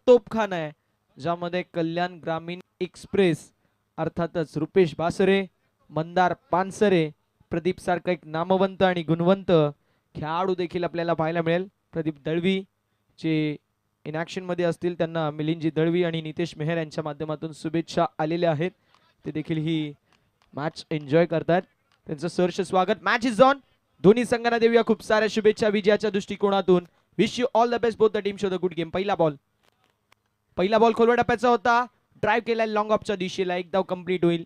तोपखाना आहे, ज्यामध्ये कल्याण ग्रामीण एक्सप्रेस अर्थातच रुपेश बासरे, मंदार पानसरे, प्रदीप सारखा एक नामवंत आणि गुणवंत खेळाडू देखील आपल्याला पाहायला मिळेल. प्रदीप दळवी जे इन ॲक्शन मध्ये असतील त्यांना मिलिंदजी दळवी आणि नितेश मेहर यांच्या माध्यमातून शुभेच्छा आलेल्या आहेत. ते देखील ही मॅच एन्जॉय करतात. त्यांचं सहर्ष स्वागत. Match is on. दोन्ही संघांना देऊया खूप साऱ्या शुभेच्छा विजयाच्या दृष्टिकोनातून. Wish you all the best both the team. Show the good game. पहिला बॉल खोलवर टप्प्याचा होता. ड्राईव्ह केला लॉंग ऑफच्या दिशेला. एक धाव कंप्लीट होईल.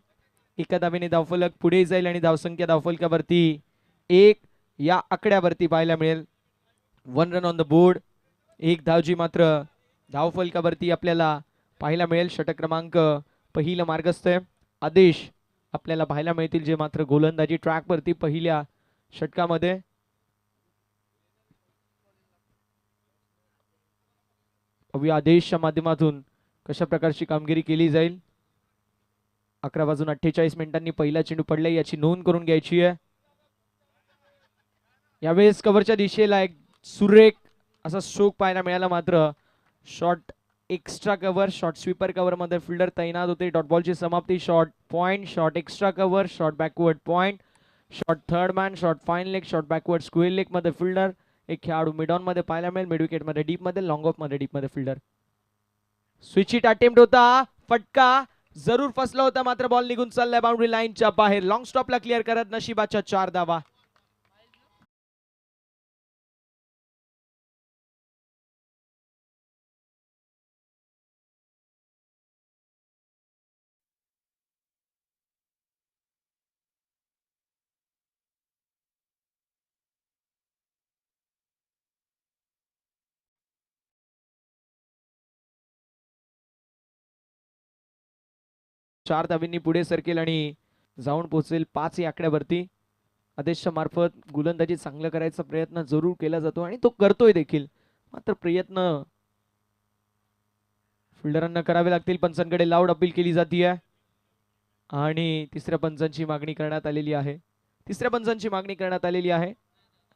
एका धावेने धावफलक पुढे जाईल आणि धावसंख्या धावफलकावरती 1 या आकड्यावरती पाहायला मिळेल. 1 रन ऑन द बोर्ड. एक धावजी मात्र धावफलकावरती आपल्याला पाहायला मिळेल. षटक क्रमांक पहिलं मार्गस्थ आदेश आपल्याला पाहायला मिळतील, जे मात्र गोलंदाजी ट्रॅक वरती पहिल्या षटकामध्ये आदेशच्या माध्यमातून कशा प्रकारची कामगिरी केली जाईल. 11:48 मिनिटांनी पहिला चेंडू पडलाय याची नोंद करून घ्यायची आहे. यावेळेस कव्हरच्या दिशेला एक सुरेख असा स्ट्रोक पाहायला मिळाला. मात्र short extra cover, short sweeper cover मध्ये फिल्डर तैनात होते. डॉट बॉलची समाप्ती. Short point, short extra cover, short backward point, short third man, short fine leg, short backward square leg मध्ये फिल्डर. एक खेळाडू मिड ऑन मध्ये पाहायला मिळेल. मिड विकेट मध्ये डीप मध्ये, लॉंग ऑफ मध्ये डीप मध्ये फिल्डर. स्विच हिट अटेम्प्ट होता. फटका जरूर फसला होता, मात्र बॉल निघून चाललाय बाउंड्री लाईनच्या बाहेर. लॉंग स्टॉपला क्लिअर करत नशिबाच्या 4 धावा. चार धावींनी पुढे सरकेल आणि जाऊन पोहोचेल 5 या आकड्यावरती. आदेशच्या मार्फत गोलंदाजी चांगलं करायचा प्रयत्न जरूर केला जातो आणि तो करतोय देखील. मात्र प्रयत्न फिल्डरांना करावे लागतील. पंचांकडे लाऊड अपील केली जाते आणि तिसऱ्या पंचांची मागणी करण्यात आलेली आहे.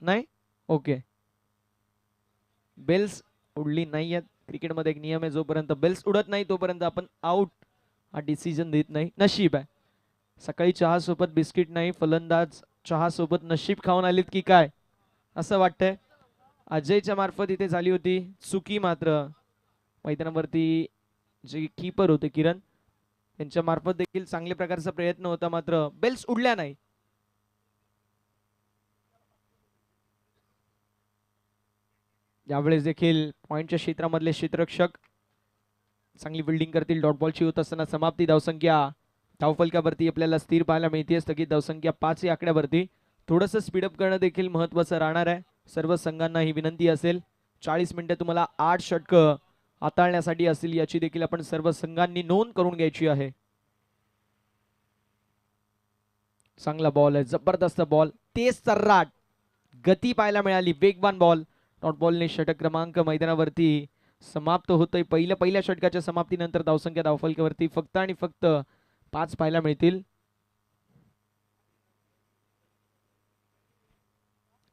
नाही ओके. बेल्स उडली नाही आहेत. क्रिकेटमध्ये एक नियम आहे, जोपर्यंत बेल्स उडत नाही तोपर्यंत आपण आउट हा डिसिजन देत नाही. नशीब आहे. सकाळी चहा सोबत बिस्किट नाही, फलंदाज चहा सोबत नशीब खाऊन आलेत की काय असं वाटतंय. अजयच्या मार्फत इथे झाली होती चुकी. मात्र मैदानावरती जे कीपर होते किरण, त्यांच्या मार्फत देखील चांगल्या प्रकारचा प्रयत्न होता, मात्र बेल्स उडल्या नाही. यावेळेस देखील पॉइंटच्या क्षेत्रामधले क्षेत्ररक्षक चांगली बिल्डिंग करतील. डॉट बॉलची होत असताना समाप्ती. धावसंख्या धावफलकावरती आपल्याला स्थिर पाहायला मिळते. स्थगित धावसंख्या 5 या आकड्यावरती. थोडंसं स्पीडअप करणं देखील महत्त्वाचं राहणार आहे. सर्व संघांना ही विनंती असेल. 40 मिनिटे तुम्हाला 8 षटकं हाताळण्यासाठी असतील, याची देखील आपण सर्व संघांनी नोंद करून घ्यायची आहे. चांगला बॉल आहे, जबरदस्त बॉल, तेज सर्राट गती पाहायला मिळाली, वेगवान बॉल. डॉट बॉलने षटक क्रमांक मैदानावरती समाप्त होतोय. पहिल्या षटकाच्या समाप्तीनंतर धावसंख्या धावफलकावरती फक्त आणि फक्त 5 पाहायला मिळतील.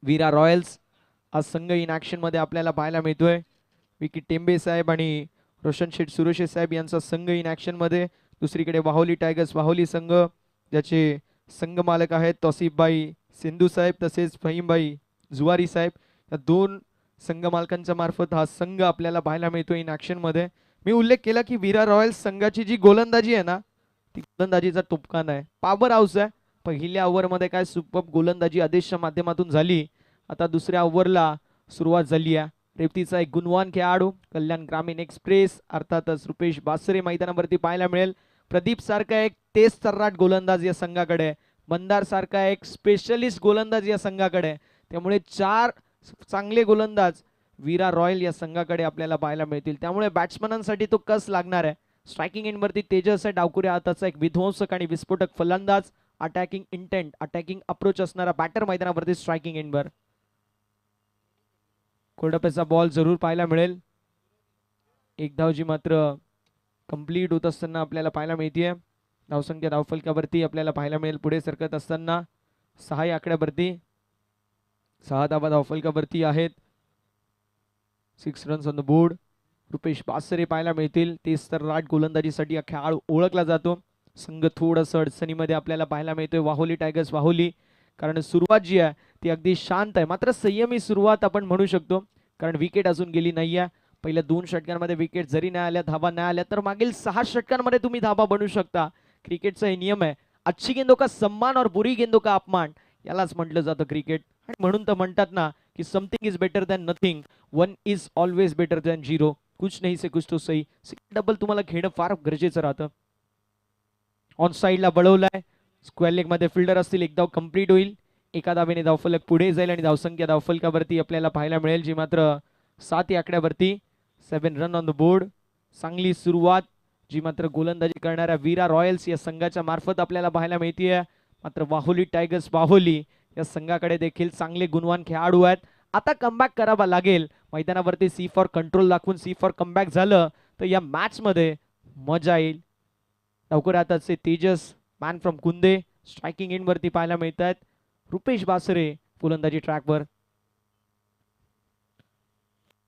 वीरा रॉयल्स आज संघ इन ॲक्शन मध्ये आपल्याला पाहायला मिळतोय. विकी टेंबे साहेब आणि रोशन शेठ सुरेशे साहेब यांचा संघ इन ॲक्शन मध्ये. दुसरीकडे वाहोली टायगर्स वाहोली संघ, ज्याचे संघ मालक आहेत तौसिफभाई सिंधू साहेब तसेच फहीमभाई जुवारी साहेब. या 2 संघ मालकांच्या मार्फत हा संघ आपल्याला पाहायला मिळतो इन ॲक्शन मध्ये. मी उल्लेख केला की वीरा रॉयल्स संघाची जी गोलंदाजी आहे ना, ती गोलंदाजीचा तुपकान आहे, पॉवर हाऊस आहे. पहिल्या ओव्हरमध्ये काय सुपर गोलंदाजी आदेशच्या माध्यमातून झाली. आता दुसऱ्या ओव्हरला सुरुवात झाली आहे. रेवतीचा एक गुणवान खेळाडू कल्याण ग्रामीण एक्सप्रेस अर्थातच रुपेश बासरे मैदानावरती पाहायला मिळेल. प्रदीप सारखा एक तेज सर्राट गोलंदाज या संघाकडे, मंदार सारखा एक स्पेशलिस्ट गोलंदाज या संघाकडे. त्यामुळे 4 चांगले गोलंदाज वीरा रॉयल या संघाकडे आपल्याला पाहायला मिळतील. त्यामुळे बॅट्समनांसाठी तो कस लागणार आहे. स्ट्रायकिंग एंडवरती तेजस आहे, डावकुऱ्या हाताचा एक विध्वंसक आणि विस्फोटक फलंदाज. अटॅकिंग इंटेंट, अटॅकिंग अप्रोच असणारा बॅटर मैदानावरती स्ट्रायकिंग एंडवर. कोल्डपेचा बॉल जरूर पाहायला मिळेल. एक धावजी मात्र कंप्लीट होत असताना आपल्याला पाहायला मिळते. धावसंख्या धावफलकावरती आपल्याला पाहायला मिळेल पुढे सरकत असताना 6 या आकड्यावरती. 6 धावा धावफलकावरती आहेत. 6 runs on the board. Rupesh Basare पाहायला मिळतील. तेच तर राट गोलंदाजीसाठी हा खेळाडू ओळखला जातो. संघ थोडंसं अडचणीमध्ये आपल्याला पाहायला मिळतोय वाहोली टायगर्स वाहोली, कारण सुरुवात जी आहे ती अगदी शांत आहे, मात्र संयमी सुरुवात आपण म्हणू शकतो, कारण विकेट अजून गेली नाहीये. पहिल्या 2 षटकांमध्ये विकेट जरी नाही आल्या, धाबा नाही आल्या, तर मागील 6 षटकांमध्ये तुम्ही धाबा बनवू शकता. क्रिकेटचा हे नियम आहे. अच्छी गेंदों का सम्मान और बुरी गेंदों का अपमान, यालाच म्हटलं जातं क्रिकेट. आणि म्हणून तर म्हणतात ना की something is better than nothing, one is always better than zero, कुछ नहीं से कुछ तो सही. डबल तुम्हाला खेळणं फार गरजेचं राहतं. ऑन साईडला बळवलाय, स्क्वेअर लेग मध्ये फिल्डर असतील, एक धाव कंप्लीट होईल. एका धावेने धावफलक पुढे जाईल आणि धावसंख्या धावफलकावरती आपल्याला पाहायला मिळेल, जी मात्र 7 या आकड्यावरती. 7 रन ऑन द बोर्ड. चांगली सुरुवात जी मात्र गोलंदाजी करणाऱ्या वीरा रॉयल्स या संघाच्या मार्फत आपल्याला पाहायला मिळते. मात्र वाहोली टायगर्स वाहोली या संघाकडे देखील चांगले गुणवान खेळाडू आहेत. आता कमबॅक करावा लागेल मैदानावरती. सी फॉर कंट्रोल दाखवून सी फॉर कमबॅक झालं तर या मॅच मध्ये मजा येईल. लवकर आताचे Tejas man from Kunde striking end वरती पाहायला मिळत आहेत. रुपेश बासरे गोलंदाजी ट्रॅकवर.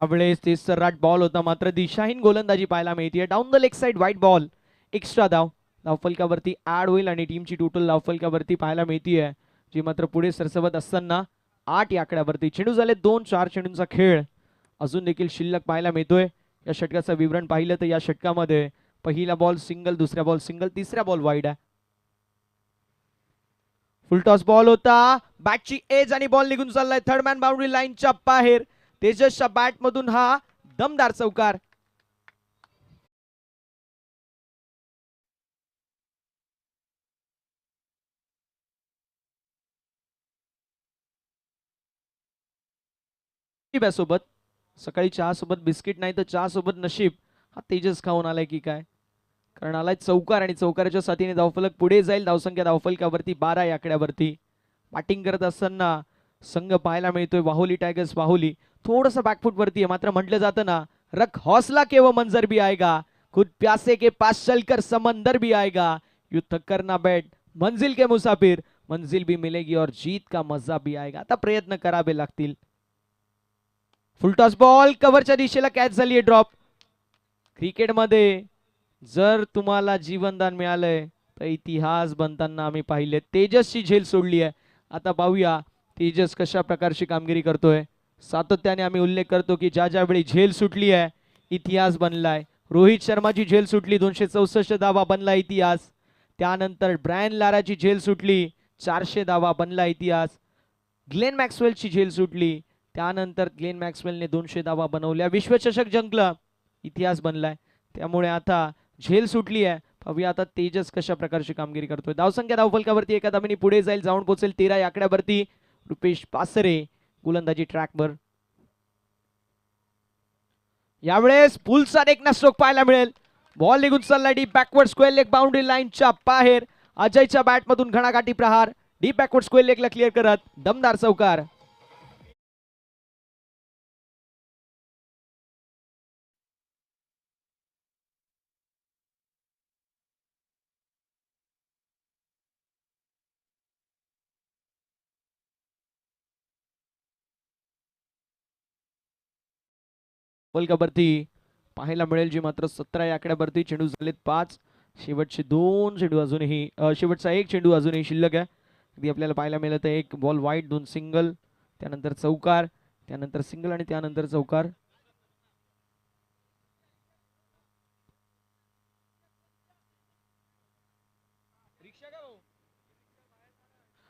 त्यावेळेस ते सर्राट बॉल होता, मात्र दिशाहीन गोलंदाजी पाहायला मिळते. Down the leg side white ball. Extra धाव धावफलकावरती ऍड होईल आणि टीमची टोटल धावफलकावरती पाहायला मिळतीये, जी मात्र पुढे सरसवत असताना 8 या आकड्यावरती. चेंडू झाले 2. 4 चेंडूंचा खेळ अजून देखील शिल्लक पाहायला मिळतोय. या षटकाचं विवरण पाहिलं तर या षटकामध्ये पहिला बॉल सिंगल, दुसरा बॉल सिंगल, तिसरा बॉल वाईड आहे. फुलटॉस बॉल होता, बॅटची एज आणि बॉल निघून चाललाय थर्ड मॅन बाउंड्री लाईनच्या बाहेर. तेजसच्या बॅट मधून हा दमदार चौकार. सोबत सकाळी चहा सोबत बिस्किट नाही तर चहा सोबत नशीब हा तेजस खाऊन आलाय की काय, कारण आलाय चौकार आणि चौकाराच्या साथीने धावफलक पुढे जाईल. धावसंख्या धावफलकावरती 12 या आकड्यावरती. बॅटिंग करत असताना संघ पाहायला मिळतोय वाहोली टायगर्स वाहोली. थोडस बॅकफुट वरती आहे, मात्र म्हटलं जातं ना, रख हौसला के वो मंजर भी आएगा, खुद प्यासे के पास चलकर समंदर भी आएगा, यू थक कर ना बैठ मंजिल के मुसाफिर, मंजिल भी मिलेगी और जीत का मजा भी आएगा. आता प्रयत्न करावे लागतील. फुलटॉस बॉल कव्हरच्या दिशेला कॅच झाली, ड्रॉप. क्रिकेटमध्ये जर तुम्हाला जीवनदान मिळालंय तर इतिहास बनताना आम्ही पाहिले. तेजसची झेल सोडली आहे. आता पाहूया तेजस कशा प्रकारची कामगिरी करतोय. सातत्याने आम्ही उल्लेख करतो की ज्या ज्यावेळी झेल सुटली आहे इतिहास बनलाय. रोहित शर्माची झेल सुटली, 264 धावा, बनला इतिहास. त्यानंतर ब्रायन लाराची झेल सुटली, 400 धावा, बनला इतिहास. ग्लेन मॅक्सवेलची झेल सुटली, त्यानंतर ग्लेन मॅक्सवेलने 200 धावा बनवल्या, विश्वचषक जिंकला, इतिहास बनलाय. त्यामुळे आता झेल सुटली आहे. पाहूया आता तेजस कशा प्रकारची कामगिरी करतोय. धावसंख्या धावफलकावरती एका धावेने पुढे जाईल, जाऊन पोहोचेल 13 या आकड्यावरती. रुपेश पासरे गोलंदाजी ट्रॅकवर. यावेळेस पुलचा एक स्ट्रोक पाहायला मिळेल. बॉल निघून चाललाय deep backward square leg boundary लाईनच्या बाहेर. अजयच्या बॅटमधून घणाघाती प्रहार, डीप बॅकवर्ड स्क्वेअर लेगला क्लिअर करत दमदार चौकार. वर्ल्ड पाहायला मिळेल, जी मात्र 17 या आकड्यावरती. चेंडू झालेत 5. शेवटचे 2 चेंडू अजूनही शेवटचा 1 चेंडू अजूनही शिल्लक आहे. अगदी आपल्याला पाहायला मिळत आहे 1 बॉल वाईट, 2 सिंगल, त्यानंतर चौकार, त्यानंतर सिंगल आणि त्यानंतर चौकार.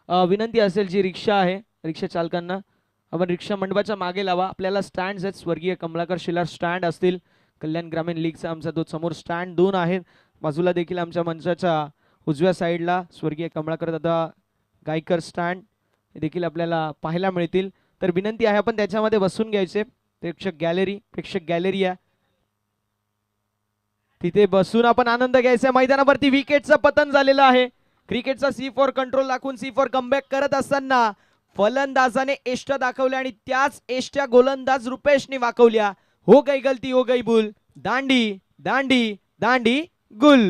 विनंती असेल, जी रिक्षा आहे रिक्षा चालकांना आपण रिक्षा मंडपाच्या मागे लावा. आपल्याला स्टँड आहेत, स्वर्गीय कमलाकर शिलार स्टँड असतील. कल्याण ग्रामीण लीगचा आमचा तो समोर स्टँड 2 आहेत. बाजूला देखील आमच्या मंचाच्या उजव्या साईडला स्वर्गीय कमलाकर दादा गायकर स्टँड देखील आपल्याला पाहायला मिळतील. तर विनंती आहे आपण त्याच्यामध्ये बसून घ्यायचे. प्रेक्षक गॅलरी आहे, तिथे बसून आपण आनंद घ्यायचा. मैदानावरती विकेटचं पतन झालेलं आहे. क्रिकेटचा सी फॉर कंट्रोल दाखवून सी फॉर कमबॅक करत असताना फलंदाजाने एष्ट्या दाखवल्या आणि त्याच एष्ट्या गोलंदाज रुपेशने वाकवल्या. हो गई गलती हो गई भूल, दांडी दांडी दांडी गुल.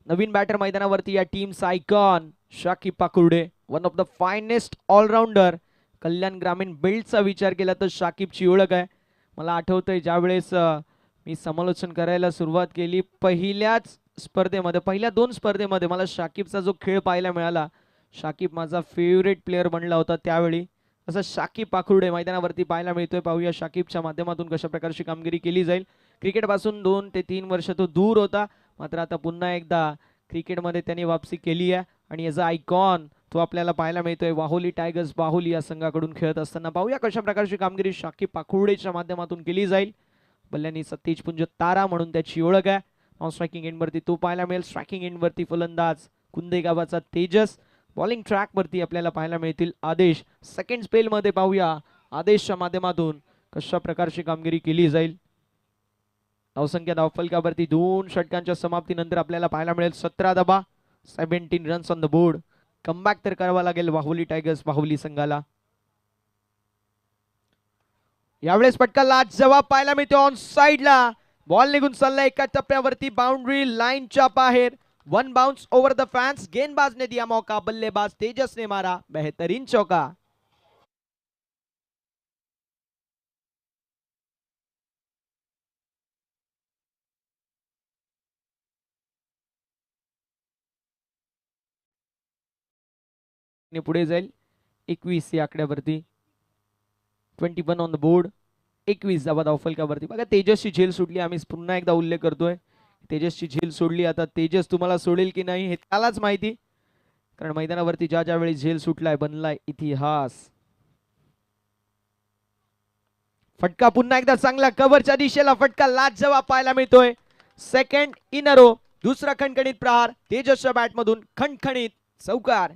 नवीन बॅटर मैदानावरती या टीमचा icon Shakib Pakurde, one of the finest all rounder. Kalyan ग्रामीण बिल्डचा विचार केला तर शाकिबची ओळख आहे. मला आठवतंय ज्यावेळेस मी समालोचन करायला सुरुवात केली, पहिल्याच स्पर्धेमध्ये, पहिल्या 2 स्पर्धेमध्ये मला शाकिबचा जो खेळ पाहायला मिळाला, शाकिब माझा फेवरेट प्लेअर बनला होता त्यावेळी. असं शाकिब पाखुर्डे मैदानावरती पाहायला मिळतोय. पाहूया शाकिबच्या माध्यमातून कशा प्रकारची कामगिरी केली जाईल. क्रिकेटपासून 2 ते 3 वर्ष तो दूर होता, मात्र आता पुन्हा एकदा क्रिकेटमध्ये त्यांनी वापसी केली आहे आणि याचा आयकॉन तो आपल्याला पाहायला मिळतोय. वाहोली टायगर्स बाहुली या संघाकडून खेळत असताना पाहूया कशा प्रकारची कामगिरी शाकिब पाखुर्डेच्या माध्यमातून केली जाईल. बल्ल्यांनी सतीश पुंज तारा म्हणून त्याची ओळख आहे. नॉन स्ट्रायकिंग एंडवरती तो पाहायला मिळेल. स्ट्रायकिंग एंडवरती फलंदाज कुंदे गावाचा तेजस. बॉलिंग ट्रॅकवरती आपल्याला पाहायला मिळतील आदेश. सेकंड स्पेलमध्ये पाहूया आदेशच्या माध्यमातून कशा प्रकारची कामगिरी केली जाईल. धावसंख्या धावफलकावरती 2 षटकांच्या समाप्तीनंतर आपल्याला पाहायला मिळेल 17 धावा, 17 runs on the board. Comeback तर करावा लागेल वाहोली टायगर्स बाहुली संघाला. यावेळेस फटका लाच जवाब पाहायला मिळतो ऑन साइडला. बॉल निघून चालला एका टप्प्यावरती बाउंड्री लाईनच्या बाहेर. 1 बाउंस ओव्हर द फॅन्स. गेंदबाज ने दिया मौका, बल्लेबाज तेजस ने मारा बेहतरीन चौका. पुढे जाईल 21 या आकड्यावरती. 21 ऑन द बोर्ड. 21 धावा धावफलकावरती. बघा तेजसची झेल सुटली. आम्ही पुन्हा एकदा उल्लेख करतोय, तेजसची झेल सोडली. आता तेजस तुम्हाला सोडेल की नाही हे त्यालाच माहिती, कारण मैदानावरती ज्या वेळी झेल सुटलाय बनलाय इतिहास. फटका पुन्हा एकदा चांगला कव्हरच्या दिशेला फटका लाजवाब पाहायला मिळतोय. Second in a row. दुसरा खणखणीत प्रहार तेजसच्या बॅटमधून. खणखणीत चौकार.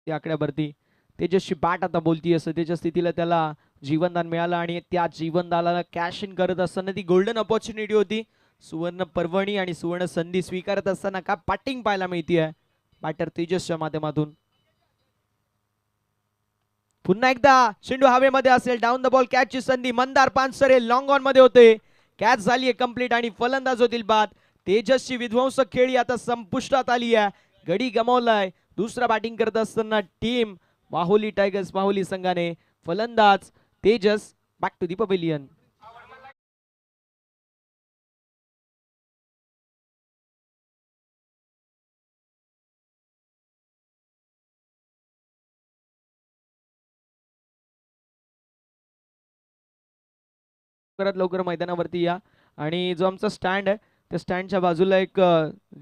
त्या आकड्यावरती तेजसची बॅट आता बोलती असं त्याच्या स्थितीला त्याला जीवनदान मिळालं आणि त्या जीवनदानाला कॅश इन करत असताना ती गोल्डन अपॉर्च्युनिटी होती. सुवर्ण पर्वणी आणि सुवर्ण संधी स्वीकारत असताना का बॅटिंग पाहायला मिळते बॅटर तेजसच्या माध्यमातून. पुन्हा एकदा चेंडू हवेमध्ये असेल. डाऊन द बॉल कॅचची संधी. मंदार पानसरे लॉंग ऑन मध्ये होते. कॅच झाली आहे कंप्लीट आणि फलंदाज होतील बाद. तेजसची विध्वंसक खेळी आता संपुष्टात आली आहे. गडी गमावलाय. दुसरा बॅटिंग करत असताना टीम वाहोली टायगर्स वाहोली संघाने. फलंदाज Tejas back to the pavilion. लवकर मैदानावरती या. आणि जो आमचा स्टँड आहे त्या स्टँडच्या बाजूला एक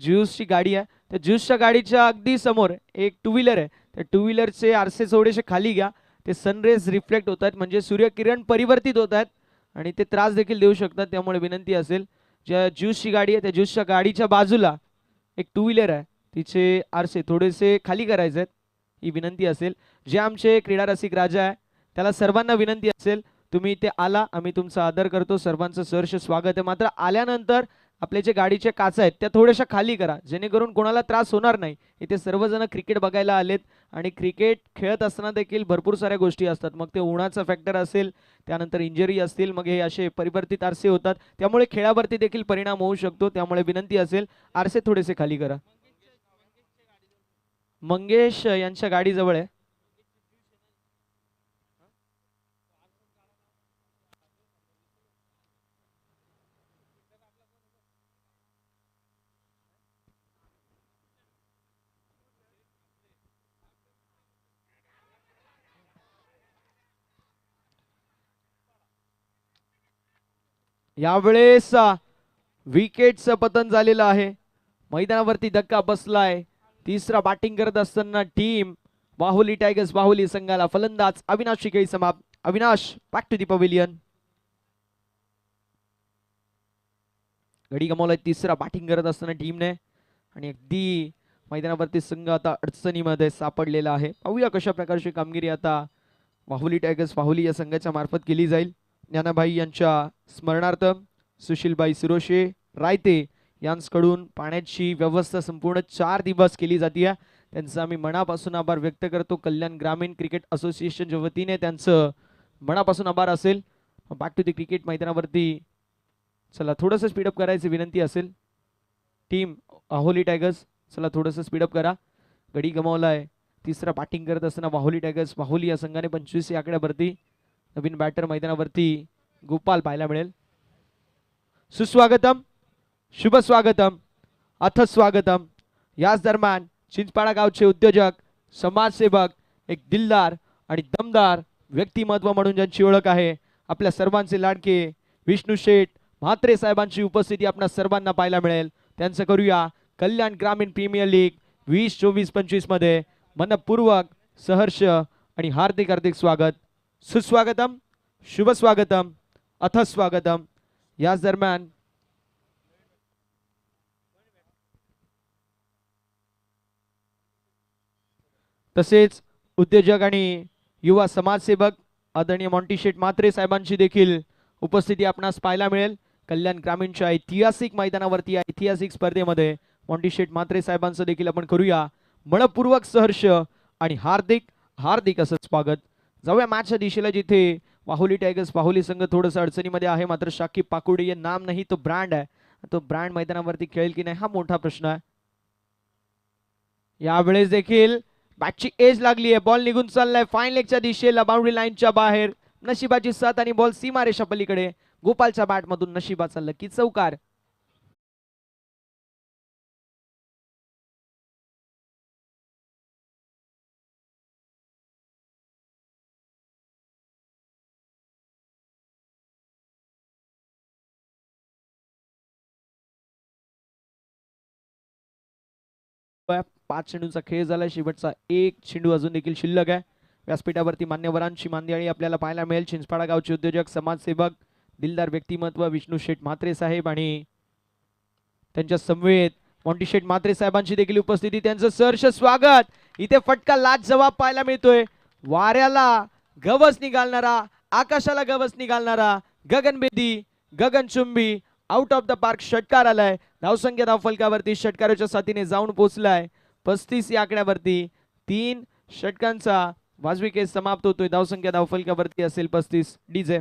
ज्यूसची गाडी आहे. त्या ज्यूसच्या गाडीच्या अगदी समोर एक 2 व्हीलर आहे. त्या 2 व्हीलरचे आरसे थोडेसे खाली घ्या. ते सनरेज रिफ्लेक्ट होत आहेत, म्हणजे सूर्यकिरण परिवर्तित होत आहेत आणि ते त्रास देखील देऊ शकतात. त्यामुळे विनंती असेल, ज्या ज्यूसची गाडी आहे त्या ज्यूसच्या गाडीच्या बाजूला एक 2 व्हीलर आहे, तिचे आरसे थोडेसे खाली करायचे आहेत, ही विनंती असेल. जे आमचे क्रीडा रसिक राजा आहे त्याला सर्वांना विनंती असेल, तुम्ही इथे आला, आम्ही तुमचा आदर करतो, सर्वांचं सहर्ष स्वागत आहे. मात्र आल्यानंतर आपले जे गाडीचे काच आहेत त्या थोड्याशा खाली करा, जेणेकरून कोणाला त्रास होणार नाही. इथे सर्वजण क्रिकेट बघायला आलेत आणि क्रिकेट खेळत असताना देखील भरपूर साऱ्या गोष्टी असतात. मग ते उन्हाचा फॅक्टर असेल, त्यानंतर इंजरी असतील, मग हे असे परिवर्तित आरसे होतात, त्यामुळे खेळावरती देखील परिणाम होऊ शकतो. त्यामुळे विनंती असेल, आरसे थोडेसे खाली करा. मंगेश यांच्या गाडीजवळ आहे. यावेळेस विकेटचं पतन झालेलं आहे. मैदानावरती धक्का बसलाय. तिसरा बॅटिंग करत असताना टीम वाहोली टायगर्स वाहोली संघाला. फलंदाज अविनाश शिकई समाप्त. Avinash back to the pavilion. गडी गमावलाय तिसरा बॅटिंग करत असताना टीमने आणि अगदी मैदानावरती संघ आता अडचणीमध्ये सापडलेला आहे. पाहूया कशा प्रकारची कामगिरी आता वाहोली टायगर्स वाहोली या संघाच्या मार्फत केली जाईल. ज्ञानाबाई यांच्या स्मरणार्थ सुशीलबाई सिरोशे रायते यांकडून पाण्याची व्यवस्था संपूर्ण 4 दिवस केली जाते. त्यांचा आम्ही मनापासून आभार व्यक्त करतो. कल्याण ग्रामीण क्रिकेट असोसिएशनच्या वतीने त्यांचं मनापासून आभार असेल. बॅक टू द क्रिकेट मैदानावरती चला थोडंसं स्पीडअप करायची विनंती असेल. टीम वाहोली टायगर्स चला थोडंसं स्पीडअप करा. गडी गमावलाय. तिसरा बॅटिंग करत असताना वाहोली टायगर्स वाहोली या संघाने 25 या आकड्यावरती. नवीन बॅटर मैदानावरती गोपाल पाहायला मिळेल. सुस्वागतम, शुभ स्वागतम, अथ स्वागतम. याच दरम्यान चिंचपाडा गावचे उद्योजक, समाजसेवक, एक दिलदार आणि दमदार व्यक्तिमत्व म्हणून ज्यांची ओळख आहे, आपल्या सर्वांचे लाडके विष्णू शेठ म्हात्रे साहेबांची उपस्थिती आपल्या सर्वांना पाहायला मिळेल. त्यांचं करूया कल्याण ग्रामीण प्रीमियर लीग 2024-25 मध्ये मनपूर्वक सहर्ष आणि हार्दिक हार्दिक स्वागत. सुस्वागतम, शुभ स्वागतम, अथ स्वागतम. याच दरम्यान तसेच उद्योजक आणि युवा समाजसेवक आदरणीय मॉन्टी शेठ म्हात्रे साहेबांची देखील उपस्थिती आपणास पाहायला मिळेल. कल्याण ग्रामीणच्या ऐतिहासिक मैदानावरती या ऐतिहासिक स्पर्धेमध्ये मॉन्टी शेठ म्हात्रे साहेबांचं देखील आपण करूया मनपूर्वक सहर्ष आणि हार्दिक हार्दिक असं स्वागत. जाऊया मॅचच्या दिशेला, जिथे वाहोली टायगर्स वाहोली संघ थोडंसं अडचणीमध्ये आहे. मात्र शाकिब पाकुडे हे नाम नाही तो ब्रँड आहे. तो ब्रँड मैदानावरती खेळेल की नाही हा मोठा प्रश्न आहे. यावेळेस देखील बॅटची एज लागली आहे. बॉल निघून चाललाय फाईन लेगच्या दिशेला, बाउंड्री लाईनच्या बाहेर. नशिबाची साथ आणि बॉल सीमारेषा पलीकडे. गोपालच्या बॅट मधून नशिबाचा लकी चौकार. पाच चेंडूंचा खेळ झाला. शेवटचा एक चेंडू अजून देखील शिल्लक आहे. व्यासपीठावरती मान्यवरांची मांदियाळी आपल्याला पाहायला मिळेल. चिंचपाडा गावचे उद्योजक, समाजसेवक, दिलदार व्यक्तिमत्व विष्णू शेठ म्हात्रे साहेब आणि त्यांच्या समवेत मॉन्टी शेठ म्हात्रे साहेबांची देखील उपस्थिती. त्यांचं सहर्ष स्वागत. इथे फटका लाजवाब पाहायला मिळतोय. वाऱ्याला गवस निघालणारा, आकाशाला गवस निघालणारा, गगनभेदी गगनचुंबी आउट ऑफ द पार्क षटकार आलाय. धावसंख्या धावफलकावरती षटकाराच्या साथीने जाऊन पोहोचलाय 35 या आकड्यावरती. 3 षटकांचा वाजवी केस समाप्त होतोय. धावसंख्या धावफलकावरती असेल 35. डीजे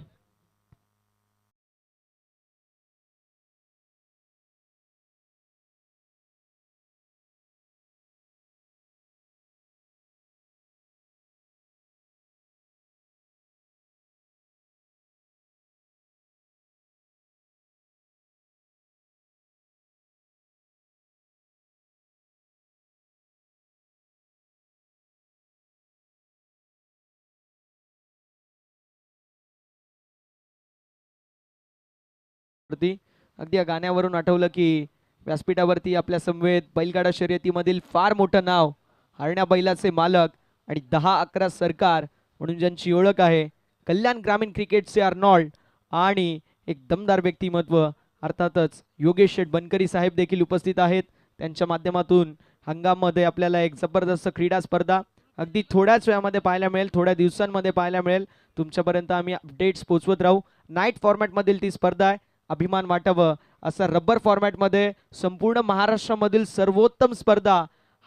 अगदी या गाण्यावरून आठवलं की व्यासपीठावरती आपल्या समवेत बैलगाडा शर्यतीमधील फार मोठं नाव, हरण्या बैलाचे मालक आणि 10-11 सरकार म्हणून ज्यांची ओळख आहे, कल्याण ग्रामीण क्रिकेटचे अर्नॉल्ड आणि एक दमदार व्यक्तिमत्व अर्थातच योगेश शेठ बनकरी साहेब देखील उपस्थित आहेत. त्यांच्या माध्यमातून हंगाममध्ये आपल्याला एक जबरदस्त क्रीडा स्पर्धा अगदी थोड्याच वेळामध्ये पाहायला मिळेल, थोड्या दिवसांमध्ये पाहायला मिळेल. तुमच्यापर्यंत आम्ही अपडेट्स पोहोचवत राहू. नाईट फॉर्मॅटमधील ती स्पर्धा आहे. अभिमान वाटावं असा रबर फॉर्मॅटमध्ये संपूर्ण महाराष्ट्रामधील सर्वोत्तम स्पर्धा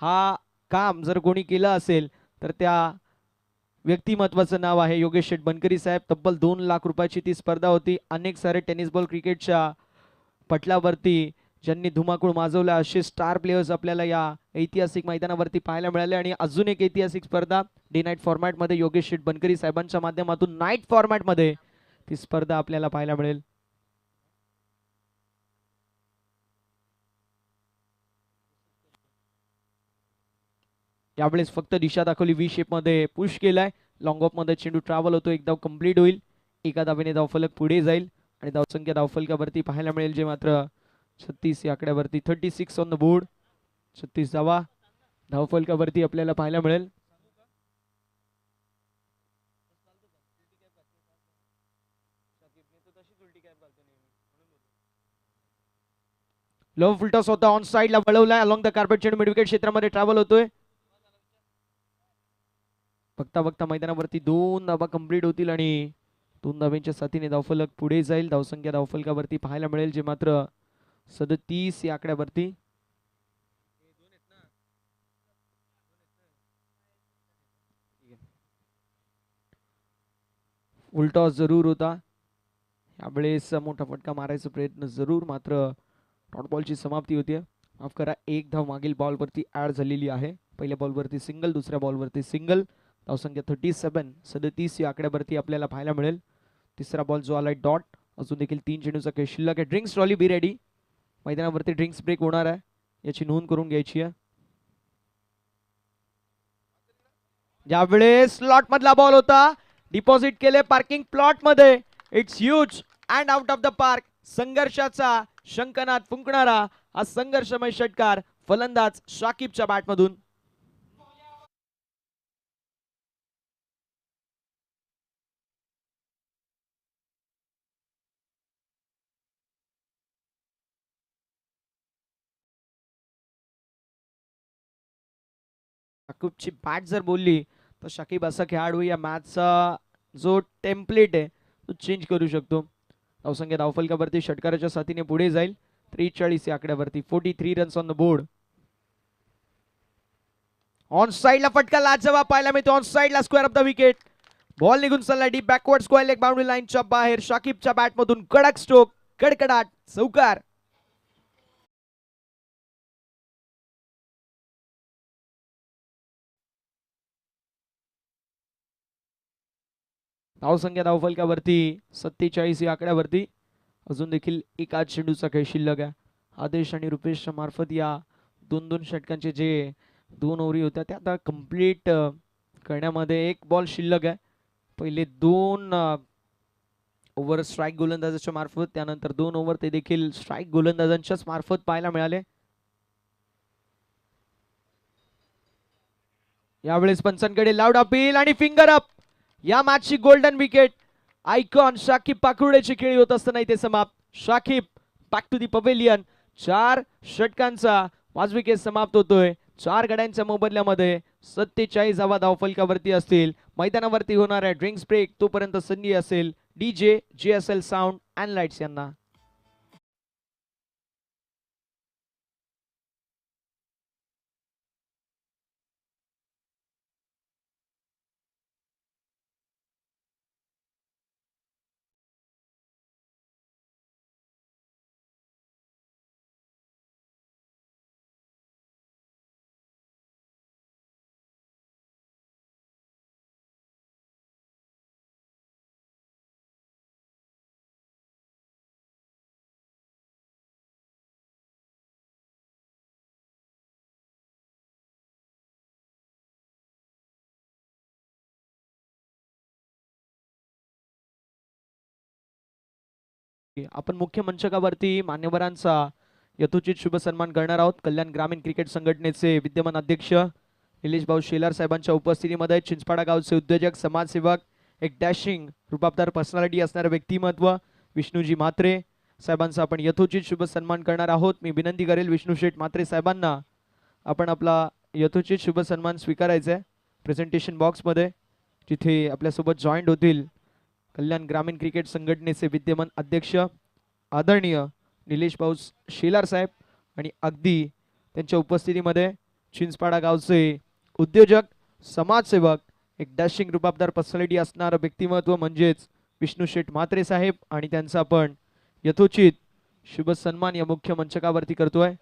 हा काम जर कोणी केलं असेल तर त्या व्यक्तिमत्वाचं नाव आहे योगेश शेठ बनकरी साहेब. तब्बल 2 लाख रुपयाची ती स्पर्धा होती. अनेक सारे टेनिस बॉल क्रिकेटच्या पटलावरती ज्यांनी धुमाकूळ माजवला असे स्टार प्लेयर्स आपल्याला या ऐतिहासिक मैदानावरती पाहायला मिळाले. आणि अजून एक ऐतिहासिक स्पर्धा डे नाईट फॉर्मॅटमध्ये योगेश शेठ बनकरी साहेबांच्या माध्यमातून नाईट फॉर्मॅटमध्ये ती स्पर्धा आपल्याला पाहायला मिळेल. यावेळेस फक्त दिशा दाखवली, व्ही शेप मध्ये पुश केलाय. लॉंग ऑफ मध्ये चेंडू ट्रॅव्हल होतो, एक धाव कंप्लीट होईल. एका धावेने धावफलक पुढे जाईल आणि धावसंख्या धावफलकावरती पाहायला मिळेल जे मात्र 36 या आकड्यावरती. 36 ऑन द बोर्ड. 36 धावा धावफलकावरती आपल्याला पाहायला मिळेल. लो फुलटॉस होता, ऑन साइडला वळवलाय. अलॉंग द कार्पेट चेंडू मिड विकेट क्षेत्रामध्ये ट्रॅव्हल होतोय. बघता बघता मैदानावरती 2 धावा कंप्लीट होतील आणि 2 धावांच्या साथीने धावफलक पुढे जाईल. धावसंख्या धावफलकावरती पाहायला मिळेल जे मात्र 37 या आकड्यावरती. उलटॉस जरूर होता यावेळेस, मोठा फटका मारायचा प्रयत्न जरूर, मात्र डॉट बॉलची समाप्ती होती. माफ करा, एक धाव मागील बॉलवरती ऍड झालेली आहे. पहिल्या बॉलवरती सिंगल, दुसऱ्या बॉलवरती सिंगल. धावसंख्या 37 या आकड्यावरती आपल्याला पाहायला मिळेल. तिसरा बॉल जो आलाय डॉट. अजून देखील 3 चेंडूचा खेळ शिल्लक आहे. Drinks trolley be ready. मैदानावरती ड्रिंक्स ब्रेक होणार आहे, याची नोंद करून घ्यायची आहे. यावेळेस स्लॉट मधला बॉल होता, डिपॉझिट केले पार्किंग प्लॉट मध्ये. It's huge and out of the park. संघर्षाचा शंखनाद फुंकणारा हा संघर्षमय षटकार फलंदाज शाकिबच्या बॅटमधून. शाकिबची बॅट जर बोलली तर शाकिब असा खेळाडू या मॅचचा जो टेम्पलेट आहे तो चेंज करू शकतो. धावसंख्या धावफलकावरती षटकाराच्या साथीने पुढे जाईल. 43 या आकड्यावरती. 43 runs on the board. On साइडला फटका लाजवाब पाहायला मिळतो. ऑन साइडला square of the wicket. Ball निघून चालला deep backward square leg boundary लाईनच्या बाहेर. शाकिबच्या बॅटमधून कडक स्ट्रोक, कडकडाट चौकार. धावसंख्या धावफलकावरती 47 या आकड्यावरती. अजून देखील एक आज चेंडूचा खेळ शिल्लक आहे. आदेश आणि रुपेशच्या मार्फत या दोन दोन षटकांचे जे 2 ओव्हरी होत्या त्या आता कम्प्लीट करण्यामध्ये एक बॉल शिल्लक आहे. पहिले 2 ओव्हर स्ट्राईक गोलंदाजाच्या मार्फत, त्यानंतर 2 ओव्हर ते देखील स्ट्राईक गोलंदाजांच्याच मार्फत पाहायला मिळाले. यावेळेस पंचांकडे लाऊड अपील आणि फिंगर अप. या मॅचची गोल्डन विकेट आयकॉन शाकिब पाखरुडेची खेळी होत असताना इथे समाप्त. Shakib back to the pavilion. 4 षटकांचा वाजविकेट समाप्त होतोय. 4 गड्यांच्या मोबदल्यामध्ये 47 धावा धावफलकावरती असतील. मैदानावरती होणाऱ्या ड्रिंक्स ब्रेक तोपर्यंत संधी असेल DJ JSL sound and lights यांना. आपण मुख्य मंचकावरती मान्यवरांचा यथोचित शुभ सन्मान करणार आहोत. कल्याण ग्रामीण क्रिकेट संघटनेचे विद्यमान अध्यक्ष निलेश भाऊ शेलार साहेबांच्या उपस्थितीमध्ये चिंचपाडा गावचे उद्योजक, समाजसेवक, एक डॅशिंग रुबाबदार पर्सनॅलिटी असणारे व्यक्तिमत्व विष्णूजी म्हात्रे साहेबांचा आपण यथोचित शुभ सन्मान करणार आहोत. मी विनंती करेल विष्णू शेठ म्हात्रे साहेबांना आपण आपला यथोचित शुभ सन्मान स्वीकारायचा आहे प्रेझेंटेशन बॉक्समध्ये, जिथे आपल्यासोबत जॉईंट होतील कल्याण ग्रामीण क्रिकेट संघटनेचे विद्यमान अध्यक्ष आदरणीय निलेश भाऊ शेलार साहेब आणि अगदी त्यांच्या उपस्थितीमध्ये चिंचपाडा गावचे उद्योजक, समाजसेवक, एक डॅशिंग रुबाबदार पर्सनॅलिटी असणारं व्यक्तिमत्व म्हणजेच विष्णू शेठ म्हात्रे साहेब आणि त्यांचा आपण यथोचित शुभ सन्मान या मुख्य मंचकावरती करतोय.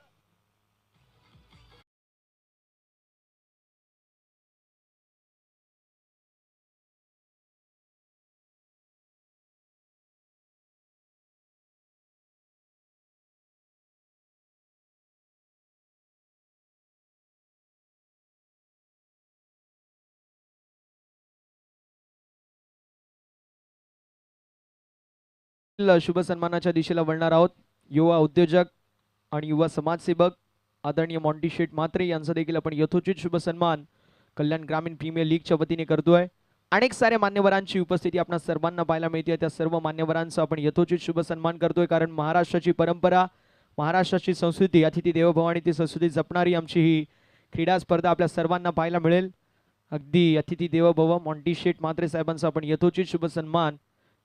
शुभ सन्मानाच्या दिशेला वळणार आहोत. युवा उद्योजक आणि युवा समाजसेवक आदरणीय मॉन्टी शेठ म्हात्रे यांचा देखील आपण यथोचित शुभ सन्मान कल्याण ग्रामीण प्रीमियर लीगच्या वतीने करतोय. अनेक साऱ्या मान्यवरांची उपस्थिती आपल्या सर्वांना पाहायला मिळते. त्या सर्व मान्यवरांचा आपण यथोचित शुभ सन्मान करतोय, कारण महाराष्ट्राची परंपरा, महाराष्ट्राची संस्कृती, अतिथी देवो भव आणि ती संस्कृती जपणारी आमची ही क्रीडा स्पर्धा आपल्या सर्वांना पाहायला मिळेल. अगदी अतिथी देवो भव मॉन्टी शेठ म्हात्रे साहेबांचा आपण यथोचित शुभ सन्मान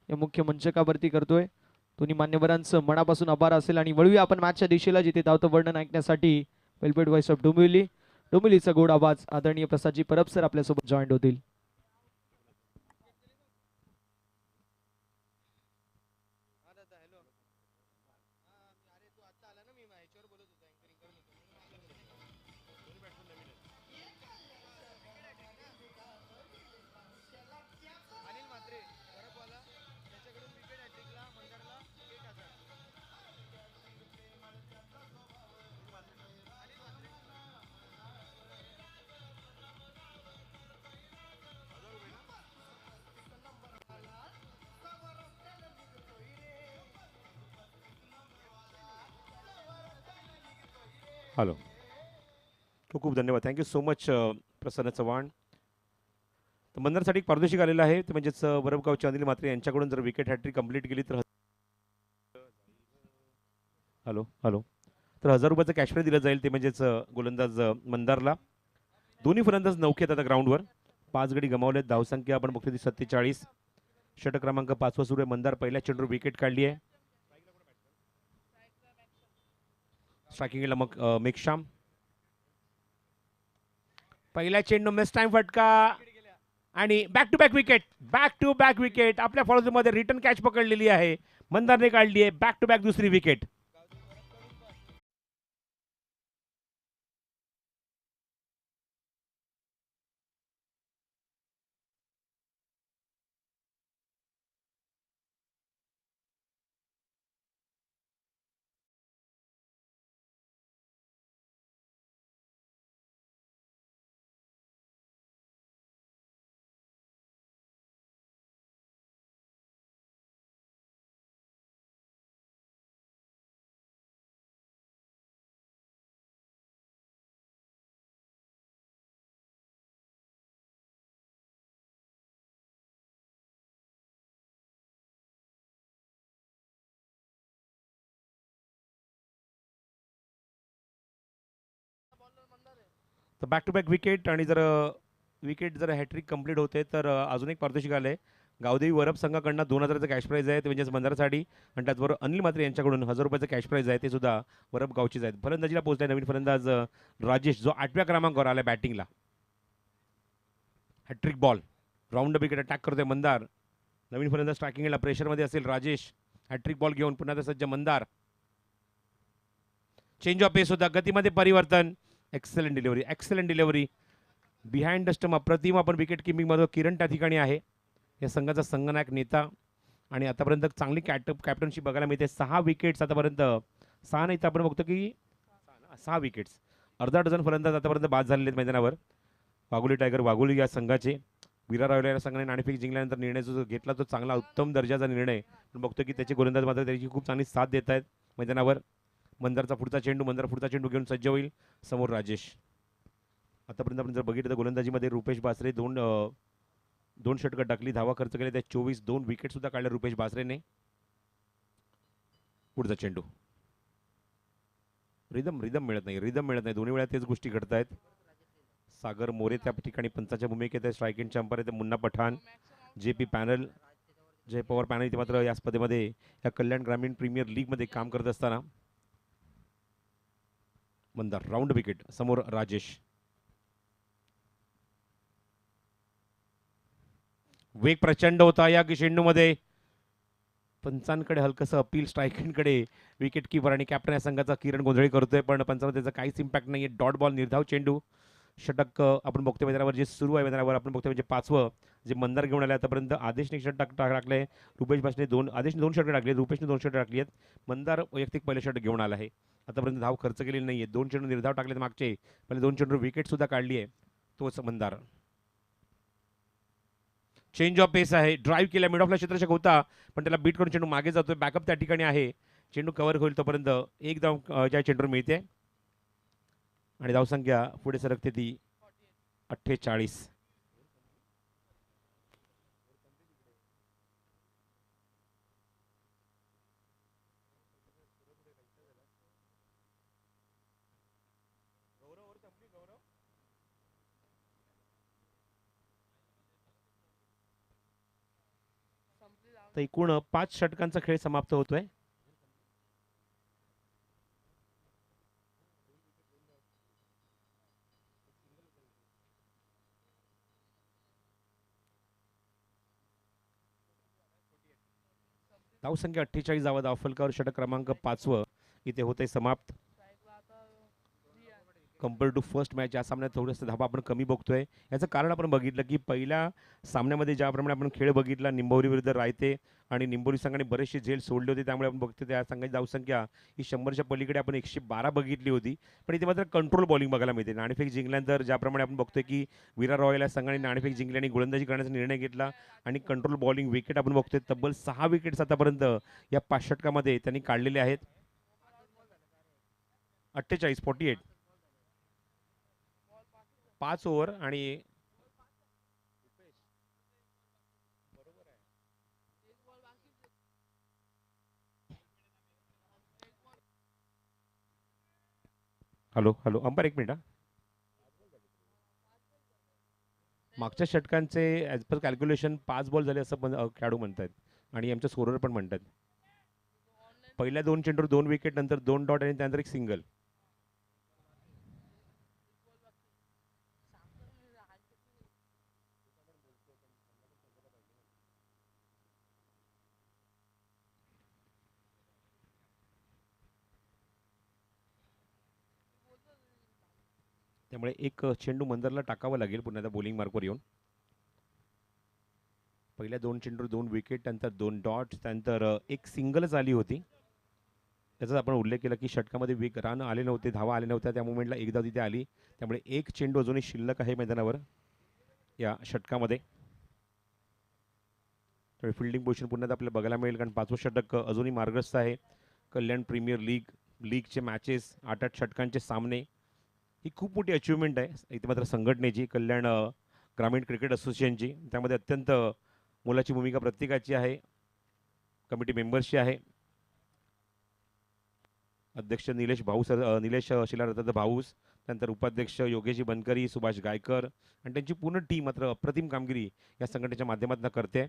या मुख्य मंचकावरती करतोय. दोन्ही मान्यवरांचं मनापासून आभार असेल आणि वळूया आपण मॅचच्या दिशेला, जिथे धावतं वर्णन ऐकण्यासाठी वेलपेड व्हॉइस ऑफ डोंबिवली, डोंबिवलीचा गोड आवाज आदरणीय प्रसादजी परब सर आपल्यासोबत जॉईंट होतील. हॅलो. खूप खूप धन्यवाद. थँक्यू सो मच प्रसन्न चव्हाण. तर मंदरसाठी एक पारितोषिक आलेलं आहे, ते म्हणजेच वरबगावचे अनिल म्हात्रे यांच्याकडून जर विकेट हॅट्रिक कंप्लीट केली तर हॅलो हॅलो तर 1000 रुपयाचं कॅश प्राईज दिलं जाईल, ते म्हणजेच गोलंदाज मंदारला. दोन्ही फलंदाज नौके आहेत आता ग्राउंडवर. 5 गडी गमावलेत. धावसंख्या आपण बघतो ती 47. षटक क्रमांक 5 सुरू आहे. मंदार पहिल्या चेंडूवर विकेट काढली आहे. स्ट्रायकिंगला मग मेघश्याम. पहिल्या चेंडू मिस टाइम फटका आणि back to back wicket. Back to back wicket आपल्या फॉलोमध्ये रिटर्न कॅच पकडलेली आहे, मंदारने काढली आहे. बॅक टू बॅक दुसरी विकेट. तर बॅक टू बॅक विकेट आणि जर विकेट जर हॅट्रिक कंप्लीट होते तर अजून एक पारितोषिक आलं आहे. गावदेवी वरब संघाकडनं 2000चं कॅश प्राईज आहे, ते म्हणजेच मंदारासाठी. आणि त्याचबरोबर अनिल म्हात्रे यांच्याकडून 1000 रुपयाचं कॅश प्राईज आहे, ते सुद्धा वरब गावचीच आहेत. फलंदाजीला पोहोचलाय नवीन फलंदाज राजेश, जो 8व्या क्रमांकावर आला बॅटिंगला. Hat trick ball, round wicket attack करतोय मंदार. नवीन फलंदाज स्ट्रायकिंगला प्रेशरमध्ये असेल राजेश. हॅट्रिक बॉल घेऊन पुन्हा सज्ज मंदार. चेंज ऑफ पेस होता, गतीमध्ये परिवर्तन. Excellent delivery, excellent delivery. Behind the stump अप्रतिम आपण विकेट किपिंगमध्ये किरण त्या ठिकाणी आहे, या संघाचा संघनायक नेता. आणि आतापर्यंत चांगली कॅप्टनशिप बघायला मिळते. 6 विकेट्स आतापर्यंत. 6 नाही तर आपण बघतो की 6 विकेट्स. अर्धा डझन फलंदाज आतापर्यंत बाद झालेले आहेत मैदानावर. वाघोली टायगर वाघोली या संघाचे. विरा रावले या संघाने नाणेफेक जिंकल्यानंतर निर्णय जो घेतला तो चांगला उत्तम दर्जाचा निर्णय. पण बघतो की त्याचे गोलंदाज मात्र त्याची खूप चांगली साथ देत आहेत मैदानावर. मंदारचा पुढचा चेंडू, मंदार पुढचा चेंडू घेऊन सज्ज होईल. समोर राजेश. आतापर्यंत आपण जर बघितलं तर गोलंदाजीमध्ये रुपेश बासरे दोन षटकं टाकली, धावा खर्च केले त्या 24. 2 विकेट सुद्धा काढल्या रुपेश बासरेने. पुढचा चेंडू. रिदम मिळत नाही. दोन्ही वेळा तेच गोष्टी घडत आहेत. सागर मोरे त्या ठिकाणी पंचाच्या भूमिकेत आहे. स्ट्रायकिंग अंपायर आहे मुन्ना पठाण. JP पॅनल, जय पवार पॅनल इथे मात्र या स्पर्धेमध्ये या कल्याण ग्रामीण प्रीमियर लीगमध्ये काम करत असताना. Mandar round wicket. समोर राजेश. वेग प्रचंड होता या चेंडूमध्ये. पंचांकडे हलकंसं अपील, स्ट्रायकिंगकडे विकेट किपर आणि कॅप्टन या संघाचा किरण गोंधळी करतोय, पण पंचांना त्याचा काहीच इम्पॅक्ट नाही आहे. डॉट बॉल, निर्धाव चेंडू. षटक आपण बघतोय मैदानावर जे सुरू आहे, मैदानावर आपण बघतोय म्हणजे 5वं जे मंदार घेऊन आले आतापर्यंत. आदेशने षटक टाकले, रुपेश बासने आदेशने 2 षटकं टाकली, रुपेशने 2 षटकं टाकली आहेत. मंदार वैयक्तिक पहिले षटक घेऊन आला आहे. आतापर्यंत धाव खर्च केलेली नाही आहे. 2 चेंडू निर्धाव टाकलेत मागचे, पहिले 2 चेंडू विकेट सुद्धा काढली आहे तोच मंदार. चेंज ऑफ पेस आहे, ड्राईव्ह केला, मिड ऑफला क्षेत्ररक्षक होता पण त्याला बीट करून चेंडू मागे जातोय. बॅकअप त्या ठिकाणी आहे, चेंडू कव्हर होईल तोपर्यंत एक धाव ज्या चेंडूवर मिळते आणि धावसंख्या पुढे सरकते ती 48. तर एकूण 5 षटकांचा खेळ समाप्त होतोय. धावसंख्या 48 धावा, धावफलकावर षटक क्रमांक 5वं इथे होते समाप्त. कम्पेअर टू फर्स्ट मॅच या सामन्यात थोडंसं धावा आपण कमी बघतोय. याचं कारण आपण बघितलं की पहिल्या सामन्यामध्ये ज्याप्रमाणे आपण खेळ बघितला निंबोरी विरुद्ध रायते आणि निंबोरी संघाने बरेचसे झेल सोडले होते, त्यामुळे आपण बघतो त्या संघाची धावसंख्या ही 100च्या पलीकडे आपण 112 बघितली होती. पण इथे मात्र कंट्रोल बॉलिंग बघायला मिळते. नाणेफेक जिंकल्यानंतर ज्याप्रमाणे आपण बघतोय की विराट रॉयल या संघाने नाणेफेक जिंकली आणि गोलंदाजी करण्याचा निर्णय घेतला आणि कंट्रोल बॉलिंग विकेट आपण बघतोय. तब्बल 6 विकेट्स आतापर्यंत या 5 षटकामध्ये त्यांनी काढलेले आहेत. 48 5 ओव्हर आणि हॅलो हॅलो अंपायर एक मिनिट. मागच्या षटकांचे ॲज पर कॅल्क्युलेशन 5 बॉल झाले असं खेळाडू म्हणतात आणि आमच्या स्कोरर पण म्हणतात. पहिल्या 2 चेंडूवर 2 विकेट, नंतर 2 डॉट आणि त्यानंतर एक सिंगल. त्यामुळे एक चेंडू मंदरला टाकावा लागेल पुन्हा त्या बॉलिंग मार्कवर येऊन. पहिल्या 2 चेंडूवर 2 विकेट, नंतर 2 डॉट, त्यानंतर एक सिंगलच आली होती. त्याचा आपण उल्लेख केला की षटकामध्ये रन आले नव्हते, धावा आले नव्हत्या. त्या मुवमेंटला एकदा तिथे आली, त्यामुळे एक चेंडू अजूनही शिल्लक आहे मैदानावर या षटकामध्ये. त्यामुळे फिल्डिंग पोझिशन पुन्हा आपल्याला बघायला मिळेल, कारण 5वं षटक अजूनही मार्गस्थ आहे. कल्याण प्रीमियर लीगचे मॅचेस, 8-8 षटकांचे सामने, ही खूप मोठी अचिव्हमेंट आहे इथे मात्र संघटनेची, कल्याण ग्रामीण क्रिकेट असोसिएशनची. त्यामध्ये अत्यंत मोलाची भूमिका प्रत्येकाची आहे, कमिटी मेंबर्सची आहे. अध्यक्ष निलेश शिलारत्न भाऊस, त्यानंतर उपाध्यक्ष योगेशजी बनकरी, सुभाष गायकर आणि त्यांची पूर्ण टीम मात्र अप्रतिम कामगिरी या संघटनेच्या माध्यमातून करते.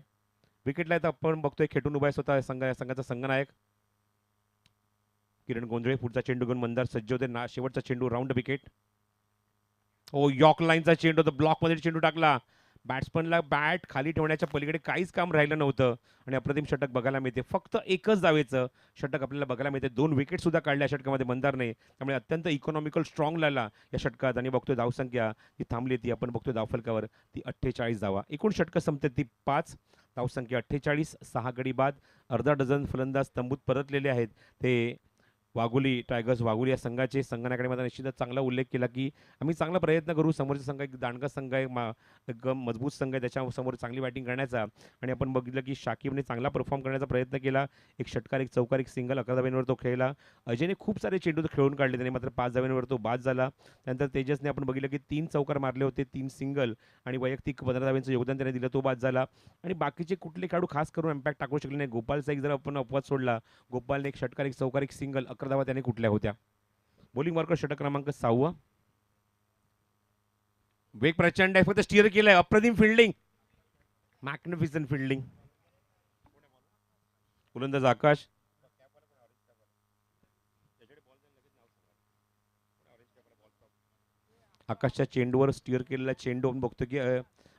विकेटला तर आपण बघतोय खेटून उभा आहे स्वतः संघाचा संघनायक किरण गोंधळे. पुढचा चेंडू घेऊन मंदार सज्ज होते. शेवटचा चेंडू राऊंड विकेट. ओ यॉर्क लाईनचा चेंडू होता, ब्लॉकमध्ये चेंडू टाकला. बॅट्समनला बॅट खाली ठेवण्याच्या पलीकडे काहीच काम राहिलं नव्हतं आणि अप्रतिम षटक बघायला मिळते. फक्त एकच धावेचं षटक आपल्याला बघायला मिळते. 2 विकेट सुद्धा काढल्या षटकामध्ये मंदारने, त्यामुळे अत्यंत इकॉनॉमिकल स्ट्रॉंग लागला या षटकात. आणि बघतोय धावसंख्या ती थांबली, ती आपण बघतोय धावफलकावर ती 48 धावा. एकूण षटकं संपते ती 5, धावसंख्या 48, 6 गडी बाद. अर्धा डझन फलंदाज तंबूत परतलेले आहेत. ते वाघोली टायगर्स, वाघोली या संघाचे संघाकडे माझा निश्चितच चांगला उल्लेख केला की आम्ही चांगला प्रयत्न करू. समोरचा संघ एक दांडगा संघ आहे, एक मजबूत संघ आहे, त्याच्यासमोर चांगली बॅटिंग करण्याचा. आणि आपण बघितलं की शाकिबने चांगला परफॉर्म करण्याचा प्रयत्न केला. एक षटकार, एक चौकार, एक सिंगल, 11 धाब्यांवर तो खेळला. अजयने खूप सारे चेंडू खेळून काढले, त्याने मात्र 5 धाब्यांवर तो बाद झाला. त्यानंतर तेजसने आपण बघितलं की 3 चौकार मारले होते, 3 सिंगल आणि वैयक्तिक 15 धाब्यांचं योगदान त्याने दिलं, तो बाद झाला. आणि बाकीचे कुठले खेळाडू खास करून इम्पॅक्ट टाकू शकले नाही. गोपालचा एक जर आपण अपवाद सोडला, गोपालने एक षटकार, एक चौकार, एक सिंगल, 11 धावा त्याने कुठल्या होत्या. बॉलिंग मार्कर षटक क्रमांक 6. वेग प्रचंड आहे, फक्त स्टीअर केलंय. अप्रतिम फिल्डिंग, मॅग्निफिसंट फिल्डिंग. गोलंदाज आकाश. आकाशच्या चेंडूवर स्टीअर केलेला चेंडू आपण बघतो की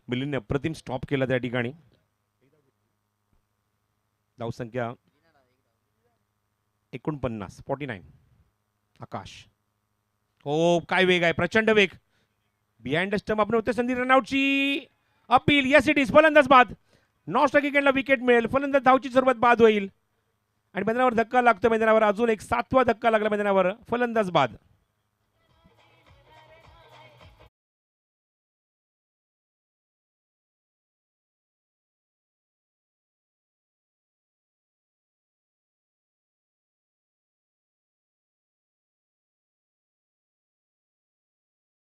मिलिंदने अप्रतिम स्टॉप केला त्या ठिकाणी. धावसंख्या 49. आकाश, हो काय वेग आहे, प्रचंड वेग. बिहाइंड द स्टंप आपण होते संधी रनआउटची अपील. Yes it is. फलंदाज बाद. नॉन विकेटला विकेट मिळेल. फलंदाज धावची सुरुवात बाद होईल आणि मैदानावर धक्का लागतो. मैदानावर अजून एक 7वा धक्का लागला मैदानावर. फलंदाज बाद.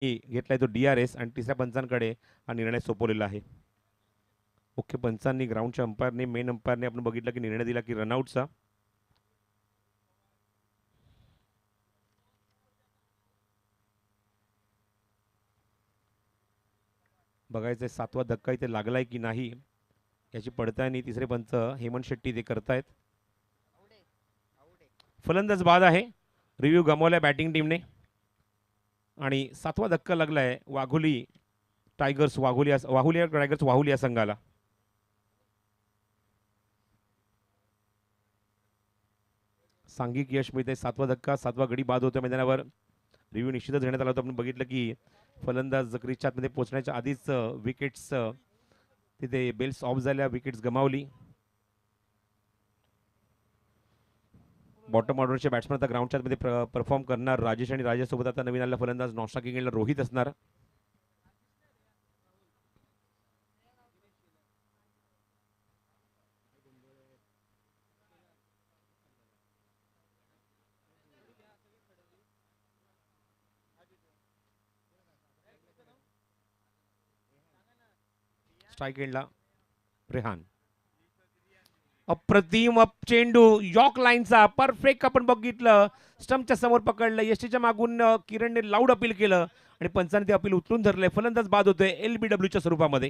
घेतलाय तो DRS आणि तिसऱ्या पंचांकडे हा निर्णय सोपवलेला आहे. मुख्य पंचांनी, ग्राउंडच्या अंपायरने, मेन अंपायरने आपण बघितलं की निर्णय दिला की रनआउटचा. बघायचंय 7वा धक्का इथे लागलाय की नाही याची पडताळणी तिसरे पंच हेमंत शेट्टी ते करतायत. फलंदाज बाद आहे. रिव्ह्यू गमावलाय बॅटिंग टीमने आणि 7वा धक्का लागलाय वाघोली टायगर्स वाहुली या संघाला. सांघिक यश मिळते. 7वा धक्का 7वा गडी बाद होत्या मैदानावर. रिव्ह्यू निश्चितच घेण्यात आला होता. आपण बघितलं की फलंदाज क्रीजच्या आतमध्ये पोहोचण्याच्या आधीच विकेट्स तिथे बेल्स ऑफ झाल्या, विकेट्स गमावली. बॉटम ऑर्डरचे बॅट्समन आता ग्राउंडच्या आतमध्ये परफॉर्म करणार. राजेश आणि राजेसोबत आता नवीन आलेला फलंदाज नॉन स्ट्रायकिंग रोहित असणार. स्ट्राईक एंडला रेहान. अप्रतिम चेंडू यॉर्क लाईनचा परफेक्ट आपण बघितलं. स्टंपच्या समोर पकडलं. यष्टीच्या मागून किरणने लाऊड अपील केलं आणि पंचाने ते अपील उचलून धरलंय. फलंदाज बाद होतोय LBWच्या स्वरूपामध्ये.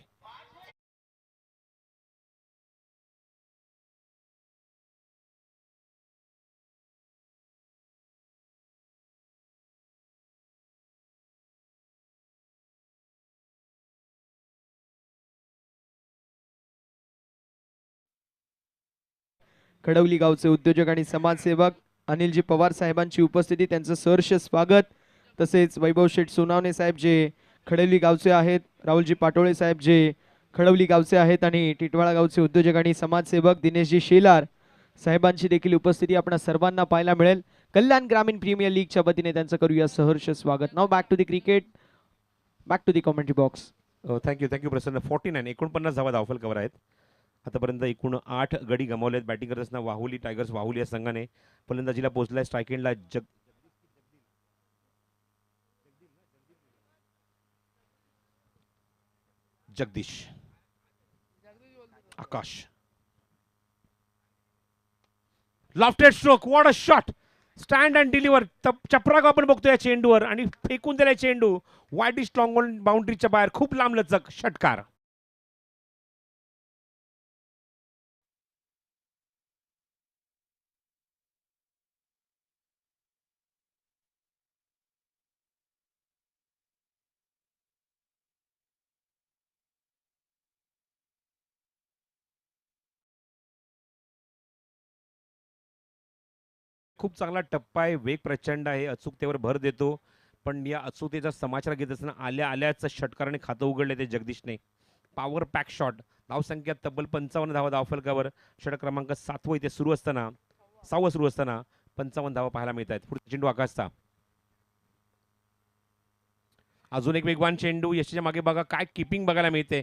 खडवली गावचे उद्योजक आणि समाजसेवक अनिलजी पवार साहेबांची उपस्थिती, त्यांचं सहर्ष स्वागत. तसेच वैभव शेठ सोनावणे साहेब जे खडवली गावचे आहेत, राहुलजी पाटोळे साहेब जे खडवली गावचे आहेत आणि टिटवाळा गावचे उद्योजक आणि समाजसेवक दिनेशजी शेलार साहेबांची देखील उपस्थिती आपल्या सर्वांना पाहायला मिळेल. कल्याण ग्रामीण प्रीमियर लीगच्या वतीने त्यांचं करूया सहर्ष स्वागत. नाव back to the cricket, back to the commentary box. Thank you Prasanna. 49 धावा धावफल कव्हर आहेत. आतापर्यंत एकूण 8 गडी गमावले आहेत. बॅटिंग करत असताना वाहुली टायगर्स वाहुली या संघाने फलंदाजीला पोहोचलाय. स्ट्राईक एंडला Jagdish, Akash. Lofted stroke, what a shot. Stand and deliver. चपराक आपण बघतोय या चेंडूवर आणि फेकून दिलाय चेंडू वाईट स्ट्रॉंग बाउंड्रीच्या बाहेर. खूप लांब लचक षटकार. खूप चांगला टप्पा आहे. वेग प्रचंड आहे. अचूकतेवर भर देतो. पण या अचूकतेचा समाचार घेत असताना आल्या आल्याच षटकाराने खातं उघडले ते जगदीशने. Power pack shot. धावसंख्या तब्बल 55 धावा धावफलकावर. षटक क्रमांक 7 इथे सुरू असताना 55 धावा पाहायला मिळत आहेत. पुढचा चेंडू आकाशचा. अजून एक वेगवान चेंडू. यशच्या मागे बघा काय किपिंग बघायला मिळते.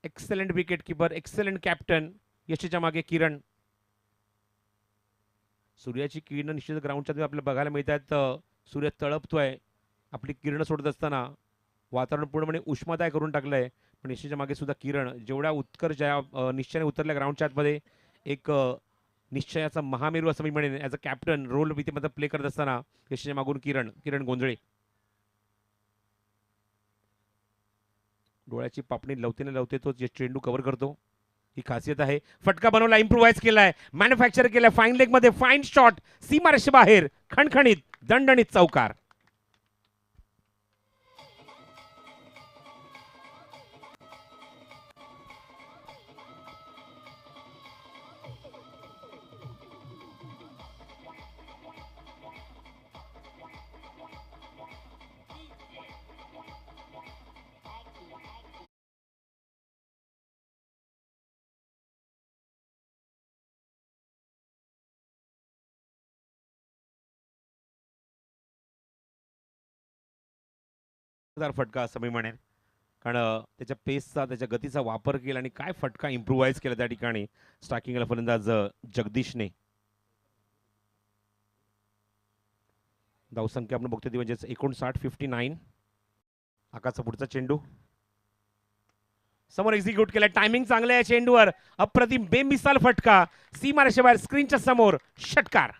Excellent wicket keeper, excellent captain. यशच्या मागे किरण. सूर्याची किरण निश्चित ग्राउंडच्या आपल्याला बघायला मिळतात. सूर्य तळपतोय. आपली किरण सोडत असताना वातावरण पूर्णपणे उष्मदाय करून टाकलंय. पण यशच्या मागे सुद्धा किरण जेवढ्या उत्कर्ष निश्चयाने उतरल्या ग्राउंडच्या आतमध्ये एक निश्चयाचा महामेरू असं मी म्हणेन. ॲज अ कॅप्टन रोल मध्ये प्ले करत असताना यशच्या मागून किरण गोंधळे. डोळ्याची पापणी लवते तो चेंडू कव्हर करतो. ही खासियत आहे. फटका बनवला, इम्प्रोवाइज केलाय, मॅन्युफॅक्चर केलाय. फाईन लेग मध्ये फाईन शॉट. सीमारेषे बाहेर खणखणीत दणदणीत चौकार. फटका असं मी म्हणेन. कारण त्याच्या पेसचा त्याच्या गतीचा वापर केला आणि काय फटका इम्प्रोवाइज केला त्या ठिकाणी स्ट्रायकिंगला फलंदाज जगदीशने. धावसंख्या आपण बघतोय ती म्हणजे 59. आकाशचा पुढचा चेंडू समोर एक्झिक्यूट केला. टायमिंग चांगलं आहे चेंडूवर. अप्रतिम बेमिसाल फटका. सीमारेषेबाहेर स्क्रीनच्या समोर षटकार.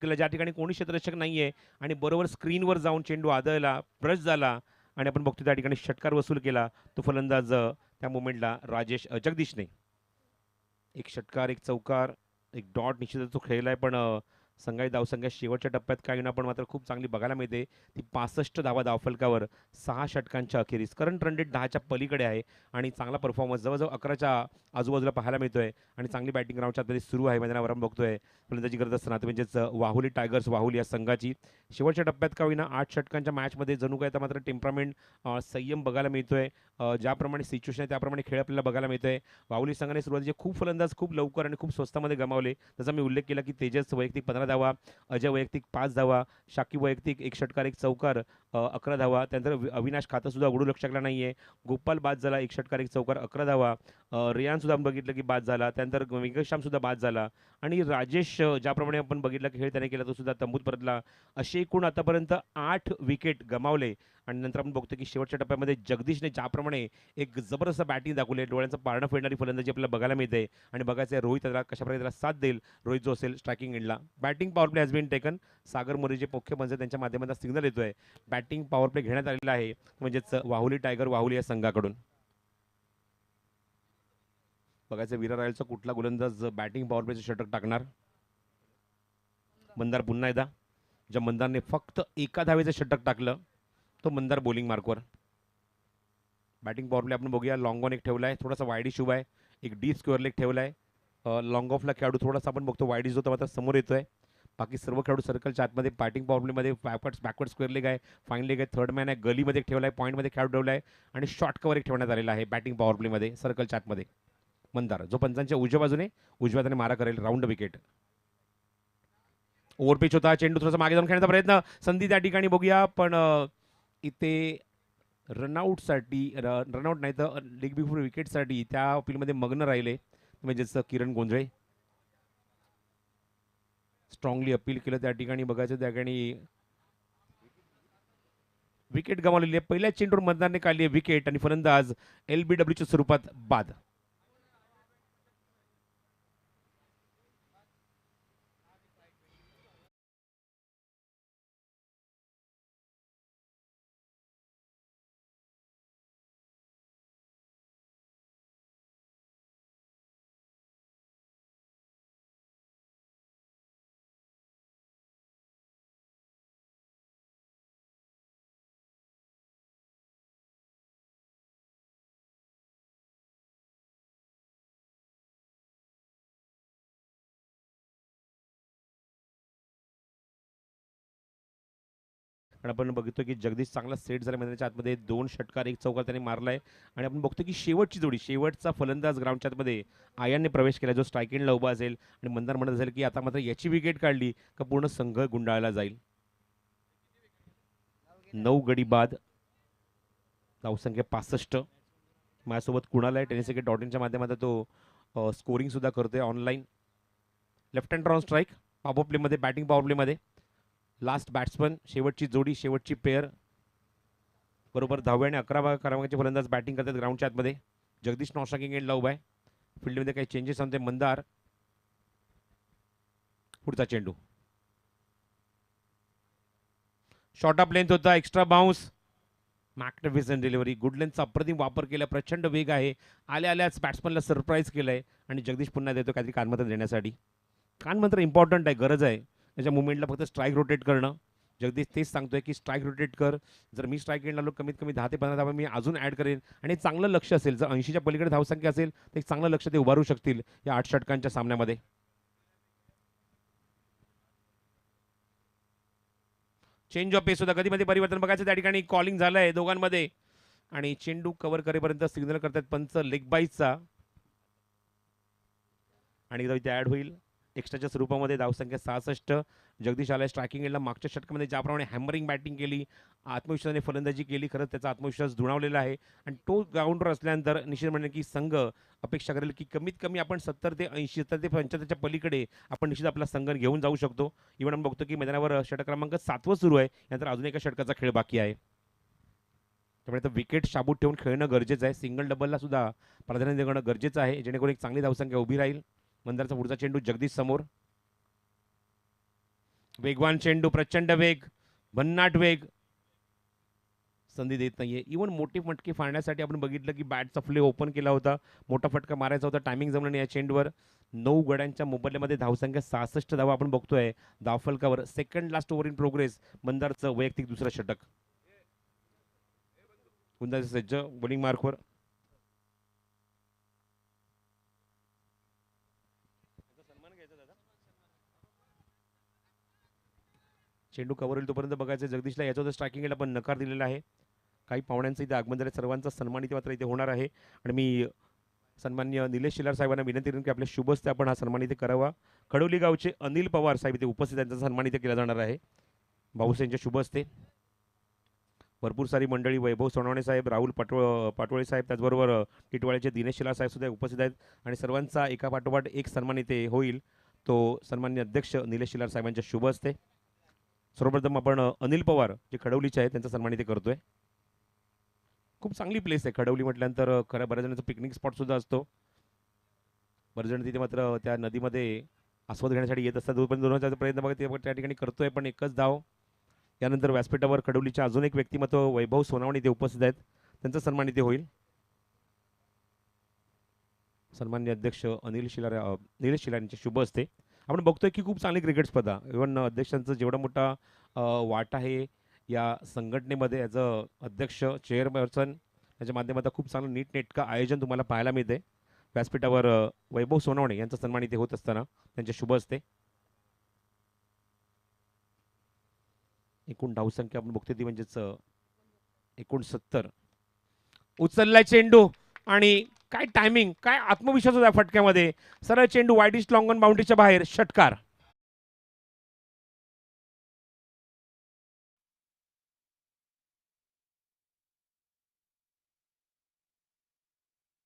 केलं ज्या ठिकाणी कोणी क्षेत्ररक्षक नाही आहे आणि बरोबर स्क्रीनवर जाऊन चेंडू आदळला, ब्रश झाला आणि आपण बघतो त्या ठिकाणी षटकार वसूल केला तो फलंदाज त्या मोमेंटला जगदीशने. एक षटकार, एक चौकार, एक डॉट निश्चितच तो खेळलाय, पण संघाची धावसंख्या शेवटच्या टप्प्यात काही ना पण मात्र खूप चांगली बघायला मिळते. ती 65 धावा धावफलकावर 6 षटकांच्या अखेरीस. करंट रन रेट 10च्या पलीकडे आहे आणि चांगला परफॉर्मन्स जवळजवळ 11च्या आजूबाजूला पाहायला मिळतोय आणि चांगली बॅटिंग ग्राउंडच्या आतमध्ये सुरू आहे. मैदानावर आपण बघतोय फलंदाजी करत असताना ते म्हणजेच वाहुली टायगर्स वाहुली या संघाची शेवटच्या टप्प्यात का होईना 8 षटकांच्या मॅचमध्ये जणू काय तर मात्र टेम्परामेंट, संयम बघायला मिळतोय. ज्याप्रमाणे सिच्युएशन आहे त्याप्रमाणे खेळ आपल्याला बघायला मिळतोय. वाहुली संघाने सुरुवातीचे खूप फलंदाज खूप लवकर आणि खूप स्वस्तामध्ये गमावले. त्याचा मी उल्लेख केला की तेजस वैयक्तिक 15 धावा, अजय वैयक्तिक 5 धावा, शाकिब वैयक्तिक एक षटकार एक चौकार 11 धावा. त्यानंतर अविनाश खातं सुद्धा उडू शकला नाहीये. गोपाल बाद झाला, एक षटकार एक चौकार 11 धावा. रियान सुद्धा आपण बघितलं की बाद झाला. त्यानंतर वेंकटेश्याम सुद्धा बाद झाला आणि राजेश ज्याप्रमाणे आपण बघितलं की खेळ त्याने केला तो सुद्धा तंबूत परतला. असे एकूण आतापर्यंत 8 विकेट गमावले आणि नंतर आपण बघतो की शेवटच्या टप्प्यामध्ये जगदीशने ज्याप्रमाणे एक जबरदस्त बॅटिंग दाखवली, डोळ्यांचं पारणं फेडणारी फलंदाजी आपल्याला बघायला मिळते आणि बघायचं आहे रोहित त्याला कशाप्रकारे त्याला साथ देईल. रोहित जो असेल स्ट्रायकिंग एंडला. Batting power play has been taken. Sagar More जे मुख्य पंच त्यांच्या माध्यमातून सिग्नल येतोय बॅटिंग पॉवर प्ले घेण्यात आलेला आहे म्हणजेच वाहुली टायगर वाहुली या संघाकडून. बघायचं विरा रॉयलचा कुठला गोलंदाज बॅटिंग पॉवर प्लेचं षटक टाकणार. मंदार पुन्हा एकदा, ज्या मंदारने फक्त एका धावेचं षटक टाकलं तो मंदार बॉलिंग मार्कवर. बॅटिंग पॉवर प्ले आपण बघूया. लॉंग ऑन एक ठेवला आहे, थोडासा वायडी शुभ आहे. एक डी स्क्वेअर लेग ठेवला आहे. लॉंग ऑफला खेळाडू थोडासा आपण बघतो वायडी जो तो मात्र समोर येतोय. बाकी सर्व खेळाडू सर्कलच्या आतमध्ये. बॅटिंग पॉवर प्लेमध्ये बॅकवर्ड स्क्वेअर लेग आहे, फाईन लेग आहे, थर्ड मॅन आहे, गलीमध्ये एक ठेवला आहे, पॉईंटमध्ये खेळाडू ठेवला आहे आणि शॉर्ट कव्हर एक ठेवण्यात आलेला आहे बॅटिंग पॉवर प्लेमध्ये सर्कलच्या आतमध्ये. मंदार जो पंचांच्या उजव्या बाजूने उजव्या हाताने मारा करेल. Round wicket. ओव्हर पिच होता, चेंडू थोडासा मागे जाऊन खेळण्याचा प्रयत्न, संधी त्या ठिकाणी बघूया पण इथे रनआउटसाठी रनआउट नाही तर लेग बिफोर विकेटसाठी त्या अपीलमध्ये मग्न राहिले म्हणजेच किरण गोंधळे. स्ट्रॉंगली अपील केलं त्या ठिकाणी. बघायचं त्या ठिकाणी विकेट गमावलेली आहे. पहिल्या चेंडूवर मतदारने काढली आहे विकेट आणि फलंदाज LBWच्या स्वरूपात बाद. आणि आपण बघतो की जगदीश चांगला सेट झाला मैदानाच्या आतमध्ये. 2 षटकार एक चौकार त्याने मारलाय आणि आपण बघतो की शेवटची जोडी शेवटचा फलंदाज ग्राउंडच्या आतमध्ये आयानने प्रवेश केला जो स्ट्राईक एंडला उभा असेल आणि मंदार म्हणत असेल की आता मात्र याची विकेट काढली का पूर्ण संघ गुंडाळला जाईल. 9 गडी बाद, धावसंख्या 65. माझ्यासोबत कुणाल आहे टेनिस विकेट .inच्या माध्यमातून तो स्कोरिंग सुद्धा करतोय online. Left hand on strike power प्लेमध्ये बॅटिंग पॉवर प्लेमध्ये. लास्ट बॅट्समन शेवटची जोडी शेवटची पेअर बरोबर 10व्या आणि 11व्या क्रमांकाचे फलंदाज बॅटिंग करतात ग्राउंडच्या आतमध्ये. जगदीश नॉस्ट्रायकिंग एंडला उभा आहे. फील्डमध्ये काही चेंजेस आणते मंदार. पुढचा चेंडू शॉर्ट ऑफ लेंथ होता, extra bounce. Magnificent delivery, good लेंथचा अप्रतिम वापर केला, प्रचंड वेग आहे. आल्या आल्याच बॅट्समनला सरप्राईज केलंय आणि जगदीश पुन्हा देतो काहीतरी कानमंत्र देण्यासाठी. कानमंत्र इम्पॉर्टंट आहे, गरज आहे त्याच्या मुवमेंटला. फक्त स्ट्राईक रोटेट करणं. जगदीश तेच सांगतोय की स्ट्राईक रोटेट कर. जर मी स्ट्राईक एंडला आलो कमीत कमी 10 ते 15 धावा मी अजून ॲड करेन आणि चांगलं लक्ष असेल जर 80च्या पलीकडे धावसंख्या असेल तर एक चांगलं लक्ष ते उभारू शकतील या 8 षटकांच्या सामन्यामध्ये. चेंज ऑफ पेस होता, कधीमध्ये परिवर्तन बघायचं त्या ठिकाणी. कॉलिंग झालंय दोघांमध्ये आणि चेंडू कव्हर करेपर्यंत सिग्नल करतात पंच लेग बाईसचा आणि इथे ॲड होईल एक्स्ट्राच्या स्वरूपामध्ये. धावसंख्या 66. जगदीश आलाय स्ट्रायकिंग एंडला. मागच्या षटकामध्ये ज्याप्रमाणे हॅमरिंग बॅटिंग केली, आत्मविश्वासाने फलंदाजी केली, खरंच त्याचा आत्मविश्वास दुणावलेला आहे आणि तो ग्राउंडवर असल्यानंतर निश्चित म्हणणे की संघ अपेक्षा करेल की कमीत कमी आपण 70 ते 80 70 ते 75च्या पलीकडे आपण निश्चित आपला संघ घेऊन जाऊ शकतो. इव्हन आपण बघतो की मैदानावर षटक क्रमांक 7वं सुरू आहे, नंतर अजून एका षटकाचा खेळ बाकी आहे. त्यामुळे विकेट शाबूत ठेवून खेळणं गरजेचं आहे. सिंगल डबलला सुद्धा प्राधान्य देणं गरजेचं आहे जेणेकरून एक चांगली धावसंख्या उभी राहील. मंदारचा पुढचा चेंडू जगदीश समोर. वेगवान चेंडू, प्रचंड वेग, भन्नाट वेग, संधी देत नाहीये. इव्हन मोठी फटके फाडण्यासाठी आपण बघितलं की बॅटचा फ्ले ओपन केला होता, मोठा फटका मारायचा होता, टायमिंग जमलं नाही या चेंडूवर. 9 गड्यांच्या मोबदल्यामध्ये धावसंख्या 66 धावा आपण बघतोय धावफलकावर. Second last over in progress, मंदारचं वैयक्तिक दुसरं षटक. कुंदाचे सज्ज बॉलिंग मार्कवर. चेंडू कव्हर होईल तोपर्यंत बघायचं. जगदीशला याचं स्ट्रायकिंग केला पण नकार दिलेला आहे. काही पाहुण्यांचं इथे आगमन झालं, सर्वांचा सन्मान इथे मात्र इथे होणार आहे. आणि मी सन्माननीय निलेश शिलार साहेबांना विनंती करेन की आपल्या शुभ हस्ते आपण हा सन्मान इथे करावा. खडोली गावचे अनिल पवार साहेब इथे उपस्थित, त्यांचा सन्मान इथे केला जाणार आहे भाऊसेंच्या शुभ हस्ते. भरपूर सारी मंडळी, वैभव सोनवणे साहेब, राहुल पाटोळे साहेब, त्याचबरोबर टिटवाळ्याचे दिनेश शिलार साहेब सुद्धा उपस्थित आहेत. आणि सर्वांचा एका पाठोपाठ एक सन्मान इथे होईल, तो सन्माननीय अध्यक्ष निलेश शिलार साहेबांच्या शुभ हस्ते. सर्वप्रथम आपण अनिल पवार जे खडवलीचे आहेत त्यांचा सन्मान इथे करतोय. खूप चांगली प्लेस आहे खडवली म्हटल्यानंतर. खरं बऱ्याच जणांचा पिकनिक स्पॉट सुद्धा असतो. बरेच जण तिथे मात्र त्या नदीमध्ये आस्वाद घेण्यासाठी येत असतात. पण दोन प्रयत्न बघा ते त्या ठिकाणी करतोय, पण एकच धाव. यानंतर व्यासपीठावर खडवलीचे अजून एक व्यक्तिमत्व वैभव सोनावणे इथे उपस्थित आहेत, त्यांचा सन्मान इथे होईल. सन्माननीय अध्यक्ष निलेश शिलार यांच्या शुभ हस्ते. आपण बघतोय की खूप चांगली क्रिकेट स्पर्धा, इव्हन अध्यक्षांचं जेवढा मोठा वाटा आहे या संघटनेमध्ये, ॲज अ अध्यक्ष चेअरपर्सन याच्या माध्यमातून खूप चांगलं नीटनेटकं आयोजन तुम्हाला पाहायला मिळते. व्यासपीठावर वैभव सोनवणे यांचा सन्मान इथे होत असताना त्यांच्या शुभ हस्ते. एकूण धावसंख्या आपण बघतोय ती म्हणजेच 69. उचललाय चेंडू आणि काय टायमिंग, काय आत्मविश्वास होता फटक्यामध्ये. सरळ चेंडू वाईडिश लॉंग ऑन बाउंड्रीच्या बाहेर, षटकार.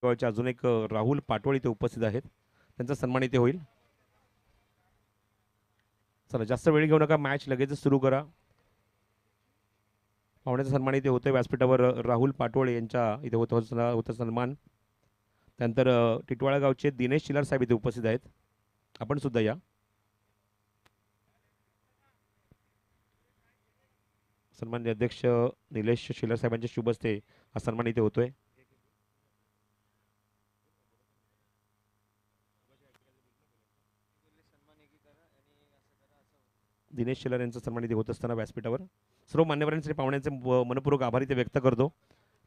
अजून एक राहुल पाटोळे इथे उपस्थित आहेत, त्यांचा सन्मान इथे होईल. चला जास्त वेळ घेऊ नका, मॅच लगेचच सुरू करा. पाहुण्याचा सन्मान इथे होतोय व्यासपीठावर. राहुल पाटोळे यांच्या इथे होता सन्मान. त्यानंतर टिटवाळा गावचे दिनेश शिलार साहेब इथे उपस्थित आहेत, आपण सुद्धा या. सन्माननीय अध्यक्ष निलेश शिलार साहेबांच्या शुभ हस्ते हा सन्मान इथे होतोय. दिनेश शिलार यांचा सन्मान इथे होत असताना व्यासपीठावर सर्व मान्यवरांचे पाहुण्यांचे मनपूर्वक आभार इथे व्यक्त करतो.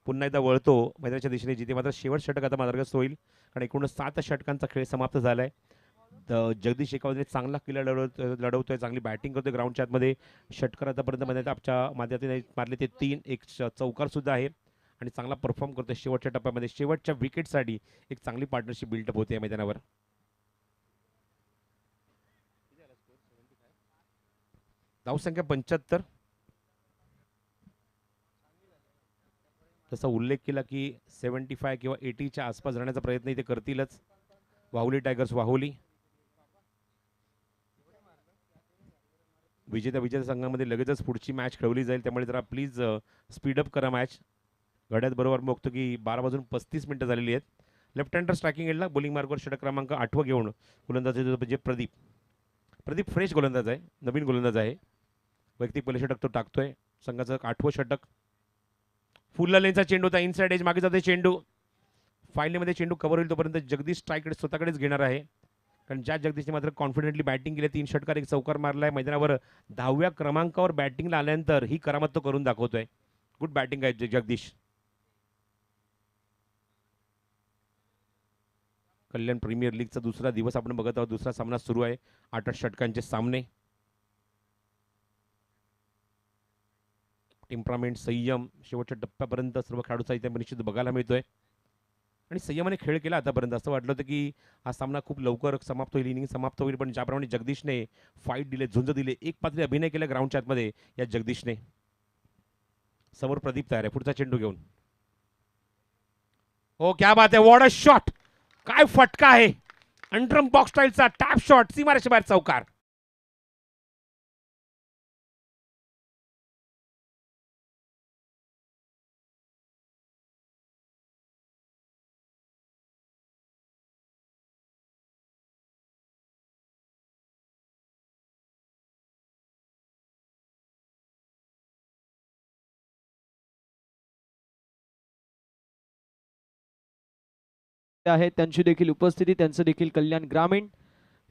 पुन्हा एकदा वळतो मैदानाच्या दिशेने, जिथे मात्र शेवट षटक आता मार्गस्थ होईल, कारण एकूण 7 षटकांचा खेळ समाप्त झालाय. जगदीश शेखावतने चांगला किल्ला लढवतोय, चांगली बॅटिंग करतोय ग्राउंडच्या आतमध्ये. षटकार आतापर्यंत मैदानाच्या माध्यमातून मारले ते 3, एक चौकार सुद्धा आहे आणि चांगला परफॉर्म करतोय शेवटच्या टप्प्यामध्ये. शेवटच्या विकेटसाठी एक चांगली पार्टनरशिप बिल्डअप होते या मैदानावर. धावसंख्या 75. तसा उल्लेख केला की 75 किंवा 80च्या आसपास जाण्याचा प्रयत्न इथे करतीलच वाहुली टायगर्स वाहुली. विजेत्या संघामध्ये लगेचच पुढची मॅच खेळवली जाईल, त्यामुळे जरा प्लीज स्पीडअप करा मॅच. घड्यात बरोबर बघतो की 12 वाजून 35 मिनिटं झालेली आहेत. लेफ्ट हँडर स्ट्रायकिंग एंडला बॉलिंग मार्कवर षटक क्रमांक 8 घेऊन गोलंदाज जे प्रदीप फ्रेश गोलंदाज आहे, नवीन गोलंदाज आहे. वैयक्तिक पहिले षटक तो टाकतोय, संघाचं 8वं षटक. फुल लेनचा चेंडू होता, इनसाइड एज मागे जाते चेंडू. फायनलमध्ये चेंडू कव्हर होईल तोपर्यंत जगदीश स्ट्राईक स्वतःकडेच घेणार आहे, कारण ज्या जगदीशने मात्र कॉन्फिडेंटली बॅटिंग केली, 3 षटकार एक चौकार मारलाय मैदानावर. 10व्या क्रमांकावर बॅटिंगला आल्यानंतर ही करामत तो करून दाखवतोय. गुड बॅटिंग आहे जगदीश. कल्याण प्रीमियर लीगचा दुसरा दिवस आपण बघत आहोत, दुसरा सामना सुरू आहे. 8 षटकांचे सामने. टेम्परामेंट, संयम शेवटच्या टप्प्यापर्यंत सर्व खेळाडूचा इथे निश्चित बघायला मिळतोय. आणि संयमाने खेळ केला आतापर्यंत. असं वाटलं होतं की हा सामना खूप लवकर समाप्त होईल, इनिंग समाप्त होईल, पण ज्याप्रमाणे जगदीशने फाईट दिले, झुंज दिले, एक पात्री अभिनय केला ग्राउंडच्या आतमध्ये या जगदीशने. समोर प्रदीप तयार आहे पुढचा चेंडू घेऊन. हो क्या बात आहे, वॉट अ शॉट, काय फटका आहे. अंडरम बॉक्स स्टाईलचा टॅप शॉट, सीमारेषे बाहेर चौकार. आहेत त्यांची देखील उपस्थिती, त्यांचं देखील कल्याण ग्रामीण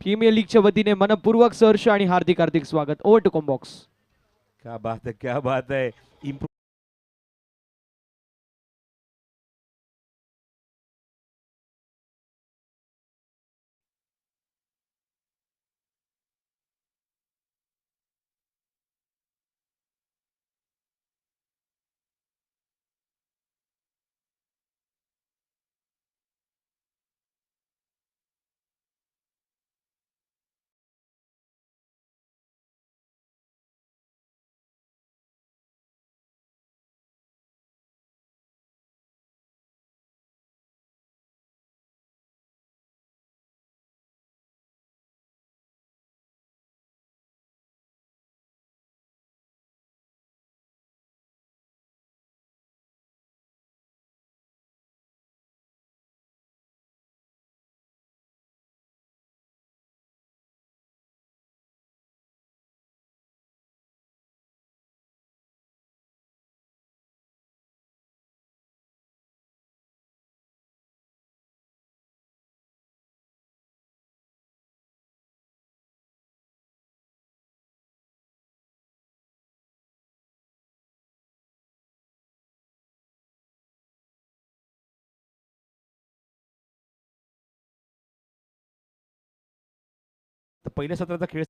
प्रीमियर लीगच्या वतीने मनपूर्वक सहर्ष आणि हार्दिक हार्दिक स्वागत. ओव्हर टू कॉम्बॉक्स. क्या बात है, क्या बात है. तर पहिल्या सत्राचा खेळ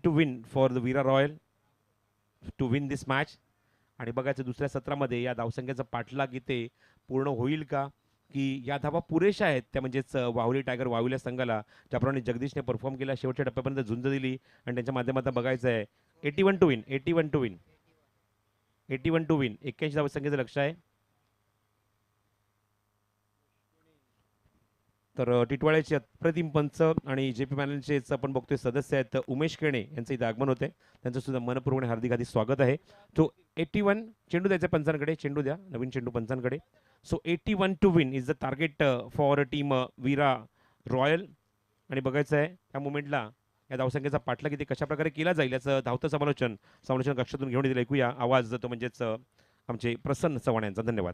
to win for the Veera Royal, to win this match. आणि बघायचं दुसऱ्या सत्रामध्ये या धावसंख्येचा पाठलाग इथे पूर्ण होईल का, की या धावा पुरेशा आहेत त्या, म्हणजेच वाहुली टायगर वाहुल्या संघाला ज्याप्रमाणे जगदीशने परफॉर्म केला, शेवटच्या टप्प्यापर्यंत झुंज दिली आणि त्यांच्या माध्यमातून बघायचं आहे 81 to win, 81 to win, 81 to win, 81 धावसंख्येचं लक्ष आहे. तर टिटवाळ्याचे अप्रतिम पंच आणि जे पी पॅनलचेच आपण बघतोय सदस्य आहेत उमेश केणे यांचं इथे आगमन होते, त्यांचं सुद्धा मनपूर्वक हार्दिक हार्दिक स्वागत आहे. तो 81 चेंडू द्यायचा पंचांकडे, चेंडू द्या नवीन चेंडू पंचांकडे. So 81 to win is the target for team Veera royal. आणि बघायचं आहे त्या मुवमेंटला या धावसंख्येचा पाठलाग इथे कशा प्रकारे केला जाईल याचं धावतं समालोचन कक्षातून घेऊन येतील. ऐकूया आवाज तो म्हणजेच आमचे प्रसन्न चव्हाण यांचा. धन्यवाद.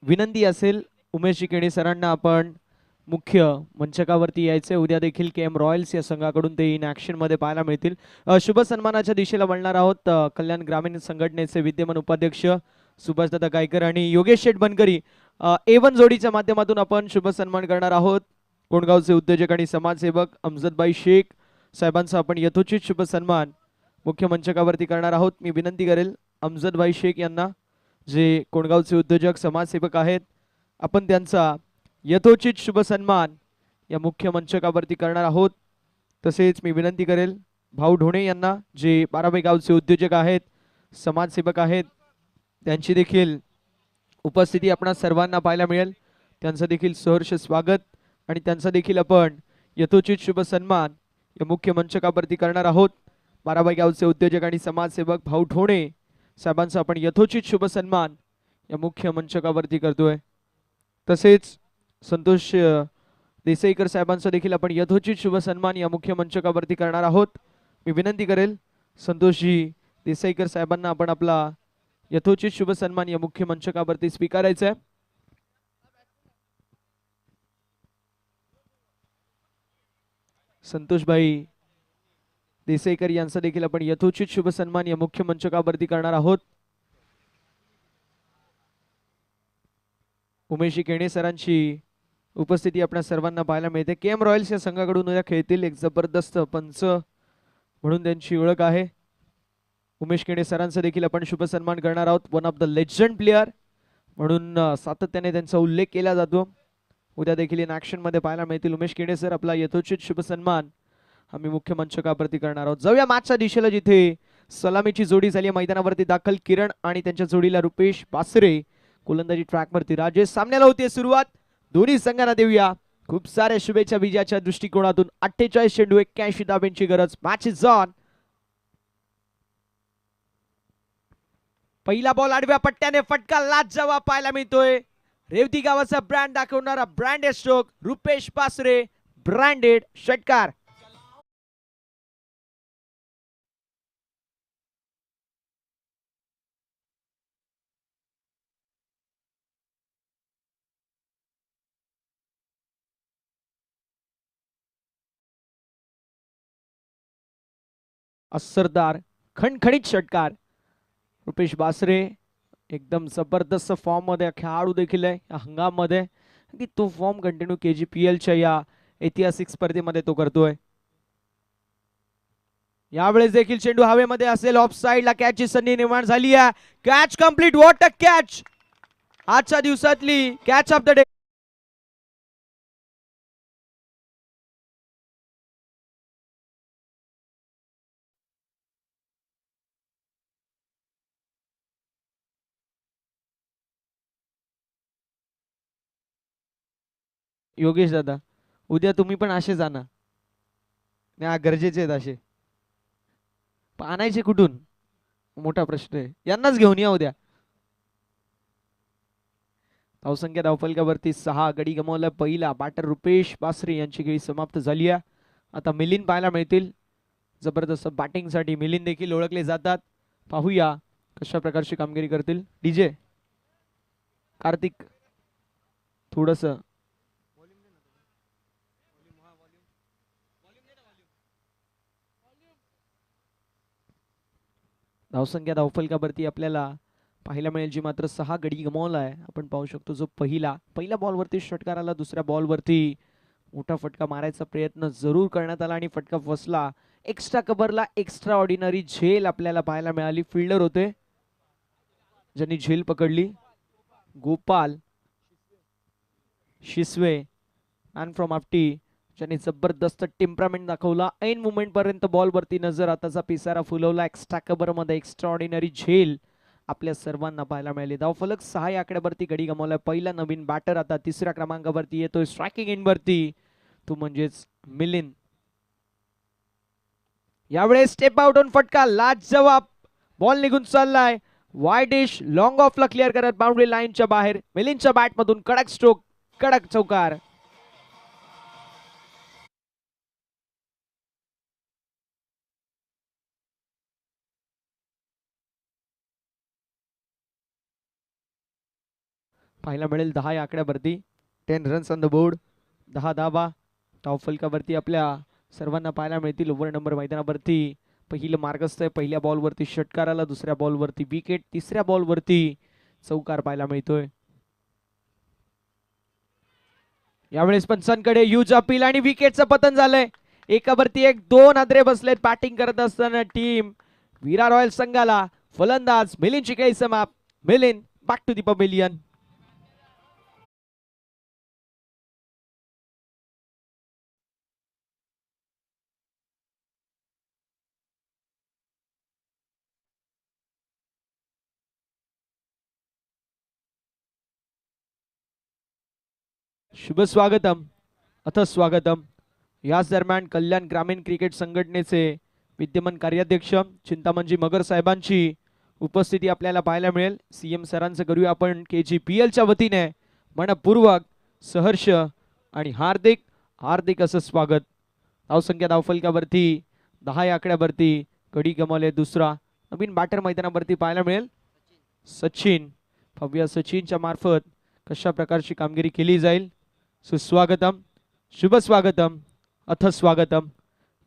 विनंती असेल उमेश केणे सरांना आपण मुख्य मंचकावरती यायचे. उद्या देखील के एम रॉयल्स या संघाकडून ते इन ऍक्शन मध्ये पाहायला मिळतील. शुभ सन्मानाच्या दिशेला वळणार आहोत. कल्याण ग्रामीण संघटनेचे विद्यमान उपाध्यक्ष सुभाषदादा गायकर आणि योगेश शेठ बनकरी A1 जोडीच्या माध्यमातून आपण शुभ सन्मान करणार आहोत. कोंडगावचे उद्योजक आणि समाजसेवक अमजदभाई शेख साहेबांचा आपण यथोचित शुभ सन्मान मुख्य मंचकावरती करणार आहोत. मी विनंती करेल अमजदभाई शेख यांना, जे कोंडगावचे उद्योजक समाजसेवक आहेत, आपण त्यांचा यथोचित शुभ सन्मान या मुख्य मंचकावरती करणार आहोत. तसेच मी विनंती करेल भाऊ ढोणे यांना, जे बाराबाई गावचे उद्योजक आहेत, समाजसेवक आहेत, त्यांची देखील उपस्थिती आपणा सर्वांना पाहायला मिळेल. त्यांचं देखील सहर्ष स्वागत आणि त्यांचा देखील आपण यथोचित शुभ सन्मान या मुख्य मंचकावरती करणार आहोत. बाराबाई गावचे उद्योजक आणि समाजसेवक भाऊ ढोणे साहेबांचा आपण यथोचित शुभ सन्मान या मुख्य मंचकावरती करतोय. तसेच संतोष देसाईकर साहेबांचा देखील आपण यथोचित शुभ सन्मान या मुख्य मंचकावरती करणार आहोत. मी विनंती करेल संतोषजी देसाईकर साहेबांना आपण आपला यथोचित शुभ सन्मान या मुख्य मंचकावरती स्वीकारायचा आहे. संतोषभाई देसाईकर यांचा देखील आपण यथोचित शुभ सन्मान या मुख्य मंचकावरती करणार आहोत. उमेश केणे सरांची उपस्थिती आपल्या सर्वांना पाहायला मिळते. केएम रॉयल्स या संघाकडून उद्या खेळतील. एक जबरदस्त पंच म्हणून त्यांची ओळख आहे. उमेश केणे सरांचा देखील आपण शुभ सन्मान करणार आहोत. One of the legend player म्हणून सातत्याने त्यांचा उल्लेख केला जातो. उद्या देखील इन ऍक्शन मध्ये पाहायला मिळतील उमेश केणे सर. आपला यथोचित शुभ सन्मान आम्ही मुख्य मंचकावरती करणार आहोत. जाऊया मॅचच्या दिशेला, जिथे सलामीची जोडी झाली आहे मैदानावरती दाखल. किरण आणि त्यांच्या जोडीला रुपेश बासरे. गोलंदाजी ट्रॅकवरती राजेश. सामन्याला होती सुरुवात. दोन्ही संघांना देऊया खूप साऱ्या शुभेच्छा विजयाच्या दृष्टिकोनातून. 48 चेंडू 81 धाब्यांची गरज. Match is on. पहिला बॉल आडव्या पट्ट्याने फटका लाजवाब पाहायला मिळतोय. रेवती गावाचा ब्रँड दाखवणारा ब्रँडेड स्ट्रोक रुपेश बासरे. ब्रँडेड षटकार. असरदार खणखणीत षटकार. रुपेश बासरे एकदम जबरदस्त फॉर्म मध्ये खेळाडू देखील आहे या हंगाम मध्ये. तो फॉर्म कंटिन्यू KGPL च्या या ऐतिहासिक स्पर्धेमध्ये तो करतोय. यावेळेस देखील चेंडू हवेमध्ये असेल. ऑफ साइडला कॅचची संधी निर्माण झाली आहे. Catch complete. What a catch. आजच्या दिवसातली catch of the day. Yogesh दादा, उद्या तुम्ही पण असे जाना. नाही, गरजेचे आहेत असे. पण आणायचे कुठून मोठा प्रश्न आहे. यांनाच घेऊन या उद्या. धावसंख्या धावफलकावरती 6. गडी गमावला पहिला. बॅटर रुपेश बासरे यांची खेळी समाप्त झाली आहे. आता मिलिंद पाहायला मिळतील. जबरदस्त बॅटिंग साठी मिलिंद देखील ओळखले जातात. पाहूया कशा प्रकारची कामगिरी करतील. डीजे कार्तिक थोडस धावसंख्या धावफलकावरती आपल्याला पाहायला मिळेल जी मात्र 6. गडी गमावला आहे. आपण पाहू शकतो जो पहिल्या बॉलवरती षटकार आला. दुसऱ्या बॉलवरती मोठा फटका मारायचा प्रयत्न जरूर करण्यात आला आणि फटका फसला. एक्स्ट्रा कव्हरला एक्स्ट्रा ऑर्डिनरी झेल आपल्याला पाहायला मिळाली. फिल्डर होते ज्यांनी झेल पकडली. गोपाल शिसवे मॅन फ्रॉम आफ्टी ज्यांनी जबरदस्त टेम्परामेंट दाखवला. ऐन मुवमेंट पर्यंत बॉल वरती नजर. आताचा पिसारा फुलवला. एक्स्ट्रा कव्हर मध्ये एक्स्ट्रा ऑर्डिनरी झेल आपल्या सर्वांना पाहायला मिळाले. धावफलक 6 या आकड्यावरती गडी गमावलाय. पहिला नवीन बॅटर आता 3ऱ्या क्रमांकावरती येतोय. स्ट्रायकिंग इन वरती तो म्हणजेच मिलिंद. यावेळेस स्टेप आउट होऊन फटका लाजवाब. बॉल निघून चाललाय. वाईडिश लॉंग ऑफला क्लिअर करत बाउंड्री लाईनच्या बाहेर. मिलिंदच्या बॅट मधून कडक स्ट्रोक. कडक चौकार. पाहायला मिळेल 10 या आकड्यावरती. 10 रन्स ऑन द बोर्ड. 10 धावा धावफलकावरती आपल्या सर्वांना पाहायला मिळतील. ओव्हर नंबर मैदानावरती पहिलं मार्गस्थ आहे. पहिल्या बॉलवरती षटकार आला. दुसऱ्या बॉलवरती विकेट. तिसऱ्या बॉलवरती चौकार पाहायला मिळतोय. यावेळेस पंचांकडे ह्यूज अपील आणि विकेटचं पतन झालंय. एकावरती 1-2 हादरे बसलेत बॅटिंग करत असताना टीम वीरा रॉयल संघाला. फलंदाज मिलिंदची खेळी समाप्त. Milind back to the pavilion. शुभ स्वागतम अथ स्वागतम. याच दरम्यान कल्याण ग्रामीण क्रिकेट संघटनेचे विद्यमान कार्याध्यक्ष चिंतामणजी मगर साहेबांची उपस्थिती आपल्याला पाहायला मिळेल. CM सरांचं करूया आपण KGPL च्या वतीने मनपूर्वक सहर्ष आणि हार्दिक हार्दिक असं स्वागत. धावसंख्या धावफलकावरती 10 या आकड्यावरती गडी गमावले. दुसरा नवीन बॅटर मैदानावरती पाहायला मिळेल. सचिन. पाहूया सचिनच्या मार्फत कशा प्रकारची कामगिरी केली जाईल. सुस्वागतम शुभ स्वागतम अथ स्वागतम.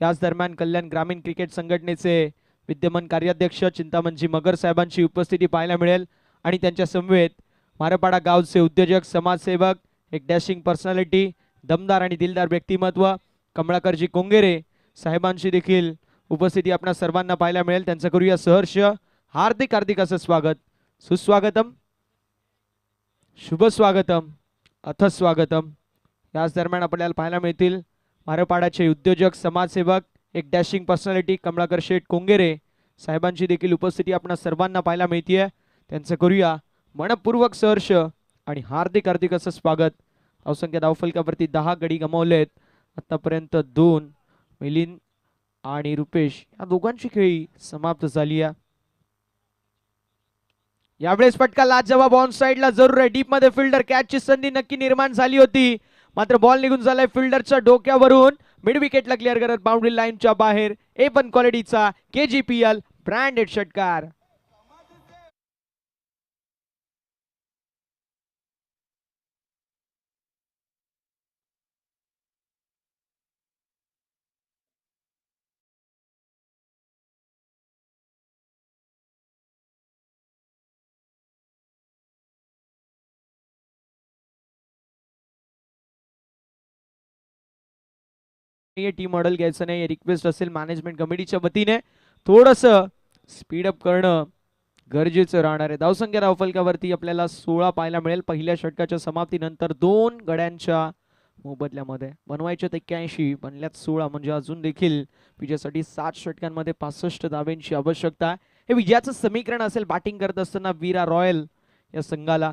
याच दरम्यान कल्याण ग्रामीण क्रिकेट संघटनेचे विद्यमान कार्याध्यक्ष चिंतामणजी मगर साहेबांची उपस्थिती पाहायला मिळेल आणि त्यांच्या समवेत मारपाडा गावचे उद्योजक समाजसेवक एक डॅशिंग पर्सनॅलिटी दमदार आणि दिलदार व्यक्तिमत्व कमळाकरजी कोंगेरे साहेबांची देखील उपस्थिती आपल्या सर्वांना पाहायला मिळेल. त्यांचं करूया सहर्ष हार्दिक हार्दिक असं स्वागत. सुस्वागतम, शुभ स्वागतम, अथ स्वागतम. याच दरम्यान आपल्याला पाहायला मिळतील मारपाडाचे उद्योजक समाजसेवक एक डॅशिंग पर्सनॅलिटी कमळाकर शेठ कोंगेरे साहेबांची देखील उपस्थिती आपल्या सर्वांना पाहायला मिळते. त्यांचं करूया मनपूर्वक सहर्ष आणि हार्दिक हार्दिक असं स्वागत. धावसंख्या धावफलकावरती 10 गडी गमावलेत आतापर्यंत. 2 मिलिंद आणि रुपेश या दोघांची खेळी समाप्त झाली आहे. यावेळेस फटका लाजवाब ऑन साइडला जरूर आहे. डीप मध्ये फिल्डर कॅचची संधी नक्की निर्माण झाली होती, मात्र बॉल निघून झालाय फिल्डरच्या डोक्यावरून. मिड विकेटला क्लिअर करत बाउंड्री लाईनच्या बाहेर A1 क्वालिटीचा KGPL ब्रँडेड षटकार. टी मॉडेल घ्यायचं नाही, रिक्वेस्ट असेल मॅनेजमेंट कमिटीच्या वतीने थोडस स्पीड अप करणं गरजेचं राहणार आहे. धावसंख्या धावफलकावरती आपल्याला 16 पाहायला मिळेल. पहिल्या षटकाच्या समाप्तीनंतर 2 गड्यांच्या मोबदल्यामध्ये बनवायचे 81 बनल्यात 16, म्हणजे अजून देखील विजयासाठी 7 षटकांमध्ये 65 धाब्यांची आवश्यकता आहे. हे विजयाचं समीकरण असेल. बॅटिंग करत असताना वीरा रॉयल या संघाला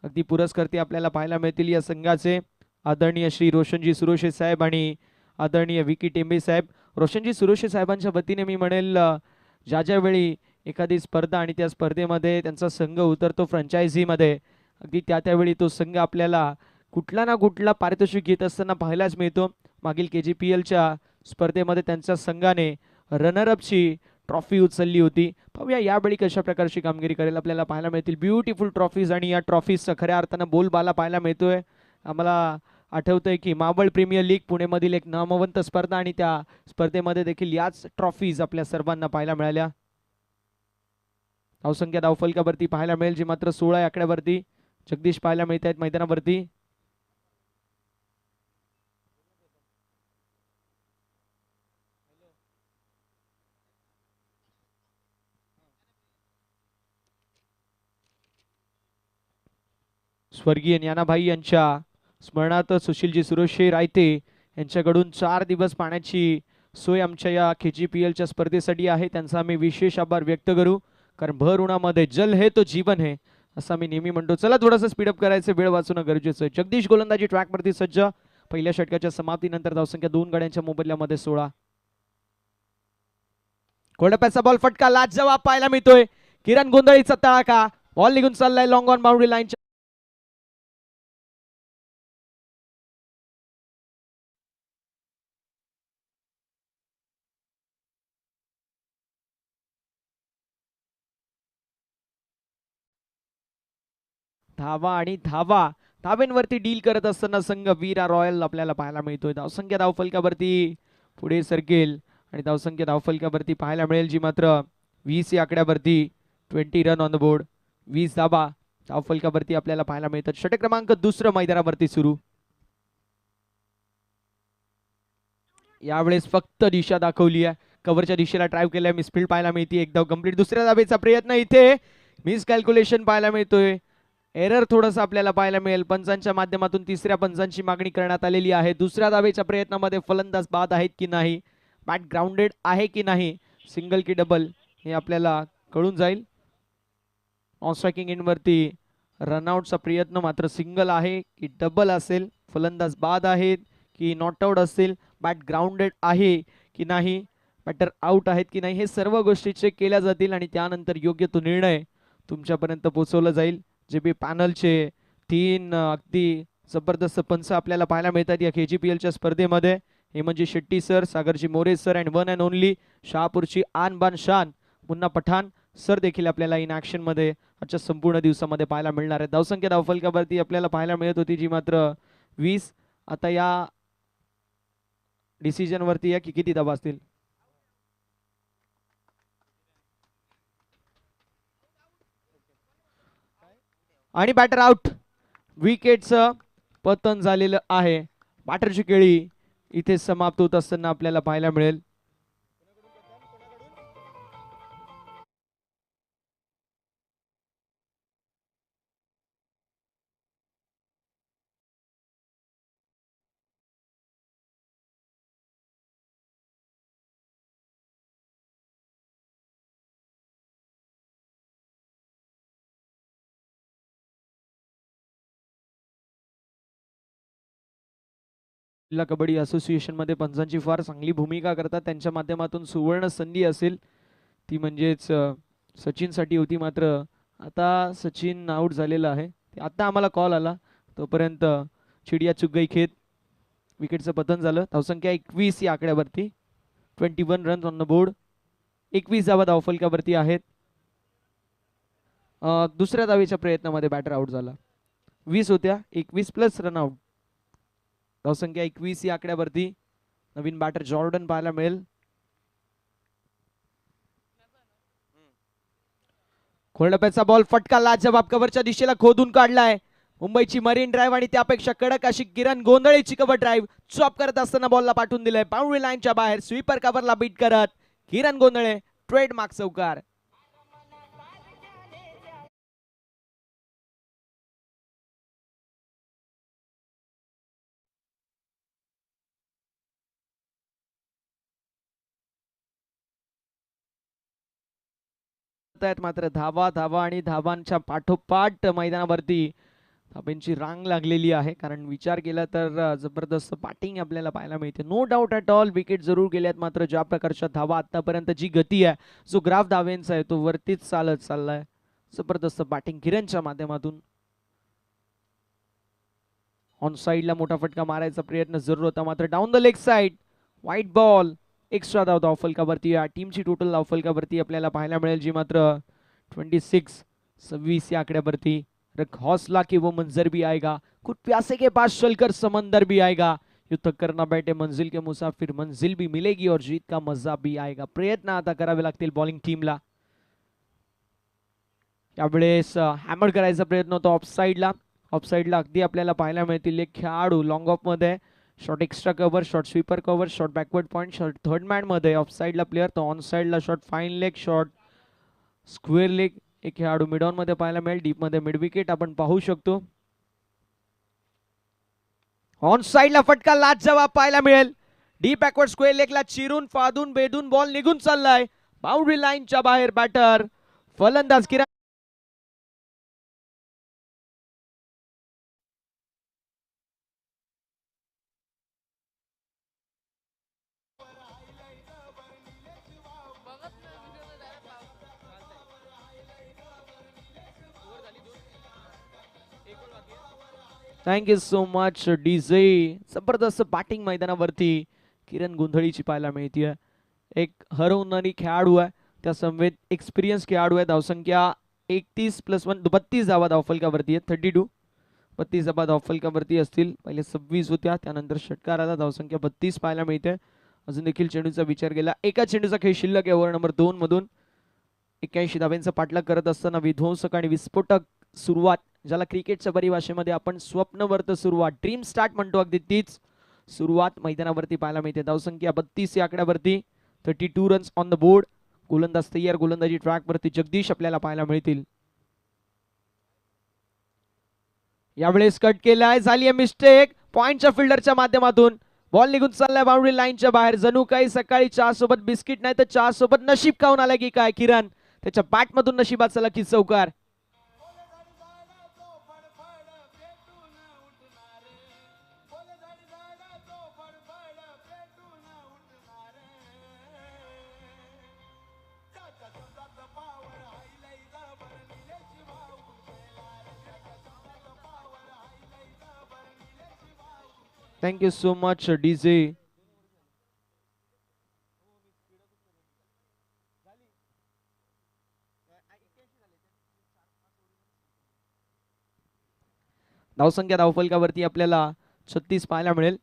अगदी पुरस्कर्ते आपल्याला पाहायला मिळतील. या संघाचे आदरणीय श्री रोशनजी सुरोशे साहेब आणि आदरणीय विकी टेंबे साहेब. रोशनजी सुरोशे साहेबांच्या वतीने मी म्हणेल ज्या वेळी एखादी स्पर्धा आणि त्या स्पर्धेमध्ये त्यांचा संघ उतरतो फ्रँचायझीमध्ये, अगदी त्यावेळी तो संघ आपल्याला कुठला ना कुठला पारितोषिक घेत असताना पाहायलाच मिळतो. मागील KGPLच्या स्पर्धेमध्ये त्यांच्या संघाने रनरअपची ट्रॉफी उचलली होती. पाहूया यावेळी कशा प्रकारची कामगिरी करेल. आपल्याला पाहायला मिळतील ब्युटिफुल ट्रॉफीज आणि या ट्रॉफीजचा खऱ्या अर्थानं बोलबाला पाहायला मिळतोय. आम्हाला आठवतंय की मावळ प्रीमियर लीग पुणेमधील एक नामवंत स्पर्धा आणि त्या स्पर्धेमध्ये देखील याच ट्रॉफीज आपल्या सर्वांना पाहायला मिळाल्या. धावसंख्या धावफलकावरती पाहायला मिळेल जी मात्र 16 आकड्यावरती. जगदीश पाहायला मिळत आहेत मैदानावरती. स्वर्गीय ज्ञानाभाई यांच्या स्मरणार्थ सुशीलजी सुरोशे रायते यांच्याकडून 4 दिवस पाण्याची सोय आमच्या या KGPLच्या स्पर्धेसाठी आहे. त्यांचा आम्ही विशेष आभार व्यक्त करू, कारण भर उन्हामध्ये जल है तो जीवन है असं मी नेहमी म्हणतो. चला थोडंसं स्पीडअप करायचं, वेळ वाचवणं गरजेचं आहे. जगदीश गोलंदाजी ट्रॅकवरती सज्ज. पहिल्या षटकाच्या समाप्तीनंतर धावसंख्या 2 गड्यांच्या मोबदल्यामध्ये 16. कोल्डप्याचा बॉल फटका लाजवाब पाहायला मिळतोय. किरण गोंधळीचा तळाका, बॉल निघून चाललाय लॉंग ऑन बाउंड्री लाईनच्या धावा आणि धावा. धाब्यांवरती डील करत असताना संघ वीरा रॉयल आपल्याला पाहायला मिळतोय. धावसंख्या धावफलकावरती पुढे सरकेल आणि धावसंख्या धावफलकावरती पाहायला मिळेल जी मात्र 20 या आकड्यावरती. 20 रन ऑन द बोर्ड, 20 धाबा धावफलकावरती आपल्याला पाहायला मिळतात. षटक क्रमांक 2 मैदानावरती सुरू. यावेळेस फक्त दिशा दाखवली आहे, कव्हरच्या दिशेला ड्राईव्ह केलाय. मिसफील्ड पाहायला मिळते. एक धाव कंप्लीट. दुसऱ्या धावेचा प्रयत्न, इथे मिस कॅल्क्युलेशन पाहायला मिळतोय. एरर थोडंसं आपल्याला पाहायला मिळेल. पंचांच्या माध्यमातून तिसऱ्या पंचांची मागणी करण्यात आलेली आहे. दुसऱ्या धावेच्या प्रयत्नामध्ये फलंदाज बाद आहेत की नाही, बॅट ग्राउंडेड आहे की नाही, सिंगल की डबल हे आपल्याला कळून जाईल. ऑन स्ट्रायकिंग एंडवरती रनआउटचा प्रयत्न, मात्र सिंगल आहे की डबल असेल, फलंदाज बाद आहेत की नॉट आउट असेल, बॅट ग्राउंडेड आहे की नाही, बॅटर आउट आहेत की नाही, हे सर्व गोष्टी चेक केल्या जातील आणि त्यानंतर योग्य तो निर्णय तुमच्यापर्यंत पोहोचवला जाईल. जे बी पॅनलचे 3 अगदी जबरदस्त पंच आपल्याला पाहायला मिळतात या KGPLच्या स्पर्धेमध्ये. Hemantji Shetty sir, Sagarji More sir and one and only शहापूरची आन बान शान मुन्ना पठाण सर देखील आपल्याला इन ॲक्शन मध्ये आजच्या संपूर्ण दिवसामध्ये पाहायला मिळणार आहे. धावसंख्या धावफलकावरती आपल्याला पाहायला मिळत होती जी मात्र 20. आता या डिसिजन वरती आहे की किती धावा असतील. आणि बॅटर आउट. विकेटचं पतन झालेलं आहे. बॅटरची खेळी इथे समाप्त होत असताना आपल्याला पाहायला मिळेल. जिल्हा कबड्डी असोसिएशन मध्ये पंचांची फार चांगली भूमिका करतात. त्यांच्या माध्यमातून सुवर्ण संधी असेल ती म्हणजेच सचिन साठी होती, मात्र आता सचिन आउट झालेला आहे. आता आम्हाला कॉल आला तोपर्यंत चिडिया चुक गई खेत. विकेटचं पतन झालं. धावसंख्या 21 या आकड्यावरती. 21 रन ऑन द बोर्ड. 21 धावा धावफलकावरती आहेत. दुसऱ्या धावेच्या प्रयत्नामध्ये बॅटर आउट झाला. 20 होत्या, 21 प्लस रन आउट. धावसंख्या 21 या आकड्यावरती. नवीन बॅटर जॉर्डन पाहायला मिळेल. खोलडप्याचा बॉल फटका लाजवाब कव्हरच्या दिशेला खोदून काढलाय. मुंबईची मरीन ड्राईव्ह आणि त्यापेक्षा कडक अशी किरण गोंधळेची कव्हर ड्राईव्ह चॉप करत असताना बॉलला पाठवून दिलंय बाउंड्री लाईनच्या बाहेर. स्वीपर कव्हरला बीट करत किरण गोंधळे ट्रेडमार्क चौकार. मात्र धावा धावा आणि धावांच्या पाठोपाठ मैदानावरती धाबांची रांग लागलेली आहे. कारण विचार केला तर जबरदस्त बॅटिंग आपल्याला पाहायला मिळते. No doubt at all wicket जरूर गेल्यात, मात्र ज्या प्रकारच्या धावा आतापर्यंत जी गती आहे, जो ग्राफ धावेंचा आहे तो वरतीच चालत चाललाय. जबरदस्त बॅटिंग किरणच्या माध्यमातून. ऑन साइडला मोठा फटका मारायचा प्रयत्न जरूर होता, मात्र down the leg side white ball. Extra धाव धावफलकावरती या टीमची टोटल धावफलकावरती आपल्याला पाहायला मिळेल, जी मात्र 26 या आकड्यावरती. हौसला कि वो मंजर भी आएगा, खुद प्यासे के पास चलकर समंदर भी आएगा, यूं तक करना बैठे मंजिल के मुसाफिर, मंजिल भी मिलेगी और जीत का मजा भी आएगा. प्रयत्न आता करावे लागतील बॉलिंग टीमला. यावेळेस हॅमर करायचा प्रयत्न होता ऑफ साइडला. ऑफ साइडला अगदी आपल्याला पाहायला मिळतील एक खेळाडू लॉंग ऑफ मध्ये. Short extra cover, short sweeper cover, short backward point, short third man मध्ये ऑफ साइडला प्लेअर. तर ऑन साइडला short fine leg, short square leg. एक खेळाडू मिड ऑन मध्ये पाहायला मिळेल. डीप मध्ये मिड विकेट आपण पाहू शकतो. ऑन साइडला फटका लाजवाब पाहायला मिळेल. डीप बॅकवर्ड स्क्वेअर लेगला चिरून फादून बेदून बॉल निघून चाललाय बाउंड्री लाईनच्या बाहेर. बॅटर फलंदाज Kiran. Thank you so much DJ. जबरदस्त बॅटिंग मैदानावरती किरण गोंधळीची पाहायला मिळते. एक हरवणारी खेळाडू आहे, त्या समवेत एक्सपिरियन्स खेळाडू आहे. धावसंख्या 31+1 32 धावा धावफलकावरती आहे. 32 32 धावा धावफलकावरती असतील. पहिले 26 होत्या, त्यानंतर षटकार आला. धावसंख्या 32 पाहायला मिळते. अजून देखील चेंडूचा विचार केला. एका चेंडूचा खेळ शिल्लक आहे ओव्हर नंबर 2 मधून. 81 धाव्यांचा पाठलाग करत असताना विध्वंसक आणि विस्फोटक सुरुवात, ज्याला क्रिकेटच्या परिभाषेमध्ये आपण स्वप्नवर्त सुरुवात, ड्रीम स्टार्ट म्हणतो, अगदी तीच सुरुवात मैदानावरती पाहायला मिळते. धावसंख्या 32 या आकड्यावरती. 32 रन्स ऑन द बोर्ड. गोलंदाज तयार. गोलंदाजी ट्रॅक वरती जगदीश आपल्याला पाहायला मिळतील. यावेळेस कट केलाय, झाली मिस्टेक पॉइंटच्या फिल्डरच्या माध्यमातून. बॉल निघून चाललाय बाउंड्री लाईनच्या बाहेर. जणू काही सकाळी चहा सोबत बिस्किट नाही तर चहा सोबत नशीब खाऊन आलाय की काय किरण. त्याच्या बॅट मधून नशिबाचा लकी चौकार. Thank you so much DJ. धावसंख्या धावफलकावरती आपल्याला 36 पाहायला मिळेल.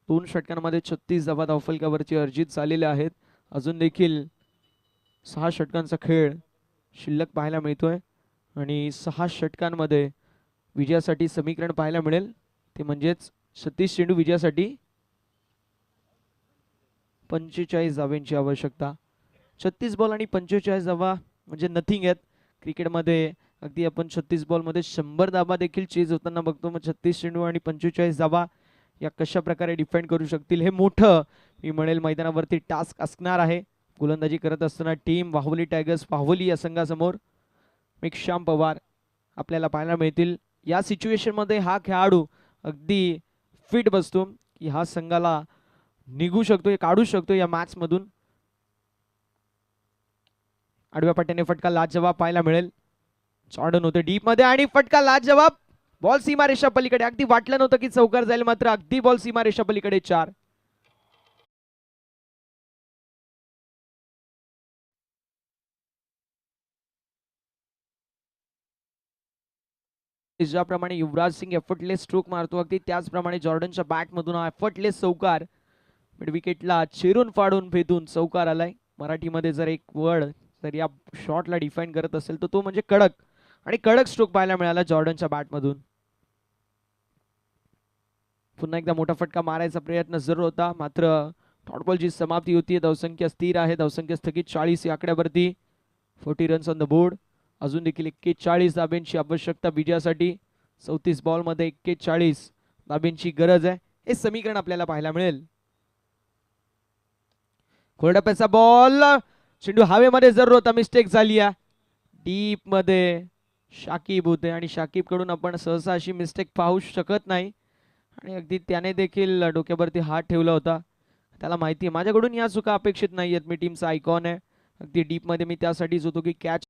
2 षटकांमध्ये 36 धावा धावफलकावरती अर्जित झालेल्या आहेत. अजून देखील 6 षटकांचा खेळ शिल्लक पाहायला मिळतोय आणि 6 षटकांमध्ये विजयासाठी समीकरण पाहायला मिळेल ते म्हणजेच 36 चेंडू विजयासाठी 45 धावांची आवश्यकता. 36 बॉल आणि 45 धावा म्हणजे नथिंग आहेत क्रिकेटमध्ये. अगदी आपण 36 बॉलमध्ये 100 धावा देखील चेज होताना बघतो. मग 36 चेंडू आणि 45 धावा या कशा प्रकारे डिफेंड करू शकतील हे मोठं मी म्हणेल मैदानावरती टास्क असणार आहे. गोलंदाजी करत असताना टीम वाहुली टायगर्स वाहुली या संघासमोर मेघश्याम पवार आपल्याला पाहायला मिळतील. या सिच्युएशनमध्ये हा खेळाडू अगदी फिट बसतो की हा संघाला निघू शकतो काढू शकतो या मॅच मधून. आडव्या पट्ट्याने फटका लाजवाब पाहायला मिळेल. जॉर्डन होते डीप मध्ये आणि फटका लाजवाब. बॉल सीमारेषा पलीकडे. अगदी वाटलं नव्हतं की चौकार जाईल मात्र अगदी बॉल सीमारेषा पलीकडे 4. ज्याप्रमाणे युवराज सिंग एफर्टलेस स्ट्रोक मारतो अगदी त्याचप्रमाणे जॉर्डनच्या बॅट मधून हा एफर्टलेस चौकार मिड विकेटला चिरून फाडून भेदून चौकार आलाय. मराठीमध्ये जर एक वर्ड जर या शॉटला डिफाईन करत असेल तर तो म्हणजे कडक. आणि कडक स्ट्रोक पाहायला मिळाला जॉर्डनच्या बॅट मधून. पुन्हा एकदा मोठा फटका मारायचा प्रयत्न जरूर होता मात्र डॉट समाप्ती होती. धावसंख्या स्थिर आहे. धावसंख्या स्थगित 40 या आकड्यावरती. 40 रन्स ऑन द बोर्ड. अजून देखील 41 धाब्यांची आवश्यकता विजयासाठी. 34 बॉल मध्ये 41 धाब्यांची गरज आहे. हे समीकरण आपल्याला पाहायला मिळेल. कोरडप्याचा बॉल. चेंडू हवेमध्ये जरूर होता. मिस्टेक झाली आहे. डीप मध्ये शाकिब होते आणि शाकिब कडून आपण सहसा अशी मिस्टेक पाहू शकत नाही. आणि अगदी त्याने देखील डोक्यावरती हात ठेवला होता. त्याला माहिती आहे माझ्याकडून या चुका अपेक्षित नाही आहेत. मी टीमचा आयकॉन आहे. अगदी डीप मध्ये मी त्यासाठीच होतो की कॅच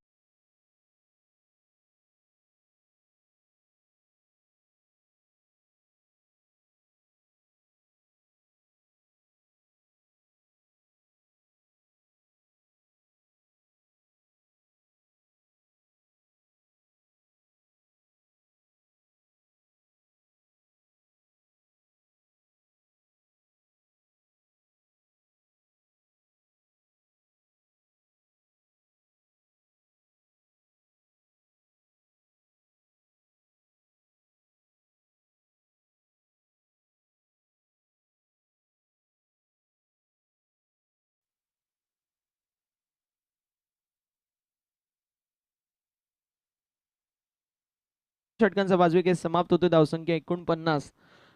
षटकांचा बाजू केस समाप्त होतो. धावसंख्या 49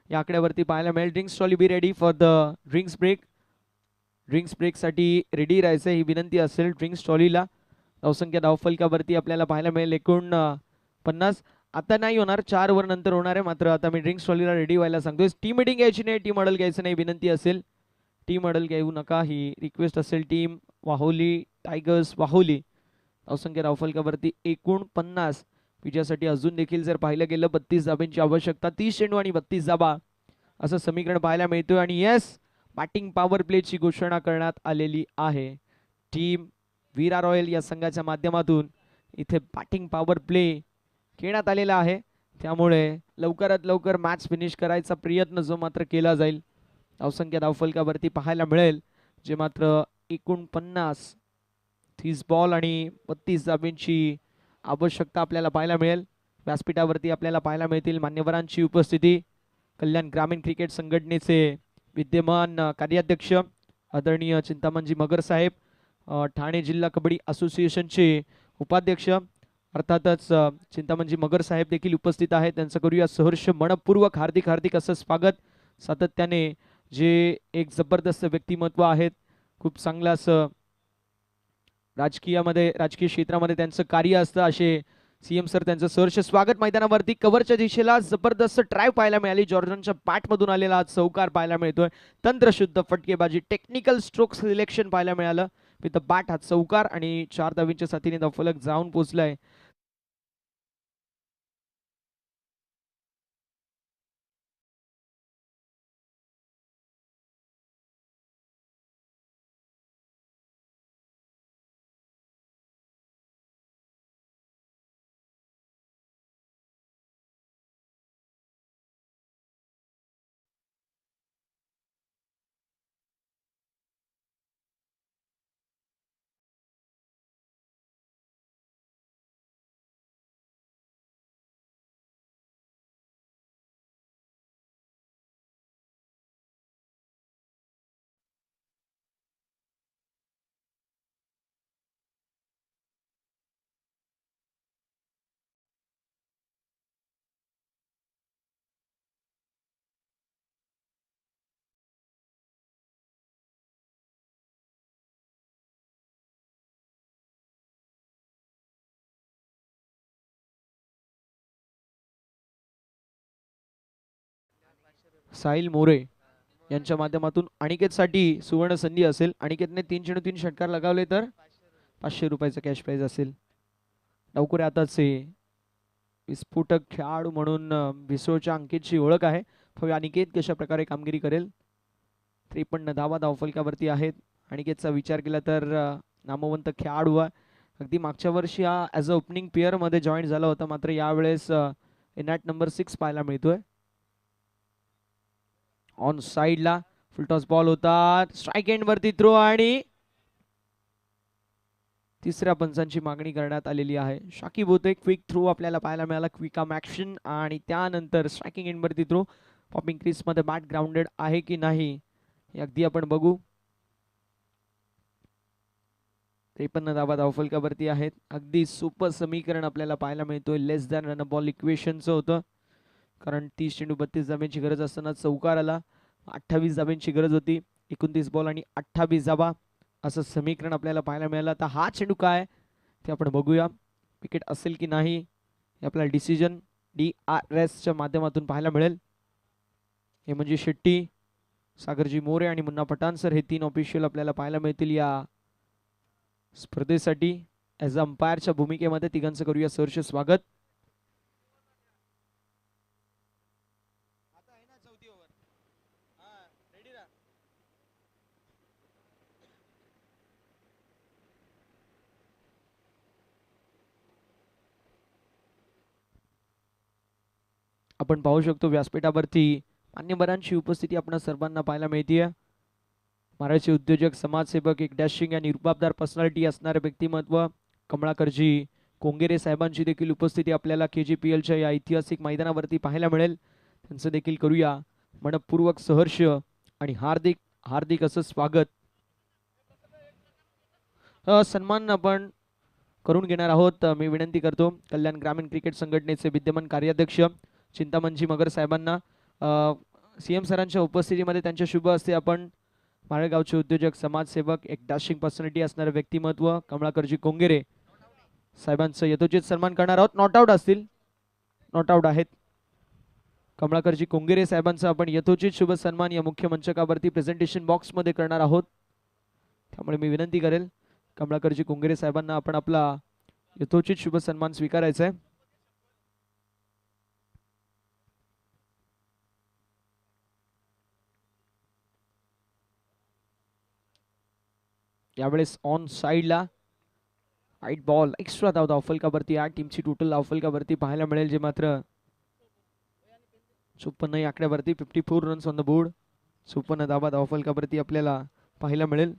या आकड्यावरती पाहायला मिळेल. Drinks trolley be ready for the drinks break. Drinks break साठी रेडी राहायचं ही विनंती असेल ड्रिंक्स ट्रॉलीला. धावसंख्या धावफलकावरती आपल्याला पाहायला मिळेल 49. आता नाही होणार 4 ओव्हर नंतर होणार आहे. मात्र आता मी ड्रिंक्स ट्रॉलीला रेडी व्हायला सांगतोय. टीम मीटिंग घ्यायची नाही. टीम मॉडल घ्यायचं नाही विनंती असेल. टीम मॉडल घेऊ नका ही रिक्वेस्ट असेल. Team Wahuli tigers Wahuli. धावसंख्या धावफलकावरती 49 विजयासाठी अजून देखील जर पाहिलं गेलं 32 धाब्यांची आवश्यकता. 30 चेंडू आणि 32 धाबा असं समीकरण पाहायला मिळतोय. आणि येस बॅटिंग पॉवर प्लेची घोषणा करण्यात आलेली आहे. टीम वीरा रॉयल या संघाच्या माध्यमातून इथे बॅटिंग पॉवर प्ले खेळण्यात आलेला आहे. त्यामुळे लवकरात लवकर मॅच फिनिश करायचा प्रयत्न जो मात्र केला जाईल. धावसंख्या धावफलकावरती पाहायला मिळेल जे मात्र 49 30 बॉल आणि 32 धाब्यांची आवश्यकता आपल्याला पाहायला मिळेल. व्यासपीठावरती आपल्याला पाहायला मिळतील मान्यवरांची उपस्थिती. कल्याण ग्रामीण क्रिकेट संघटनेचे विद्यमान कार्याध्यक्ष आदरणीय चिंतामणजी मगर साहेब. ठाणे जिल्हा कबड्डी असोसिएशनचे उपाध्यक्ष अर्थातच चिंतामणजी मगर साहेब देखील उपस्थित आहेत. त्यांचं करूया सहर्ष मनपूर्वक हार्दिक हार्दिक असं स्वागत. सातत्याने जे एक जबरदस्त व्यक्तिमत्व आहेत. खूप चांगलं असं राजकीय क्षेत्रामध्ये त्यांचं कार्य असतं. असे सीएम सर त्यांचं सहर्ष स्वागत. मैदानावरती कव्हरच्या दिशेला जबरदस्त ट्राय पाहायला मिळाली. जॉर्डनच्या बॅट मधून आलेला चौकार पाहायला मिळतोय. तंत्रशुद्ध फटकेबाजी टेक्निकल स्ट्रोक सिलेक्शन पाहायला मिळालं. विथ द बॅट हा चौकार आणि 4 धावींच्या साथीने धावफलक जाऊन पोहोचलाय. साहिल मोरे यांच्या माध्यमातून अनिकेतसाठी सुवर्ण संधी असेल. अनिकेतने 3 षटकार लगावले तर 500 रुपयाचं कॅश प्राइज असेल. लवकर आताचे विस्फोटक खेळाडू म्हणून विसोच्या अंकितची ओळख आहे. पाहूया अनिकेत कशा प्रकारे कामगिरी करेल. 53 धावा धावफलकावरती आहेत. अनिकेतचा विचार केला तर नामवंत खेळाडू आहे. अगदी मागच्या वर्षी हा ॲज अ ओपनिंग मध्ये जॉईन झाला होता, मात्र यावेळेस इनॅट नंबर 6 पाहायला मिळतोय. ऑन साइडला फुलटॉस बॉल होता. स्ट्राईक एंड वरती थ्रो आणि तिसऱ्या पंचांची मागणी करण्यात आलेली आहे. शाकिब होते. क्विक थ्रो आपल्याला पाहायला मिळाला. क्विक ॲक्शन आणि त्यानंतर स्ट्रायकिंग एंड वरती थ्रो. पॉपिंग क्रीज मध्ये बॅट ग्राउंडेड आहे की नाही हे अगदी आपण बघू. 53 धावा धावफलकावरती आहेत. अगदी सोपं समीकरण आपल्याला पाहायला मिळतोय. लेस दॅन रन बॉल इक्वेशनचं होतं, कारण 30 चेंडू 32 धाब्यांची गरज असताना चौकार आला. 28 धाब्यांची गरज होती. 29 बॉल आणि 28 धाबा असं समीकरण आपल्याला पाहायला मिळालं. आता हा चेंडू काय ते आपण बघूया. विकेट असेल की नाही हे आपल्याला डिसिजन DRS च्या माध्यमातून पाहायला मिळेल. हे म्हणजे शेट्टी, सागरजी मोरे आणि मुन्ना पठाण सर हे 3 ऑफिशियल आपल्याला पाहायला मिळतील या स्पर्धेसाठी. ॲज अ अंपायरच्या भूमिकेमध्ये तिघांचं करूया सहर्ष स्वागत. आपण पाहू शकतो व्यासपीठावरती मान्यवरांची उपस्थिती आपण सर्वांना पाहायला मिळते. मराठी उद्योजक, समाजसेवक, एक डॅशिंग आणि रुबाबदार पर्सनॅलिटी असणारे व्यक्तिमत्व कमळाकरजी कोंगेरे साहेबांची देखील उपस्थिती आपल्याला KGPLच्या या ऐतिहासिक मैदानावरती पाहायला मिळेल. त्यांचं देखील करूया मनपूर्वक सहर्ष आणि हार्दिक हार्दिक असं स्वागत. सन्मान आपण करून घेणार आहोत. मी विनंती करतो कल्याण ग्रामीण क्रिकेट संघटनेचे विद्यमान कार्याध्यक्ष चिंतामणजी मगर साहेबांना CM सरांच्या उपस्थितीमध्ये त्यांच्या शुभ हस्ते आपण माळेगावचे उद्योजक, समाजसेवक, एक डॅशिंग पर्सनॅलिटी असणारे व्यक्तिमत्व कमळाकरजी कोंगेरे साहेबांचं यथोचित सन्मान करणार आहोत. नॉट आउट असतील, नॉट आउट आहेत. कमळाकरजी कोंगेरे साहेबांचा आपण यथोचित शुभ सन्मान या मुख्य मंचकावरती प्रेझेंटेशन बॉक्समध्ये करणार आहोत. त्यामुळे मी विनंती करेल कमळाकरजी कोंगेरे साहेबांना आपण आपला यथोचित शुभ सन्मान स्वीकारायचा आहे. यावेळेस ऑन साइडला वाईट बॉल, एक्स्ट्रा धाव धावफलकावरती या टीमची टोटल धावफलकावरती पाहायला मिळेल, जे मात्र 54 या आकड्यावरती 54 रन्स ऑन द बोर्ड. 54 धावा धावफलकावरती आपल्याला पाहायला मिळेल.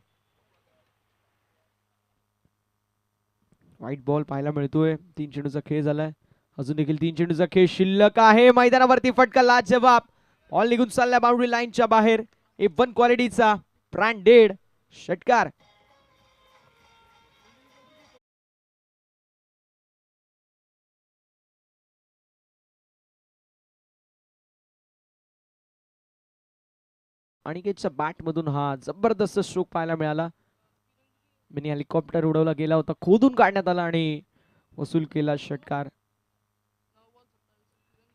वाईट बॉल पाहायला मिळतोय. 3 चेंडूचा खेळ झालाय. अजून देखील 3 चेंडूचा खेळ शिल्लक आहे. मैदानावरती फटका लाजवाब. बॉल निघून चालला बाउंड्री लाईनच्या बाहेर. A1 क्वालिटीचा ब्रँडेड षटकार. अनिकेतच्या बॅट मधून हा जबरदस्त स्ट्रोक पाहायला मिळाला. मिनी हेलिकॉप्टर उडवला गेला होता, खोदून काढण्यात आला आणि वसूल केला षटकार.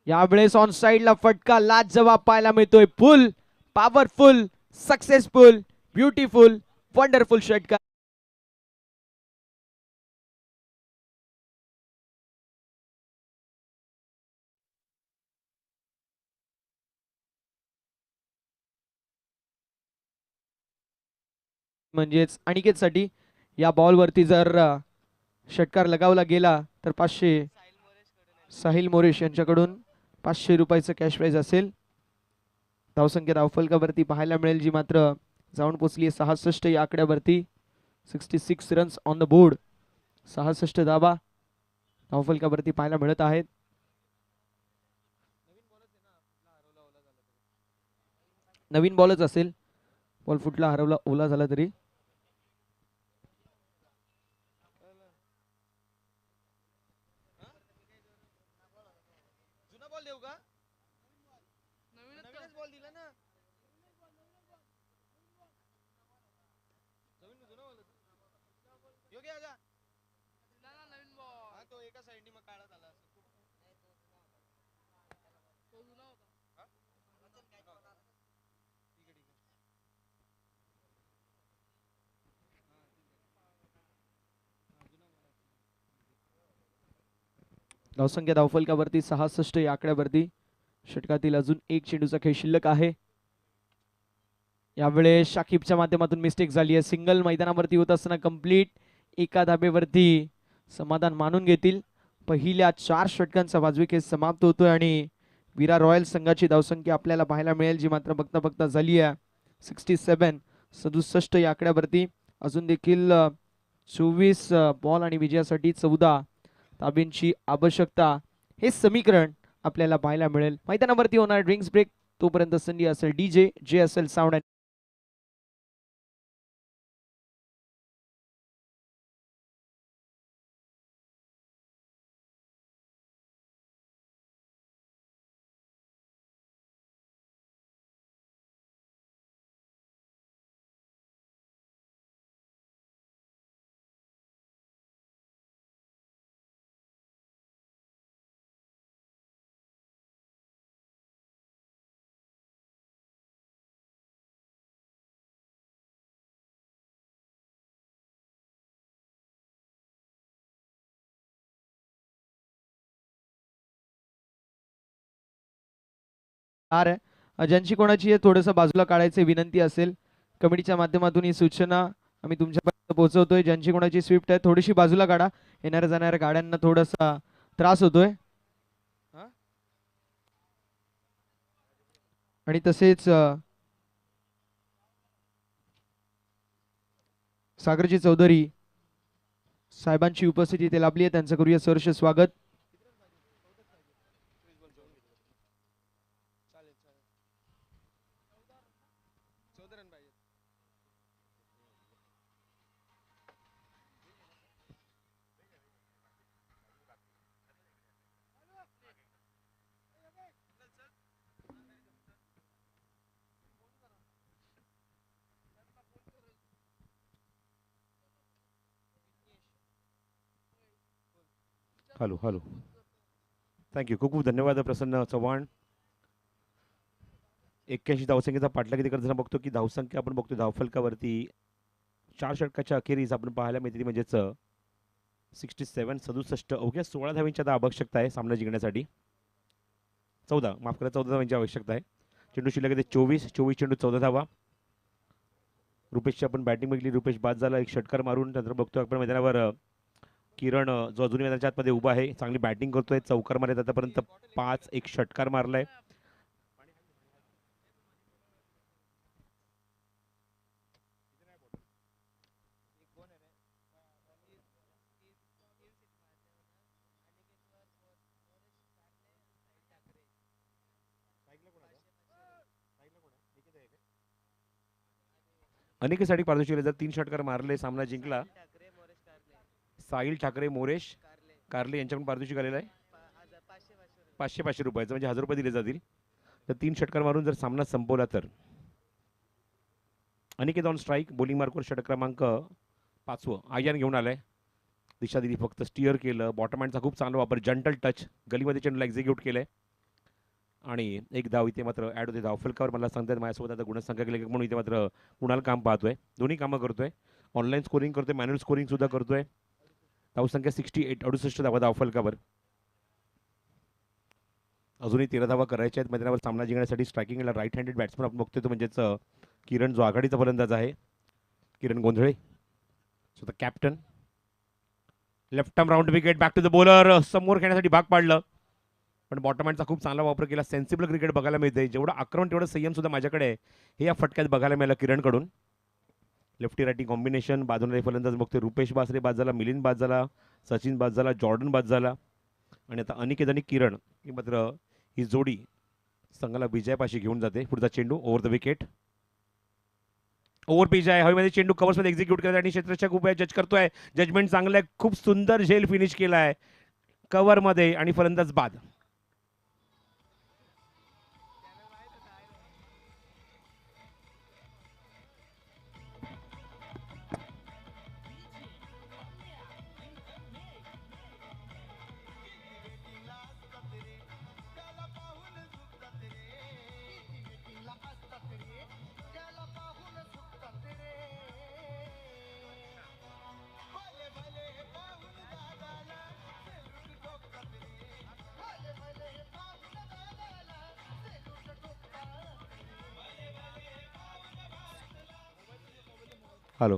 यावेळेस ऑन साइडला फटका लाजवाब पाहायला मिळतोय. फुल पॉवरफुल, सक्सेसफुल, ब्युटिफुल, वंडरफुल षटकार. म्हणजेच अनिकेतसाठी या बॉलवरती जर षटकार लगावला गेला तर 500 साहिल मोरेश यांच्याकडून 500 रुपयाचं कॅश प्राइज असेल. धावसंख्या धावफलकावरती पाहायला मिळेल, जी मात्र जाऊन पोहोचली 66 या आकड्यावरती. 66 रन्स ऑन द बोर्ड. 66 धावा धावफलकावरती पाहायला मिळत आहेत. नवीन बॉलच असेल. बॉल फुटला, हरवला, ओला झाला तरी. धावसंख्या धावफलकावरती 66 या आकड्यावरती. षटकातील अजून एक चेंडूचा खेळ शिल्लक आहे. यावेळेस शाकिबच्या माध्यमातून मिस्टेक झाली आहे. सिंगल मैदानावरती होत असताना कंप्लीट एका धाब्यावरती समाधान मानून घेतील. पहिल्या 4 षटकांचा वाजवी खेळ समाप्त होतोय आणि विरा रॉयल संघाची धावसंख्या आपल्याला पाहायला मिळेल, जी मात्र बघता बघता झाली आहे 67 या आकड्यावरती. अजून देखील 24 बॉल आणि विजयासाठी 14 धाब्यांची आवश्यकता. हे समीकरण आपल्याला पाहायला मिळेल. मैदानावरती होणार ड्रिंक्स ब्रेक. तोपर्यंत संधी असेल डीजे जे असेल साऊंड. ज्यांची कोणाची आहे थोडंसं बाजूला काढायचे विनंती असेल, कमिटीच्या माध्यमातून ही सूचना आम्ही तुमच्यापर्यंत पोहोचवतोय. ज्यांची कोणाची स्विफ्ट आहे थोडीशी बाजूला काढा. येणाऱ्या जाणाऱ्या गाड्यांना थोडासा त्रास होतोय. आणि तसेच सागरजी चौधरी साहेबांची उपस्थिती इथे लाभली आहे. त्यांचं करूया सहर्ष स्वागत. Hello hello. थँक्यू. खूप खूप धन्यवाद प्रसन्न चव्हाण. 81 धावसंख्येचा पाठलाग किती करताना बघतो की धावसंख्या आपण बघतो धावफलकावरती 4 षटकाच्या अखेरीस आपण पाहायला मिळते म्हणजेच 67 अवघ्या 16 धावांची आता आवश्यकता आहे सामना जिंकण्यासाठी. 14 माफ करा 14 धावांची आवश्यकता आहे. चेंडू शिल्लक आहे 24 चेंडू 14 धावा. रुपेशची आपण बॅटिंग बघितली. रुपेश बाद झाला एक षटकार मारून. नंतर बघतो आपण मैदानावर किरण जो अजूनही मैदानाच्या आतमध्ये उभा आहे, चांगली बॅटिंग करतोय. चौकार मारले आतापर्यंत 5 एक षटकार मारलाय. अनेकसाठी पारितोषिक जर 3 षटकार मारले सामना जिंकला. साहिल ठाकरे मोरेश कारले यांच्याकडून पारितोषिक आलेलं आहे 500 रुपयाचं, म्हणजे 1000 रुपये दिले जातील. तर 3 षटकार मारून जर सामना संपवला तर. अनिकेत ऑन स्ट्राईक बॉलिंग मार्कवर षटक क्रमांक 5 आयन घेऊन आलाय. दिशा दिली फक्त स्टिअर केलं. बॉटम हँडचा खूप चांगला वापर. जंटल टच गलीमध्ये चेंडूला एक्झिक्यूट केलंय आणि एक धाव इथे मात्र ॲड होते धावफलकावर. मला सांगतात माझ्यासोबत आता गुणसंख्या केली म्हणून इथे मात्र कुणाल काम पाहतोय. दोन्ही कामं करतोय. ऑनलाईन स्कोरिंग करतोय, मॅन्युअल स्कोरिंग सुद्धा करतोय. धावसंख्या 68 धावा धावफलकावर. अजूनही 13 धावा करायच्या आहेत मैदानावर सामना जिंकण्यासाठी. स्ट्रायकिंगला राईट हँडेड बॅट्समन आपण बघतोय तो म्हणजेच किरण जो आघाडीचा फलंदाज आहे, Kiran Gondhale. So the captain. Left arm round wicket back to the bowler. समोर खेळण्यासाठी भाग पाडलं पण बॉटम हँडचा खूप चांगला वापर केला. सेन्सिबल क्रिकेट बघायला मिळते. जेवढं आक्रमण तेवढं संयम सुद्धा माझ्याकडे आहे हे या फटक्यात बघायला मिळालं किरणकडून. Lefty writing combination. बाजूला फलंदाज बघतोय. रुपेश बासरे बाद झाला, मिलिंद बाद झाला, सचिन बाद झाला, जॉर्डन बाद झाला आणि आता अनिकेत आणि किरण ही मात्र ही जोडी संघाला विजयापाशी घेऊन जाते. पुढचा चेंडू over the wicket. Over pitch आहे. हवेमध्ये चेंडू कव्हर्समध्ये एक्झिक्यूट करत आणि क्षेत्ररक्षक उभा आहे, जज करतोय. जजमेंट चांगलं आहे. खूप सुंदर झेल फिनिश केला आहे कव्हरमध्ये आणि फलंदाज बाद. हॅलो.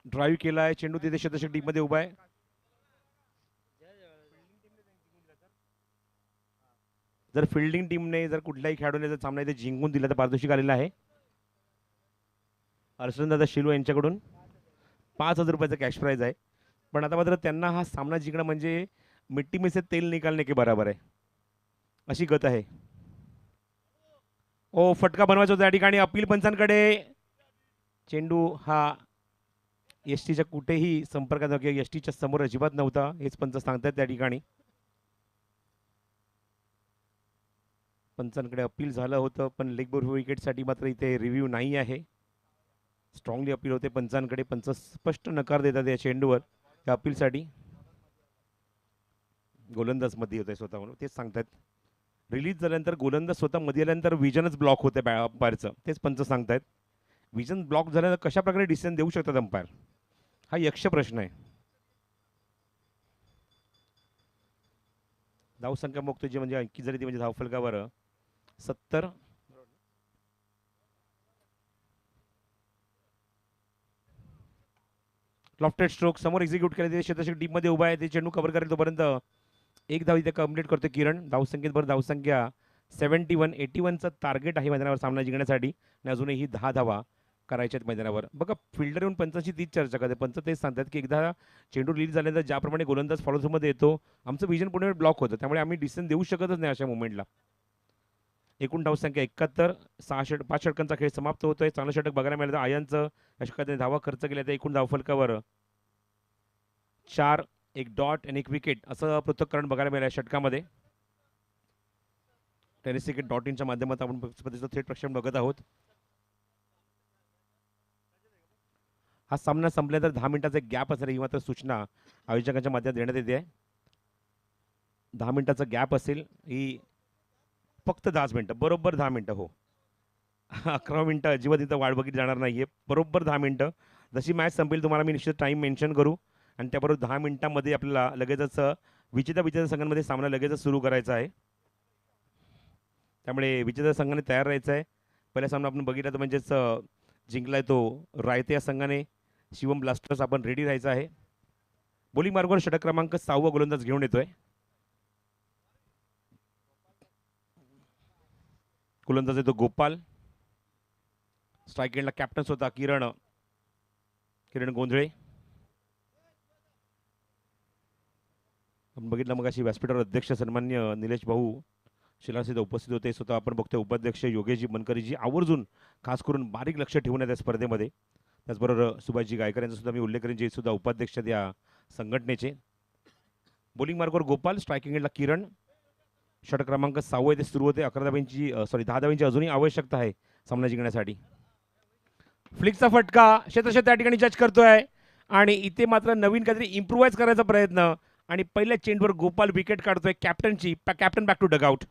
ड्राईव्ह केलाय, चेंडू तिथे शतषक टीममध्ये उभा आहे. जर फिल्डिंग टीमने जर कुठल्याही खेळाडूने जर सामना इथे जिंकून दिला तर पारितोषिक आलेलं आहे. अर्शनदादा शिलो यांच्याकडून 5,000 रुपयाचं कॅश प्राइज आहे. पण आता मात्र त्यांना हा सामना जिंकणं म्हणजे मिट्टी में से तेल निकालने के बराबर आहे, अशी गत आहे. ओ, फटका बनवायचा होता या ठिकाणी. अपील पंचांकडे. चेंडू हा एस टीच्या कुठेही संपर्कात नव्हता किंवा एस टीच्या समोर अजिबात नव्हता, हेच पंच सांगतात त्या ठिकाणी. पंचांकडे अपील झालं होतं पण लेग बोर विकेटसाठी मात्र इथे रिव्ह्यू नाही आहे. स्ट्रॉंगली अपील होते पंचांकडे. पंच स्पष्ट नकार देतात या चेंडूवर त्या अपीलसाठी. गोलंदाज मध्ये होत आहे स्वतः म्हणून तेच सांगतात. रिलीज झाल्यानंतर गोलंदाज स्वतः मध्ये आल्यानंतर विजनच ब्लॉक होते अंपायरचं, तेच पंच सांगतायत. विजन ब्लॉक झाल्यानंतर कशा प्रकारे डिसिजन देऊ शकतात अंपायर, हा यक्ष प्रश्न आहे. धावसंख्या मोक्तची म्हणजे अंकी जरी ती म्हणजे धावफलकावर 70. लॉफ्टेड स्ट्रोक समोर एक्झिक्यूट केले ते शतषक टीम मध्ये उभा आहे. ते चेंडू कव्हर करेल तोपर्यंत एक धाव इथे कंप्लीट करतो किरण. धावसंख्येत बरं धावसंख्या 71. 81चं टार्गेट आहे मैदानावर सामना जिंकण्यासाठी आणि अजूनही 10 धावा करायच्यात मैदानावर. बघा फिल्डर येऊन पंचांशी तीच चर्चा करते. पंच तेच सांगतात की एकदा चेंडू रिलीज झाल्यानंतर ज्याप्रमाणे गोलंदाज फॉलो थ्रूमध्ये येतो, आमचं विजन पुढे ब्लॉक होतं, त्यामुळे आम्ही डिसिजन देऊ शकतच नाही अशा मुवमेंटला. एकूण धावसंख्या 71. 5 षटकांचा खेळ समाप्त होतोय. चांगलं षटक बघायला मिळालं आयनचं. या षटकाने धावा खर्च केल्या त्या एकूण धावफलकावर 4, 1 डॉट आणि 1 विकेट असं पृथक्करण बघायला मिळालं षटकामध्ये. टेनिस क्रिकेट .inच्या माध्यमातून आपण स्पर्धेचं थेट प्रक्षेपण बघत आहोत. हा सामना संपल्यानंतर 10 मिनिटाचा एक गॅप असेल ही मात्र सूचना आयोजकांच्या माध्यमात देण्यात येते आहे. 10 मिनिटाचा गॅप असेल, ही फक्त 10 मिनिटं, बरोबर 10 मिनिटं. हो 11 मिनिटं अजिबात इथं वाट बघितली जाणार नाहीये, बरोबर 10 मिनिटं. जशी मॅच संपेल तुम्हाला मी निश्चित टाईम मेन्शन करू आणि त्याबरोबर 10 मिनिटांमध्ये आपल्याला लगेचच विजेत्या संघांमध्ये सामना लगेचच सुरू करायचा आहे. त्यामुळे विजेत्या संघाने तयार राहायचं आहे. पहिला सामना आपण बघितला तर म्हणजेच जिंकलाय तो रायते या संघाने. शिवम ब्लास्टर्स आपण रेडी राहायचं आहे. बॉलिंग मार्गावर षटक क्रमांक 6वा गोलंदाज घेऊन येतोय. गोलंदाज येतो गोपाल. स्ट्राईक एंडला कॅप्टन होता किरण गोंधळे. आपण बघितलं मग अशी व्यासपीठावर अध्यक्ष सन्मान्य निलेश भाऊ शिलासिद्ध उपस्थित होते. स्वतः आपण बघतोय उपाध्यक्ष योगेशजी मनकरीजी आवर्जून खास करून बारीक लक्ष ठेवून या स्पर्धेमध्ये. त्याचबरोबर सुभाषजी गायकर यांचा सुद्धा मी उल्लेख करेन, जे सुद्धा उपाध्यक्ष या संघटनेचे. बॉलिंग मार्गावर गोपाल, स्ट्रायकिंग एंडला किरण. षटक क्रमांक 6 ते सुरू होते. 10 धावांची अजूनही आवश्यकता आहे सामना जिंकण्यासाठी. फ्लिकचा फटका क्षेत्रक्षेत्र त्या ठिकाणी जज करतोय आणि इथे मात्र नवीन काहीतरी इम्प्रुव्हाइज करायचा प्रयत्न आणि पहिल्या चेंडवर गोपाल विकेट काढतोय. Captain back to dugout.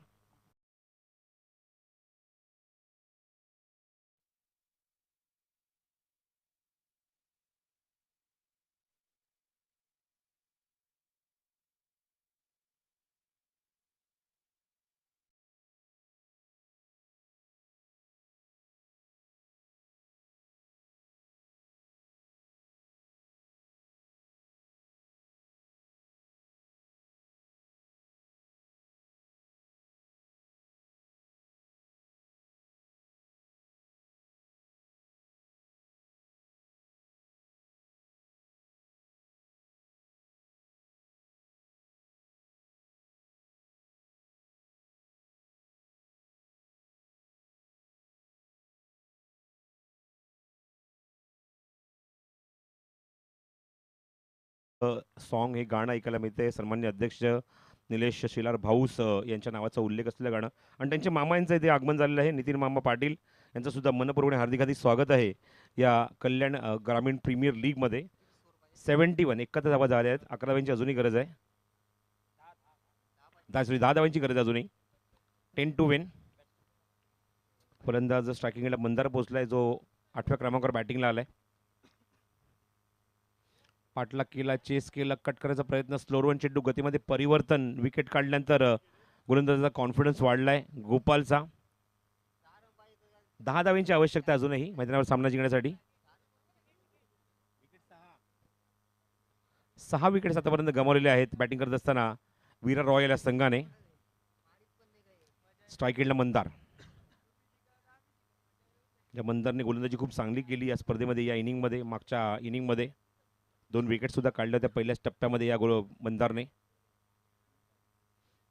Song हे गाणं ऐकायला मिळते. सन्मान्य अध्यक्ष निलेश शिलार भाऊस यांच्या नावाचा उल्लेख असलेलं गाणं आणि त्यांच्या मामांचं इथे आगमन झालेलं आहे. नितीन मामा पाटील यांचं सुद्धा मनपूर्वक हार्दिक हार्दिक स्वागत आहे या कल्याण ग्रामीण प्रीमियर लीगमध्ये. 71 धावा झाल्या आहेत. 11 धावांची अजूनही गरज आहे. 10 धावांची गरज अजूनही. 10 to win. फलंदाज स्ट्रायकिंगला मंदार पोहोचलाय, जो 8व्या क्रमांकावर बॅटिंगला आलाय. पाठलाग केला, चेस केला, कट करायचा प्रयत्न, स्लोअर वन चेंडू, गतीमध्ये परिवर्तन, विकेट काढल्यानंतर गोलंदाजाचा कॉन्फिडन्स वाढलाय गोपालचा. 10 धावांची आवश्यकता अजूनही मैदानावर सामना जिंकण्यासाठी. 6 विकेट्स आतापर्यंत गमावलेले आहेत बॅटिंग करत असताना विरा रॉयल या संघाने. स्ट्राईक एंडला मंदार. या मंदारने गोलंदाजी खूप चांगली केली या स्पर्धेमध्ये, या इनिंगमध्ये. मागच्या इनिंगमध्ये 2 विकेट सुद्धा काढल्या होत्या पहिल्याच टप्प्यामध्ये या मंदारने.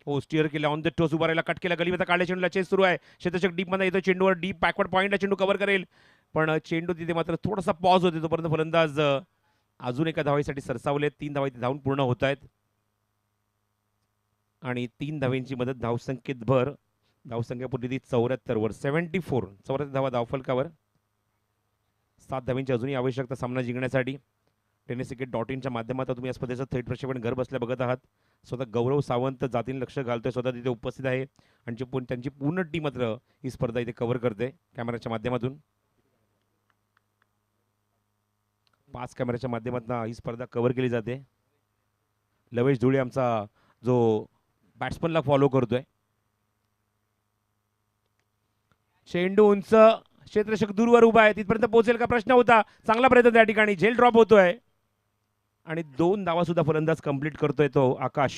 स्टिअर केला, ऑन द टोस उभा राहिला, कट केला, गलीमध्ये काढल्या, चेंडूला चेस सुरू आहे. क्षेत्ररक्षक डीप मध्ये येतो, चेंडूवर डीप बॅकवर्ड पॉईंटला चेंडू कव्हर करेल, पण चेंडू तिथे मात्र थोडासा पॉज होते. तोपर्यंत फलंदाज अजून एका धावाईसाठी सरसावले. 3 धावा इथे धावून पूर्ण होत आहेत आणि 3 धावांची मदत धावसंख्येत भर. धावसंख्या पुढे ती 74 वर. 74 धावा धावफलकावर. 7 धावांची अजूनही आवश्यकता सामना जिंकण्यासाठी. tenniscricket.in च्या माध्यमातून तुम्ही या स्पर्धेचं थेट प्रक्षेपण घर बसल्या बघत आहात. स्वतः गौरव सावंत जातीने लक्ष घालतोय, स्वतः तिथे उपस्थित आहे आणि त्यांची पूर्ण टीम मात्र ही स्पर्धा इथे कव्हर करते कॅमेऱ्याच्या माध्यमातून. 5 कॅमेऱ्याच्या माध्यमातून ही स्पर्धा कव्हर केली जाते. लवेश धुळे आमचा जो बॅट्समनला फॉलो करतोय. चेंडू उंच, क्षेत्ररक्षक दूरवर उभा आहे, तिथपर्यंत पोहोचेल का प्रश्न होता. चांगला प्रयत्न त्या ठिकाणी, झेल ड्रॉप होतोय आणि 2 धावा सुद्धा फलंदाज कंप्लीट करतोय तो आकाश.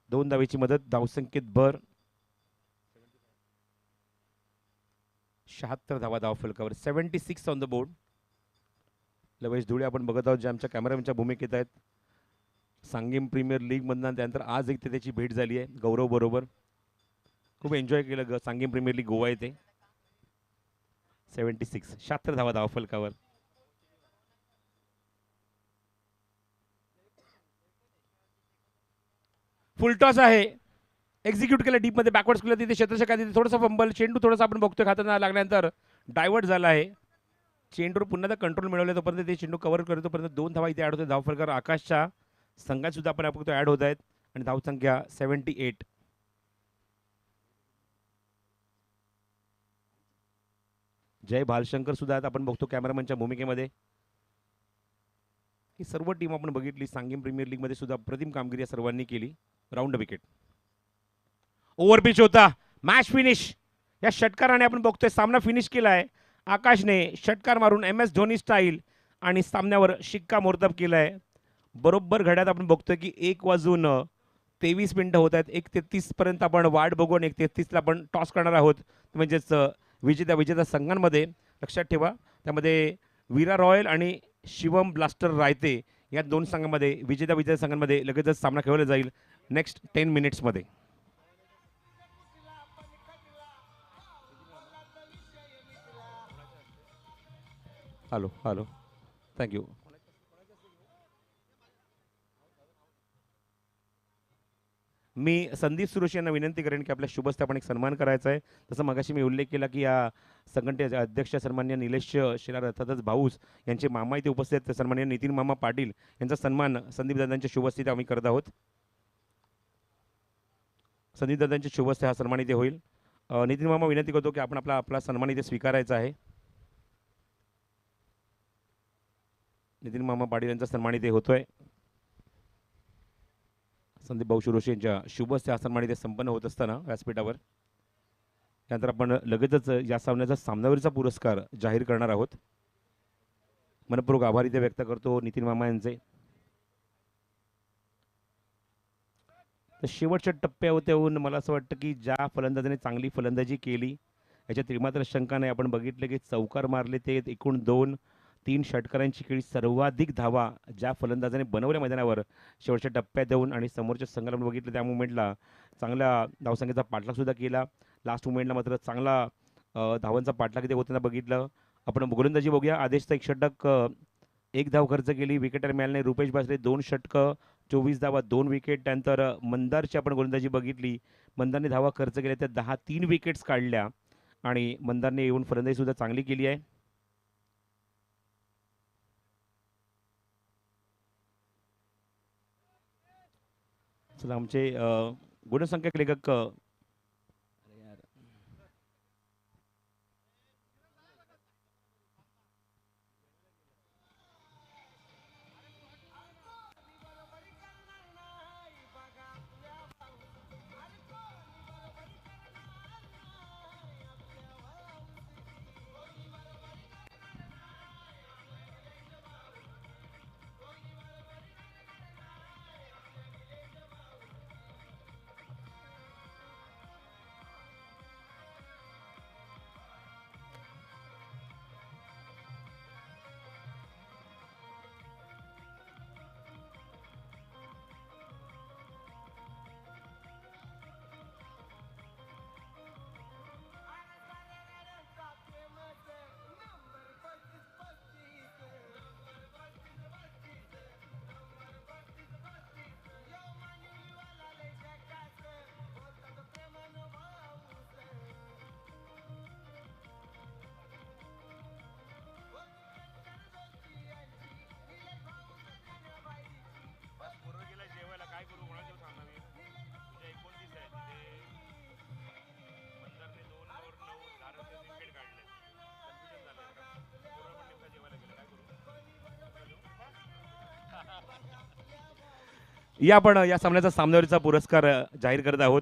2 धावेची मदत, धावसंख्येत भर. 76 धावा धावफलकावर. 76 ऑन द बोर्ड. लवेश धुळे आपण बघत आहोत, जे आमच्या कॅमेरामॅनच्या भूमिकेत आहेत. सांगेम प्रीमियर लीग मधनं त्यानंतर आज एक त्याची भेट झाली आहे गौरव बरोबर. खूप एन्जॉय केलं सांगेम प्रीमियर लीग गोवा येथे. 76 धावा धावफलकावर. फुलटॉस आहे, एक्झिक्यूट केलं डीप मध्ये, बॅकवर्ड्स केलं, तिथे क्षेत्ररक्षक तिथे थोडंसं फंबल, चेंडू थोडासा आपण बघतोय खाताना लागल्यानंतर डायव्हर्ट झाला आहे. चेंडूवर पुन्हा कंट्रोल मिळवले, तोपर्यंत ते चेंडू कव्हर करतो, तोपर्यंत 2 धावा इथे ऍड होते धावफलकावर. आकाशच्या संघात सुद्धा आपण बघतो ऍड होत आहेत आणि धावसंख्या 78. जय भालशंकर सुद्धा आपण बघतो कॅमेरामॅनच्या भूमिकेमध्ये. ही सर्व टीम आपण बघितली. सांगेम प्रीमियर लीग मध्ये सुद्धा अप्रतिम कामगिरी या सर्वांनी केली. Round wicket. ओव्हर पिच होता, मॅच फिनिश. या षटकाराने आपण बघतोय सामना फिनिश केलाय. आकाशने षटकार मारून MS धोनी स्टाईल आणि सामन्यावर शिक्कामोर्तब केलाय. बरोबर घड्यात आपण बघतोय की 1:23 होत आहेत. 1:33 पर्यंत आपण वाट बघू आणि 1:33 ला आपण टॉस करणार आहोत. म्हणजेच विजेत्या संघांमध्ये लक्षात ठेवा, त्यामध्ये विरा रॉयल आणि शिवम ब्लास्टर रायते या 2 संघांमध्ये विजेत्या संघांमध्ये लगेचच सामना खेळवला जाईल नेक्स्ट 10 मिनिट्समध्ये. Hello thank you. मी संदीप सुरेश यांना विनंती करेन की आपल्या शुभस्थे आपण एक सन्मान करायचा आहे. तसं मगाशी मी उल्लेख केला की या संघटनेचे अध्यक्ष सन्मान्य निलेश शिरार अर्थातच भाऊस यांचे मामा इथे उपस्थित आहेत. सन्मान्य नितीन मामा पाटील यांचा सन्मान संदीप दादांच्या शुभस्थितीत आम्ही करत आहोत. संदीप दादांच्या शुभस्थे हा सन्मान इथे होईल. नितीन मामा विनंती करतो की आपण आपला सन्मान इथे स्वीकारायचा आहे. नितीन मामा पाटील यांचा सन्मान इथे होतोय. संदीप भाऊ शिरोशी यांच्या शुभस्थे हा सन्मान इथे संपन्न होत असताना व्यासपीठावर त्यानंतर आपण लगेचच या सामन्याचा सामनावीरचा पुरस्कार जाहीर करणार आहोत. मनपूर्वक आभार इथे व्यक्त करतो नितीन मामा यांचे. तर शेवटच्या टप्प्यावर येऊन मला असं वाटतं की ज्या फलंदाजाने चांगली फलंदाजी केली याच्या त्रिमात्र शंका आपण बघितले की चौकार मारले ते एकूण 2-3 षटकारांची खेळी सर्वाधिक धावा ज्या फलंदाजाने बनवल्या मैदानावर शेवटच्या टप्प्यात येऊन आणि समोरच्या संघाला आपण बघितलं त्या मुवमेंटला चांगल्या धावसंख्येचा पाठलाग सुद्धा केला. लास्ट मुवमेंटला मात्र चांगला धावांचा पाठलाग इथे होताना बघितलं आपण. गोलंदाजी बघूया. आदेशचा 1 षटक 1 धाव खर्च केली. विकेटर मिळाले नाही. रुपेश बासरे 2 षटकं 24 धावा 2 विकेट. त्यानंतर मंदारची आपण गोलंदाजी बघितली. मंदारने धावा खर्च केल्या त्या 10-3 विकेट्स काढल्या आणि मंदारने येऊन फलंदाजी सुद्धा चांगली केली आहे. चला आमचे गुणसंख्यक लेखक या आपण या सामन्याचा सामनावीरचा पुरस्कार जाहीर करत आहोत.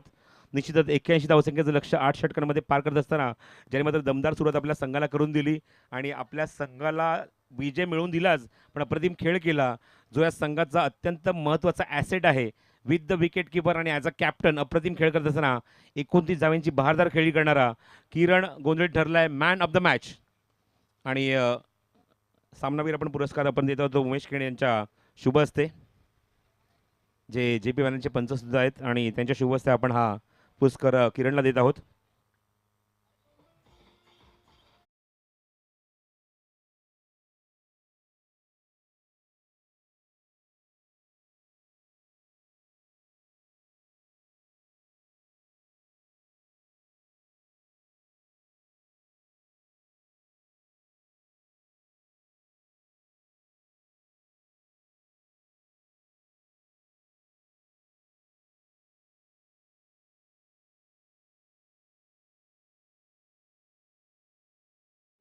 निश्चितच 81 धावसंख्येचं लक्ष्य 8 षटकांमध्ये पार करत असताना ज्याने मात्र दमदार सुरुवात आपल्या संघाला करून दिली आणि आपल्या संघाला विजय मिळवून दिलाच, पण अप्रतिम खेळ केला. जो या संघाचा अत्यंत महत्त्वाचा ॲसेट आहे विथ द विकेट किपर आणि ॲज अ कॅप्टन अप्रतिम खेळ करत असताना 29 धावांची बहारदार खेळी करणारा किरण गोंधळे ठरलाय मॅन ऑफ द मॅच. आणि सामनावीर आपण पुरस्कार आपण देत आहोत उमेश खेणे यांच्या शुभ हस्ते, जे जे पी वाल्यांचे पंच सुद्धा आहेत आणि त्यांच्या शुभ हस्ते आपण हा पुरस्कार किरणला देत आहोत.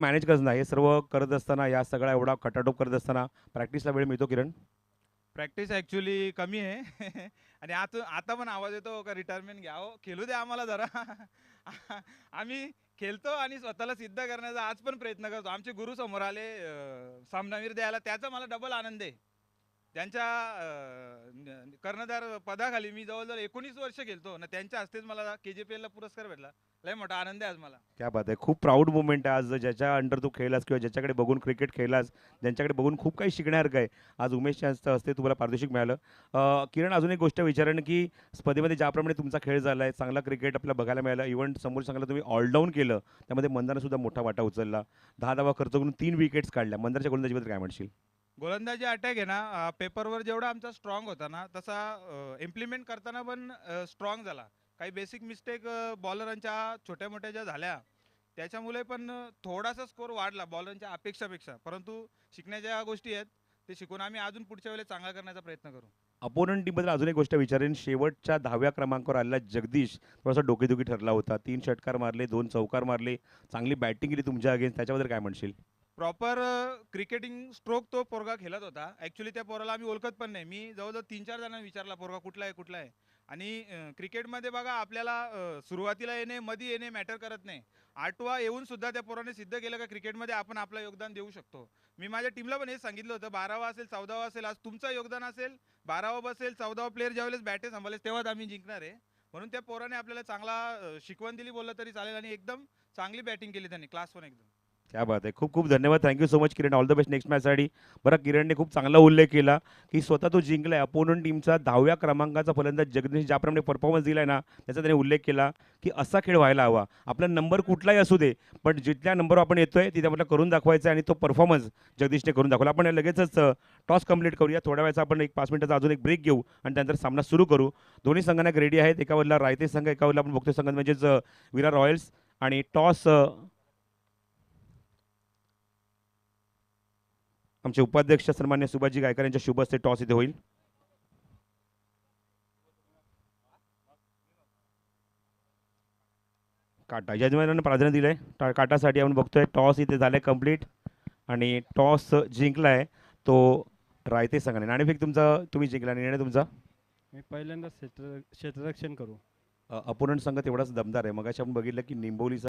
मॅनेज करणं हे सर्व करत असताना, या सगळा एवढा खटाटोप करत असताना प्रॅक्टिसला वेळ मिळतो किरण? प्रॅक्टिस ॲक्च्युली कमी आहे आणि आता पण आवाज येतो का रिटायरमेंट घ्या हो, खेळू द्या आम्हाला जरा आम्ही खेळतो आणि स्वतःला सिद्ध करण्याचा आज पण प्रयत्न करतो. आमचे गुरु समोर आले सामनावीर द्यायला, त्याचा मला डबल आनंद आहे. त्यांच्या कर्णधार पदाखाली मी जवळजवळ 19 वर्ष खेळतो ना, त्यांच्या हस्तेच मला KJPL ला पुरस्कार भेटला. लय मोठा आनंद आहे आज मला. क्या बात आहे, खूप प्राऊड मुवमेंट आहे आज. ज्याच्या अंडर तू खेळलास किंवा ज्याच्याकडे बघून क्रिकेट खेळलास, ज्यांच्याकडे बघून खूप काही शिकण्यासारखं आहे, आज उमेशच्या हस्ते तुम्हाला पारितोषिक मिळालं. किरण, अजून एक गोष्ट विचारेन की स्पर्धेमध्ये ज्याप्रमाणे तुमचा खेळ झाला आहे, चांगला क्रिकेट आपल्याला बघायला मिळाला, इव्हन समोर सांगायला तुम्ही ऑलडाऊन केलं, त्यामध्ये मंदानं सुद्धा मोठा वाटा उचलला, 10 धावा खर्च करून 3 विकेट्स काढल्या. मंदारच्या गोलंदाजीबद्दल काय म्हणशील? गोलंदाजी अटॅक आहे ना, पेपरवर जेवढा आमचा स्ट्रॉंग होता ना, तसा इम्प्लिमेंट करताना पण स्ट्रॉंग झाला. काही बेसिक मिस्टेक बॉलरांच्या छोट्या मोठ्या ज्या झाल्या, त्याच्यामुळे पण थोडासा स्कोर वाढला बॉलरांच्या अपेक्षापेक्षा. परंतु शिकण्याच्या गोष्टी आहेत, ते शिकून आम्ही अजून पुढच्या वेळेला चांगला करण्याचा प्रयत्न करू. अपोनंट टीमबद्दल अजून एक गोष्ट विचारेन. शेवटच्या 10व्या क्रमांकावर आलेला जगदीश थोडासा डोकेदुखी ठरला होता. 3 षटकार मारले, 2 चौकार मारले, चांगली बॅटिंग केली तुमच्या अगेन्स्ट, त्याच्याबद्दल काय म्हणशील? प्रॉपर क्रिकेटिंग स्ट्रोक तो पोरगा खेळत होता. ॲक्च्युली त्या पोराला आम्ही ओळखत पण नाही. मी जवळजवळ 3-4 जणांना विचारला पोरगा कुठला आहे कुठला आहे. आणि क्रिकेटमध्ये बघा आपल्याला सुरुवातीला येणे मध्ये येणे मॅटर करत नाही. 8वा येऊन सुद्धा त्या पोराने सिद्ध केलं का क्रिकेटमध्ये आपण आपलं योगदान देऊ शकतो. मी माझ्या टीमला पण हे सांगितलं होतं, 12वा असेल 14वा असेल, आज तुमचं योगदान असेल, 12वा बसेल 14वा प्लेअर ज्यावेळेस बॅटे सांभाळेल तेव्हाच आम्ही जिंकणार आहे. म्हणून त्या पोराने आपल्याला चांगला शिकवण दिली बोललं तरी चालेल आणि एकदम चांगली बॅटिंग केली त्यांनी, क्लास वन एकदम. क्या बात आहे, खूप खूप धन्यवाद. Thank you so much Kiran, all the best next मॅचसाठी. बरं, किरणने खूप चांगला उल्लेख केला की स्वतः तो जिंकलाय. अपोनंट टीमचा 10व्या क्रमांकाचा फलंदाज जगदीश ज्याप्रमाणे परफॉर्मन्स दिलाय ना, त्याचा त्याने उल्लेख केला की असा खेळ व्हायला हवा. आपला नंबर कुठलाही असू दे, पण जिथल्या नंबरवर आपण येतोय तिथे आपल्याला करून दाखवायचं आहे आणि तो परफॉर्मन्स जगदीशने करून दाखवला. आपण लगेचच टॉस कंप्लीट करूया. थोड्या वेळाचा आपण एक 5 मिनिटाचा अजून एक ब्रेक घेऊ आणि त्यानंतर सामना सुरू करू. दोन्ही संघांना रेडी आहेत. एका बाजूला रायते संघ, एका बाजूला आपण बघतोय संघ म्हणजेच विरार रॉयल्स. आणि टॉस आमचे उपाध्यक्ष सन्मान्य सुभाषजी गायकर यांच्या शुभ हस्ते टॉस इथे होईल. काटा यजमानानं प्राधान्य दिलं आहे काटासाठी. आपण बघतोय टॉस इथे झालं आहे कंप्लीट आणि टॉस जिंकला आहे तो रायते संघाने. नाणेफेक तुमचा तुम्ही जिंकला, निर्णय तुमचा. मी पहिल्यांदा क्षेत्ररक्षण करू. अपोनंट संघ तेवढाच दमदार आहे. मगाशी आपण बघितलं की निंबोलीचा